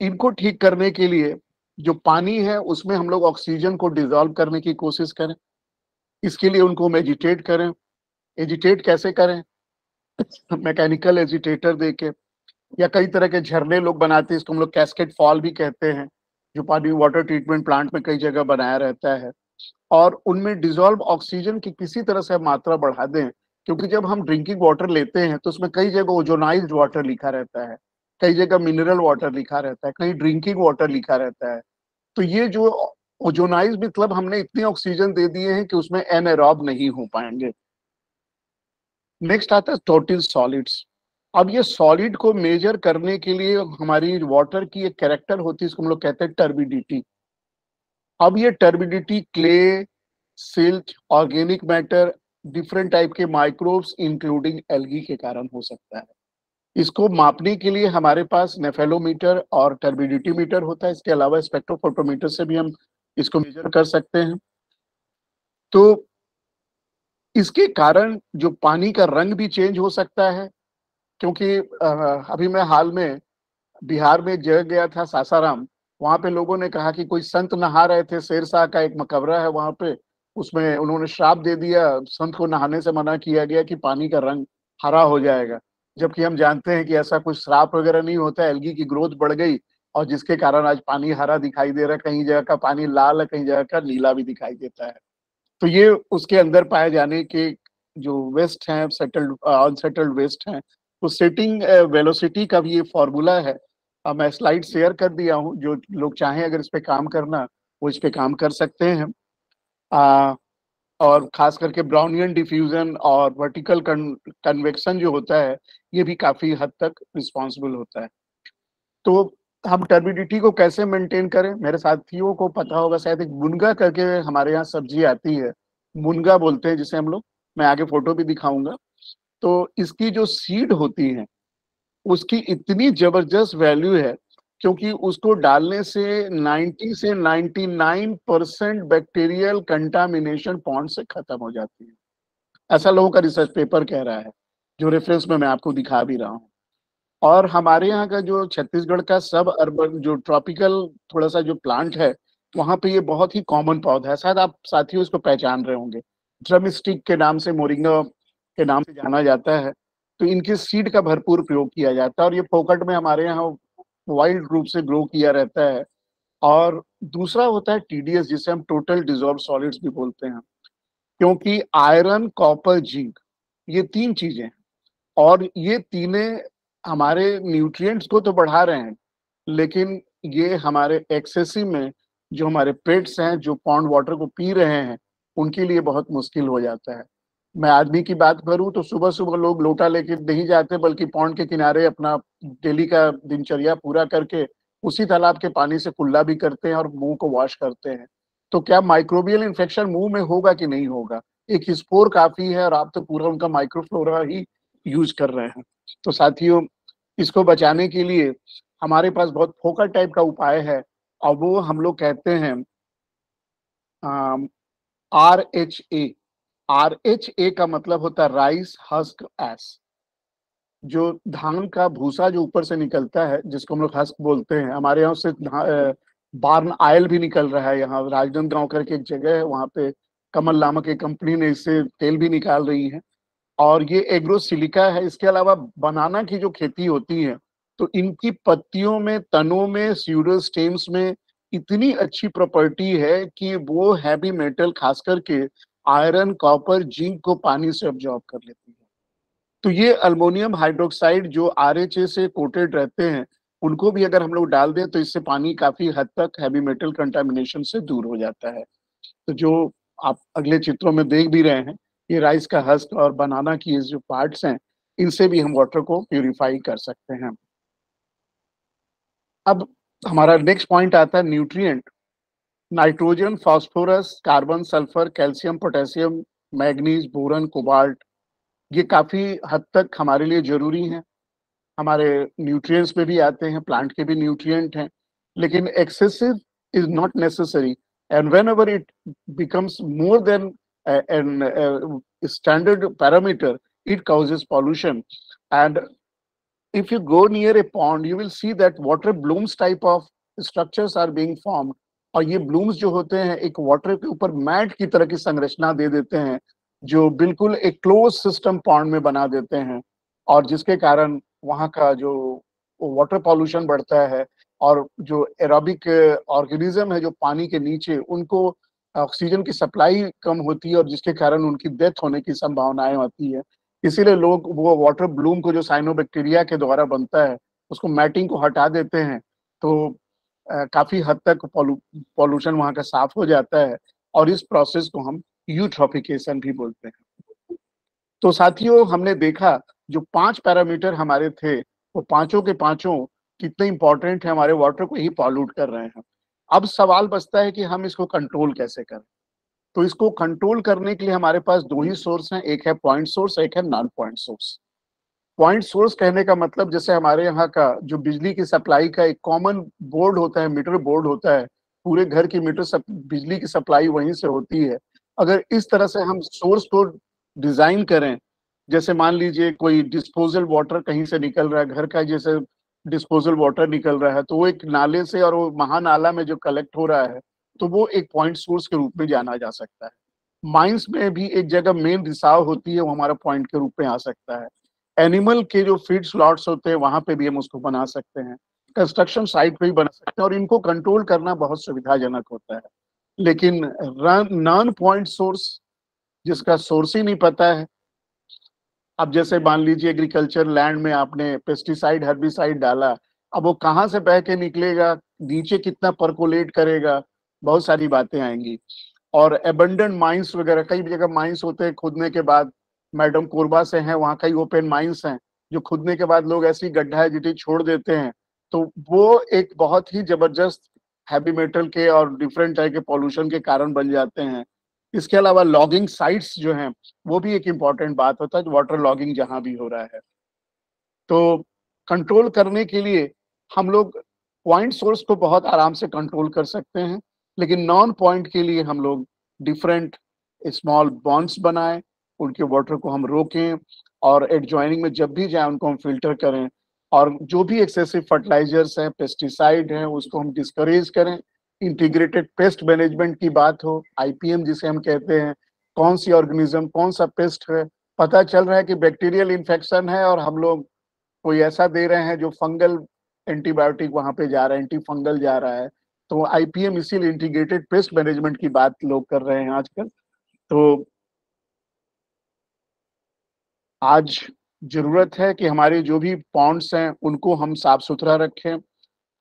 इनको ठीक करने के लिए जो पानी है उसमें हम लोग ऑक्सीजन को डिसॉल्व करने की कोशिश करें। इसके लिए उनको हम एजिटेट करें। एजिटेट कैसे करें? मैकेनिकल एजिटेटर देके, या कई तरह के झरने लोग बनाते हैं, इसको हम लोग कैस्केड फॉल भी कहते हैं, जो पानी वाटर ट्रीटमेंट प्लांट में कई जगह बनाया रहता है। और उनमें डिसॉल्व ऑक्सीजन की किसी तरह से मात्रा बढ़ा दें, क्योंकि जब हम ड्रिंकिंग वाटर लेते हैं तो उसमें कई जगह ओजोनाइज्ड वाटर लिखा रहता है, कई जगह मिनरल वाटर लिखा रहता है, कहीं ड्रिंकिंग वाटर लिखा रहता है। तो ये जो ओजोनाइज मतलब हमने इतनी ऑक्सीजन दे दिए हैं कि उसमें एनाएरोब नहीं हो पाएंगे। नेक्स्ट आता है टोटल सॉलिड्स। अब ये सॉलिड को मेजर करने के लिए हमारी वाटर की एक कैरेक्टर होती है, इसको हम लोग कहते हैं टर्बिडिटी। अब ये turbidity clay, silt, organic matter, different type के माइक्रोब्स इंक्लूडिंग एल्गी के कारण हो सकता है। इसको मापने के लिए हमारे पास नेफेलोमीटर और टर्बिडिटी मीटर होता है। इसके अलावा स्पेक्ट्रोफोटोमीटर से भी हम इसको मेजर कर सकते हैं। तो इसके कारण जो पानी का रंग भी चेंज हो सकता है, क्योंकि अभी मैं हाल में बिहार में एक जगह गया था, सासाराम। वहां पे लोगों ने कहा कि कोई संत नहा रहे थे, शेरशाह का एक मकबरा है वहां पे, उसमें उन्होंने श्राप दे दिया, संत को नहाने से मना किया गया कि पानी का रंग हरा हो जाएगा। जबकि हम जानते हैं कि ऐसा कुछ श्राप वगैरह नहीं होता है, एल्गी की ग्रोथ बढ़ गई और जिसके कारण आज पानी हरा दिखाई दे रहा है। कहीं जगह का पानी लाल है, कहीं जगह का नीला भी दिखाई देता है। तो ये उसके अंदर पाए जाने के जो वेस्ट हैं, सेटल्ड अनसेटल्ड वेस्ट हैं, तो सेटिंग वेलोसिटी का भी ये फॉर्मूला है। मैं स्लाइड शेयर कर दिया हूँ, जो लोग चाहें अगर इस पे काम करना वो इस पे काम कर सकते हैं। और खास करके ब्राउनियन डिफ्यूजन और वर्टिकल कन्वेक्शन जो होता है ये भी काफी हद तक रिस्पॉन्सिबल होता है। तो हम टर्बिडिटी को कैसे मेंटेन करें? मेरे साथियों को पता होगा शायद, एक मुनगा करके हमारे यहाँ सब्जी आती है, मुनगा बोलते हैं जिसे हम लोग, मैं आगे फोटो भी दिखाऊंगा। तो इसकी जो सीड होती है उसकी इतनी जबरदस्त वैल्यू है क्योंकि उसको डालने से 90 से 99% बैक्टीरियल कंटामिनेशन पॉन्ड से खत्म हो जाती है, ऐसा लोगों का रिसर्च पेपर कह रहा है, जो रेफरेंस में मैं आपको दिखा भी रहा हूँ। और हमारे यहाँ का जो छत्तीसगढ़ का सब अर्बन जो ट्रॉपिकल थोड़ा सा जो प्लांट है, वहां पे ये बहुत ही कॉमन पौधा है, शायद आप साथियों इसको पहचान रहे होंगे, ड्रम स्टिक के नाम से, मोरिंगा के नाम से जाना जाता है। तो इनके सीड का भरपूर प्रयोग किया जाता है और ये फोकट में हमारे यहाँ वाइल्ड रूप से ग्रो किया रहता है। और दूसरा होता है TDS, जिसे हम टोटल डिजॉल्व सॉलिड्स भी बोलते हैं, क्योंकि आयरन, कॉपर, जिंक, ये 3 चीजें, और ये तीने हमारे न्यूट्रिएंट्स को तो बढ़ा रहे हैं, लेकिन ये हमारे एक्सेसिव में जो हमारे पेट्स हैं जो पॉन्ड वाटर को पी रहे हैं उनके लिए बहुत मुश्किल हो जाता है। मैं आदमी की बात करूं तो सुबह सुबह लोग लोटा लेके नहीं जाते, बल्कि पॉन्ड के किनारे अपना डेली का दिनचर्या पूरा करके उसी तालाब के पानी से कुल्ला भी करते हैं और मुंह को वॉश करते हैं। तो क्या माइक्रोबियल इन्फेक्शन मुंह में होगा कि नहीं होगा? एक स्पोर काफी है और आप तो पूरा उनका माइक्रोफ्लोरा ही यूज कर रहे हैं। तो साथियों, इसको बचाने के लिए हमारे पास बहुत फोकट टाइप का उपाय है, और वो हम लोग कहते हैं RHA। RHA का मतलब होता है राइस हस्क एश, जो धान का भूसा जो ऊपर से निकलता है जिसको हम लोग हस्क बोलते हैं। हमारे यहाँ से बार्न ऑयल भी निकल रहा है, यहाँ राजनांदगांव करके एक जगह है, वहाँ पे कमल नामक एक कंपनी ने इससे तेल भी निकाल रही है, और ये एग्रो सिलिका है। इसके अलावा बनाना की जो खेती होती है तो इनकी पत्तियों में, तनों में, स्यूडो स्टेम्स में इतनी अच्छी प्रॉपर्टी है कि वो हैवी मेटल खास करके आयरन, कॉपर, जिंक को पानी से अब्जॉर्ब कर लेती है। तो ये अल्मोनियम हाइड्रोक्साइड जो RHA से कोटेड रहते हैं, उनको भी अगर हम लोग डाल दें तो इससे पानी काफी हद तक हैवी मेटल कंटामिनेशन से दूर हो जाता है। तो जो आप अगले चित्रों में देख भी रहे हैं, ये राइस का हस्क और बनाना की जो पार्ट्स हैं, इनसे भी हम वाटर को प्यूरिफाई कर सकते हैं। अब हमारा नेक्स्ट पॉइंट आता है nutrient. Nitrogen, phosphorus, carbon, sulphur, calcium, potassium, manganese, boron, cobalt, ये काफी हद तक हमारे लिए जरूरी हैं। हमारे न्यूट्रिएंट्स में भी आते हैं, प्लांट के भी न्यूट्रिएंट हैं, लेकिन excessive is not necessary, and whenever it becomes more than an standard parameter, it causes pollution. And if you go near a pond, you will see that water blooms type of structures are being formed. और ये blooms जो होते हैं एक water के ऊपर mat की तरह की संरचना दे देते हैं, जो बिल्कुल एक क्लोज सिस्टम पॉन्ड में बना देते हैं, और जिसके कारण वहाँ का जो वाटर पॉल्यूशन बढ़ता है, और जो एरोबिक ऑर्गेनिज्म है जो पानी के नीचे, उनको ऑक्सीजन की सप्लाई कम होती है और जिसके कारण उनकी डेथ होने की संभावनाएं होती है। इसीलिए लोग वो वाटर ब्लूम को जो साइनोबैक्टीरिया के द्वारा बनता है उसको मैटिंग को हटा देते हैं, तो काफी हद तक पॉल्यूशन वहाँ का साफ हो जाता है, और इस प्रोसेस को हम यूट्रॉफिकेशन भी बोलते हैं। तो साथियों, हमने देखा जो 5 पैरामीटर हमारे थे, वो पांचों के पांचों कितने इंपॉर्टेंट है, हमारे वाटर को ही पॉल्यूट कर रहे हैं। अब सवाल बचता है कि हम इसको कंट्रोल कैसे करें। तो इसको कंट्रोल करने के लिए हमारे पास 2 ही सोर्स हैं, एक है पॉइंट सोर्स, एक है non point source. Point source कहने का मतलब जैसे हमारे यहाँ का जो बिजली की सप्लाई का एक कॉमन बोर्ड होता है, मीटर बोर्ड होता है, पूरे घर की बिजली की सप्लाई वहीं से होती है। अगर इस तरह से हम सोर्स को डिजाइन करें, जैसे मान लीजिए कोई डिस्पोजल वाटर कहीं से निकल रहा है, घर का जैसे डिस्पोजल वाटर निकल रहा है, तो वो एक नाले से और वो महानाला में जो कलेक्ट हो रहा है, तो वो एक पॉइंट सोर्स के रूप में जाना जा सकता है। माइंस में भी एक जगह मेन रिसाव होती है, वो हमारा पॉइंट के रूप में आ सकता है। एनिमल के जो फीड स्लॉट्स होते हैं वहां पे भी हम उसको बना सकते हैं, कंस्ट्रक्शन साइट पे भी बना सकते हैं, और इनको कंट्रोल करना बहुत सुविधाजनक होता है। लेकिन नॉन पॉइंट सोर्स, जिसका सोर्स ही नहीं पता है, अब जैसे मान लीजिए एग्रीकल्चर लैंड में आपने पेस्टिसाइड, हर्बिसाइड डाला, अब वो कहाँ से बह के निकलेगा, नीचे कितना परकोलेट करेगा, बहुत सारी बातें आएंगी। और एबंडेंट माइंस वगैरह, कई जगह माइंस होते हैं खुदने के बाद, मैडम कोरबा से हैं, वहाँ कई ओपन माइंस हैं जो खुदने के बाद लोग ऐसी गड्ढा जिटी छोड़ देते हैं, तो वो एक बहुत ही जबरदस्त हैवी मेटल के और डिफरेंट टाइप के पॉल्यूशन के कारण बन जाते हैं। इसके अलावा लॉगिंग साइट्स जो हैं वो भी एक इम्पॉर्टेंट बात होता है, वाटर लॉगिंग जहाँ भी हो रहा है। तो कंट्रोल करने के लिए हम लोग पॉइंट सोर्स को बहुत आराम से कंट्रोल कर सकते हैं, लेकिन नॉन पॉइंट के लिए हम लोग डिफरेंट स्मॉल बॉन्ड्स बनाएं, उनके वाटर को हम रोकें, और एडजॉइनिंग में जब भी जाए उनको हम फिल्टर करें, और जो भी एक्सेसिव फर्टिलाइजर्स हैं, पेस्टिसाइड हैं, उसको हम डिस्करेज करें। इंटीग्रेटेड पेस्ट मैनेजमेंट की बात हो, आईपीएम जिसे हम कहते हैं, कौन सी ऑर्गेनिज्म कौन सा पेस्ट है, पता चल रहा है कि बैक्टीरियल इन्फेक्शन है और हम लोग कोई ऐसा दे रहे हैं जो फंगल एंटीबायोटिक वहां पे जा रहा है, एंटी फंगल जा रहा है। तो आईपीएम इसीलिए इंटीग्रेटेड पेस्ट मैनेजमेंट की बात लोग कर रहे हैं आजकल। तो आज जरूरत है कि हमारे जो भी पॉन्ड्स हैं उनको हम साफ सुथरा रखें,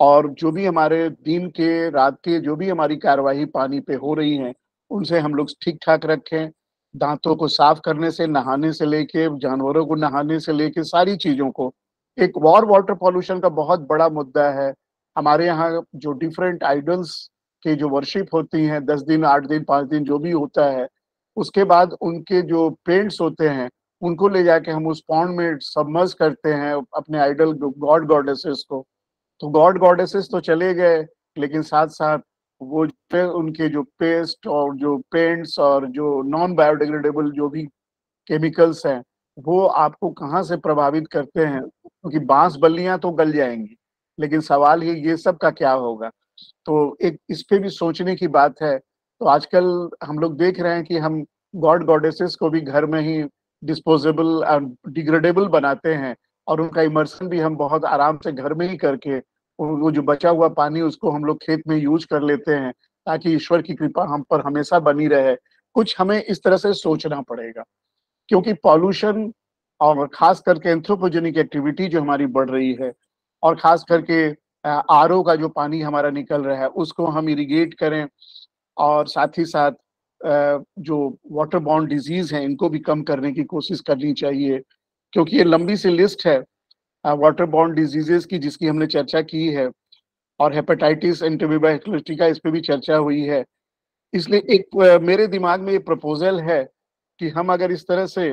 और जो भी हमारे दिन के रात के जो भी हमारी कार्यवाही पानी पे हो रही है उनसे हम लोग ठीक ठाक रखें। दांतों को साफ करने से, नहाने से लेके, जानवरों को नहाने से लेके सारी चीजों को। एक वाटर पॉल्यूशन का बहुत बड़ा मुद्दा है हमारे यहाँ, जो डिफरेंट आइडल्स के जो वर्शिप होती हैं 10 दिन 8 दिन 5 दिन जो भी होता है, उसके बाद उनके जो पेंट्स होते हैं उनको ले जाके हम उस पॉन्ड में सबमर्ज करते हैं अपने आइडल गॉड गॉडेसेस को। तो गॉड गॉडेसेस तो चले गए, लेकिन साथ साथ वो उनके जो पेस्ट और जो पेंट्स और जो नॉन बायोडिग्रेडेबल जो भी केमिकल्स हैं वो आपको कहाँ से प्रभावित करते हैं, क्योंकि बांस बल्लियां तो गल जाएंगी, लेकिन सवाल ये सब का क्या होगा। तो एक इस पे भी सोचने की बात है। तो आजकल हम लोग देख रहे हैं कि हम गॉड गॉडेसेस को भी घर में ही डिस्पोजेबल डिग्रेडेबल बनाते हैं, और उनका इमर्सन भी हम बहुत आराम से घर में ही करके वो जो बचा हुआ पानी उसको हम लोग खेत में यूज कर लेते हैं, ताकि ईश्वर की कृपा हम पर हमेशा बनी रहे। कुछ हमें इस तरह से सोचना पड़ेगा, क्योंकि पॉल्यूशन और खास करके एंथ्रोपोजेनिक एक्टिविटी जो हमारी बढ़ रही है, और खास करके आरओ का जो पानी हमारा निकल रहा है उसको हम इरिगेट करें, और साथ ही साथ जो वाटर बॉर्न डिजीज हैं इनको भी कम करने की कोशिश करनी चाहिए, क्योंकि ये लंबी सी लिस्ट है वाटर बॉर्न डिजीजेस की जिसकी हमने चर्चा की है, और हेपेटाइटिस एंटीबैक्टीरिया इस पे भी चर्चा हुई है। इसलिए एक मेरे दिमाग में ये प्रपोजल है कि हम अगर इस तरह से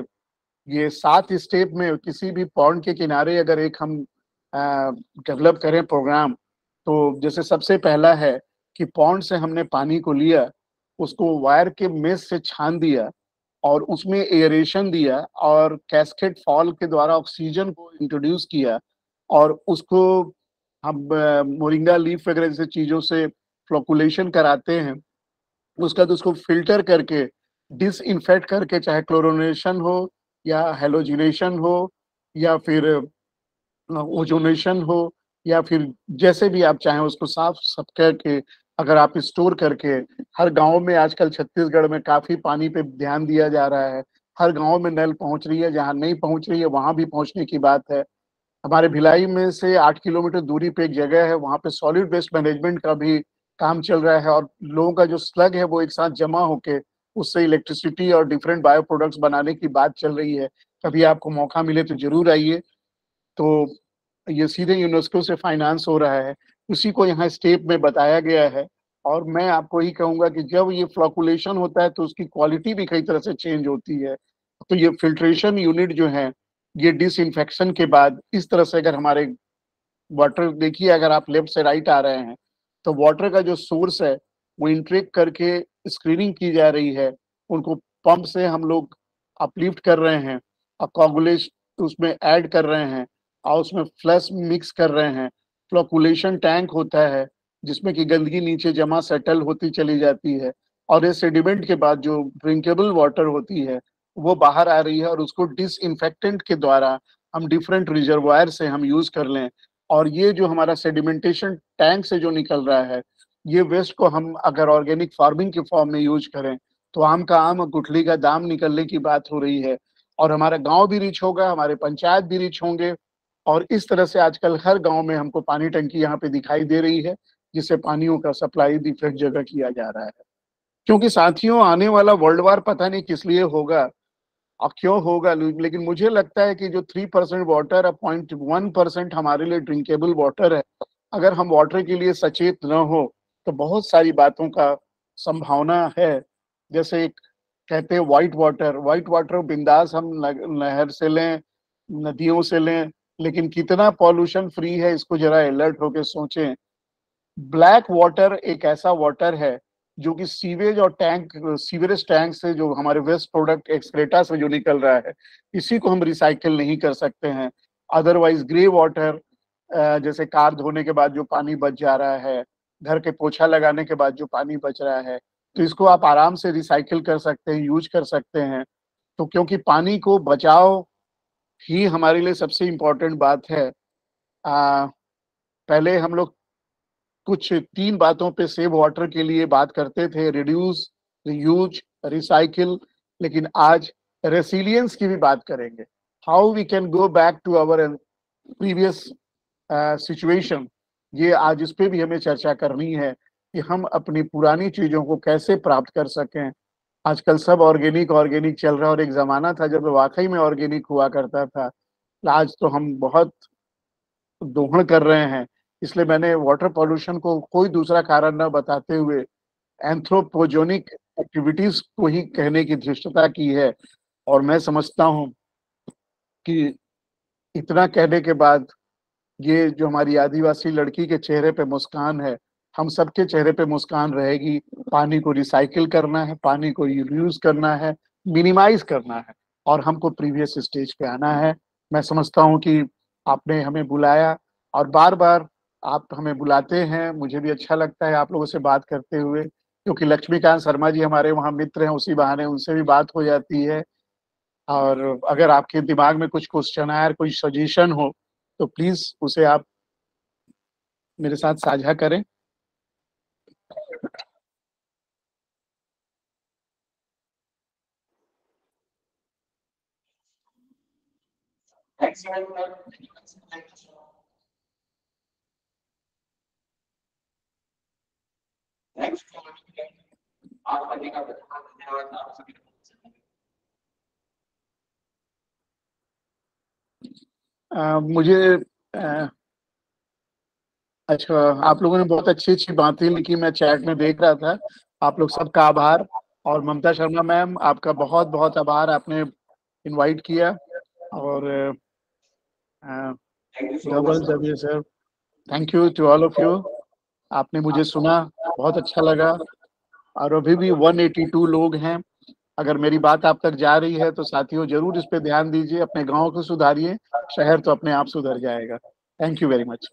ये 7 स्टेप में किसी भी पॉन्ड के किनारे अगर एक हम डेवलप करें प्रोग्राम, तो जैसे सबसे पहला है कि पॉन्ड से हमने पानी को लिया, उसको वायर के मेश से छान दिया, और उसमें एयरेशन दिया, और कैस्केड फॉल के द्वारा ऑक्सीजन को इंट्रोड्यूस किया, और उसको हम मोरिंगा लीफ वगैरह जैसे चीजों से फ्लोकुलेशन कराते हैं। उसका तो उसको फिल्टर करके डिसइंफेक्ट करके, चाहे क्लोरोनेशन हो या हेलोजिनेशन हो या फिर ओजोनेशन हो, या फिर जैसे भी आप चाहें उसको साफ सब करके अगर आप स्टोर करके, हर गांव में आजकल छत्तीसगढ़ में काफी पानी पे ध्यान दिया जा रहा है, हर गांव में नल पहुंच रही है, जहां नहीं पहुंच रही है वहां भी पहुंचने की बात है। हमारे भिलाई में से 8 किलोमीटर दूरी पे एक जगह है, वहां पे सॉलिड वेस्ट मैनेजमेंट का भी काम चल रहा है, और लोगों का जो स्लग है वो एक साथ जमा होके उससे इलेक्ट्रिसिटी और डिफरेंट बायो प्रोडक्ट्स बनाने की बात चल रही है। कभी आपको मौका मिले तो जरूर आइए। तो ये सीधे यूनेस्को से फाइनेंस हो रहा है, उसी को यहाँ स्टेप में बताया गया है। और मैं आपको ही कहूंगा कि जब ये फ्लोकुलेशन होता है तो उसकी क्वालिटी भी कई तरह से चेंज होती है। तो ये फिल्ट्रेशन यूनिट जो है, ये डिसइंफेक्शन के बाद इस तरह से अगर हमारे वाटर देखिए, अगर आप लेफ्ट से राइट आ रहे हैं तो वाटर का जो सोर्स है वो इंट्रेक्ट करके स्क्रीनिंग की जा रही है, उनको पंप से हम लोग अपलिफ्ट कर रहे हैं, और कोगुलेशन उसमें ऐड कर रहे हैं, और उसमें फ्लश मिक्स कर रहे हैं। फ्लोकुलेशन टैंक होता है जिसमें कि गंदगी नीचे जमा सेटल होती चली जाती है, और ये सेडिमेंट के बाद जो ड्रिंकेबल वाटर होती है वो बाहर आ रही है, और उसको डिसइंफेक्टेंट के द्वारा हम डिफरेंट रिजर्वायर से हम यूज कर लें। और ये जो हमारा सेडिमेंटेशन टैंक से जो निकल रहा है, ये वेस्ट को हम अगर ऑर्गेनिक फार्मिंग के फॉर्म में यूज करें तो आम का आम गुठली का दाम निकलने की बात हो रही है, और हमारा गांव भी रिच होगा, हमारे पंचायत भी रिच होंगे। और इस तरह से आजकल हर गांव में हमको पानी टंकी यहाँ पे दिखाई दे रही है, जिससे पानियों का सप्लाई डिफरेंट जगह किया जा रहा है। क्योंकि साथियों आने वाला वर्ल्ड वार पता नहीं किस लिए होगा और क्यों होगा, लेकिन मुझे लगता है कि जो 3% वाटर और 0.1% हमारे लिए ड्रिंकेबल वाटर है, अगर हम वाटर के लिए सचेत न हो तो बहुत सारी बातों का संभावना है। जैसे एक कहते हैं व्हाइट वाटर बिंदास हम नहर से लें, नदियों से लें, लेकिन कितना पॉल्यूशन फ्री है इसको जरा अलर्ट होकर सोचें। ब्लैक वाटर एक ऐसा वाटर है जो कि सीवरेज टैंक से जो हमारे वेस्ट प्रोडक्ट एक्सक्रेटा से जो निकल रहा है, इसी को हम रिसाइकिल नहीं कर सकते हैं। अदरवाइज ग्रे वाटर, जैसे कार धोने के बाद जो पानी बच जा रहा है, घर के पोछा लगाने के बाद जो पानी बच रहा है, तो इसको आप आराम से रिसाइकिल कर सकते हैं, यूज कर सकते हैं। तो क्योंकि पानी को बचाओ ही हमारे लिए सबसे इम्पोर्टेंट बात है। पहले हम लोग कुछ 3 बातों पे सेव वाटर के लिए बात करते थे, रिड्यूस, रीयूज, रिसाइकिल, लेकिन आज रेसिलियंस की भी बात करेंगे। How we can go back to our previous situation, ये आज इस पे भी हमें चर्चा करनी है कि हम अपनी पुरानी चीजों को कैसे प्राप्त कर सकें। आजकल सब ऑर्गेनिक चल रहा है और एक जमाना था जब वाकई में ऑर्गेनिक हुआ करता था। आज तो हम बहुत दोहन कर रहे हैं। इसलिए मैंने वाटर पॉल्यूशन को कोई दूसरा कारण न बताते हुए एंथ्रोपोजेनिक एक्टिविटीज को ही कहने की धृष्टता की है। और मैं समझता हूं कि इतना कहने के बाद ये जो हमारी आदिवासी लड़की के चेहरे पे मुस्कान है, हम सबके चेहरे पे मुस्कान रहेगी। पानी को रिसाइकिल करना है, पानी को यूज करना है, मिनिमाइज करना है और हमको प्रीवियस स्टेज पे आना है। मैं समझता हूं कि आपने हमें बुलाया और बार बार आप हमें बुलाते हैं, मुझे भी अच्छा लगता है आप लोगों से बात करते हुए, क्योंकि लक्ष्मीकांत शर्मा जी हमारे वहाँ मित्र हैं, उसी बहाने उनसे भी बात हो जाती है। और अगर आपके दिमाग में कुछ क्वेश्चन आए, कोई सजेशन हो तो प्लीज उसे आप मेरे साथ साझा करें। मुझे अच्छा, आप लोगों ने बहुत अच्छी अच्छी बातें लिखी, मैं चैट में देख रहा था। आप लोग सबका आभार। और ममता शर्मा मैम, आपका बहुत बहुत आभार, आपने इनवाइट किया। और double W sir, thank you to all of you. आपने मुझे सुना, बहुत अच्छा लगा। और अभी भी 182 लोग हैं। अगर मेरी बात आप तक जा रही है तो साथियों जरूर इस पे ध्यान दीजिए, अपने गांव को सुधारिए, शहर तो अपने आप सुधर जाएगा। Thank you very much.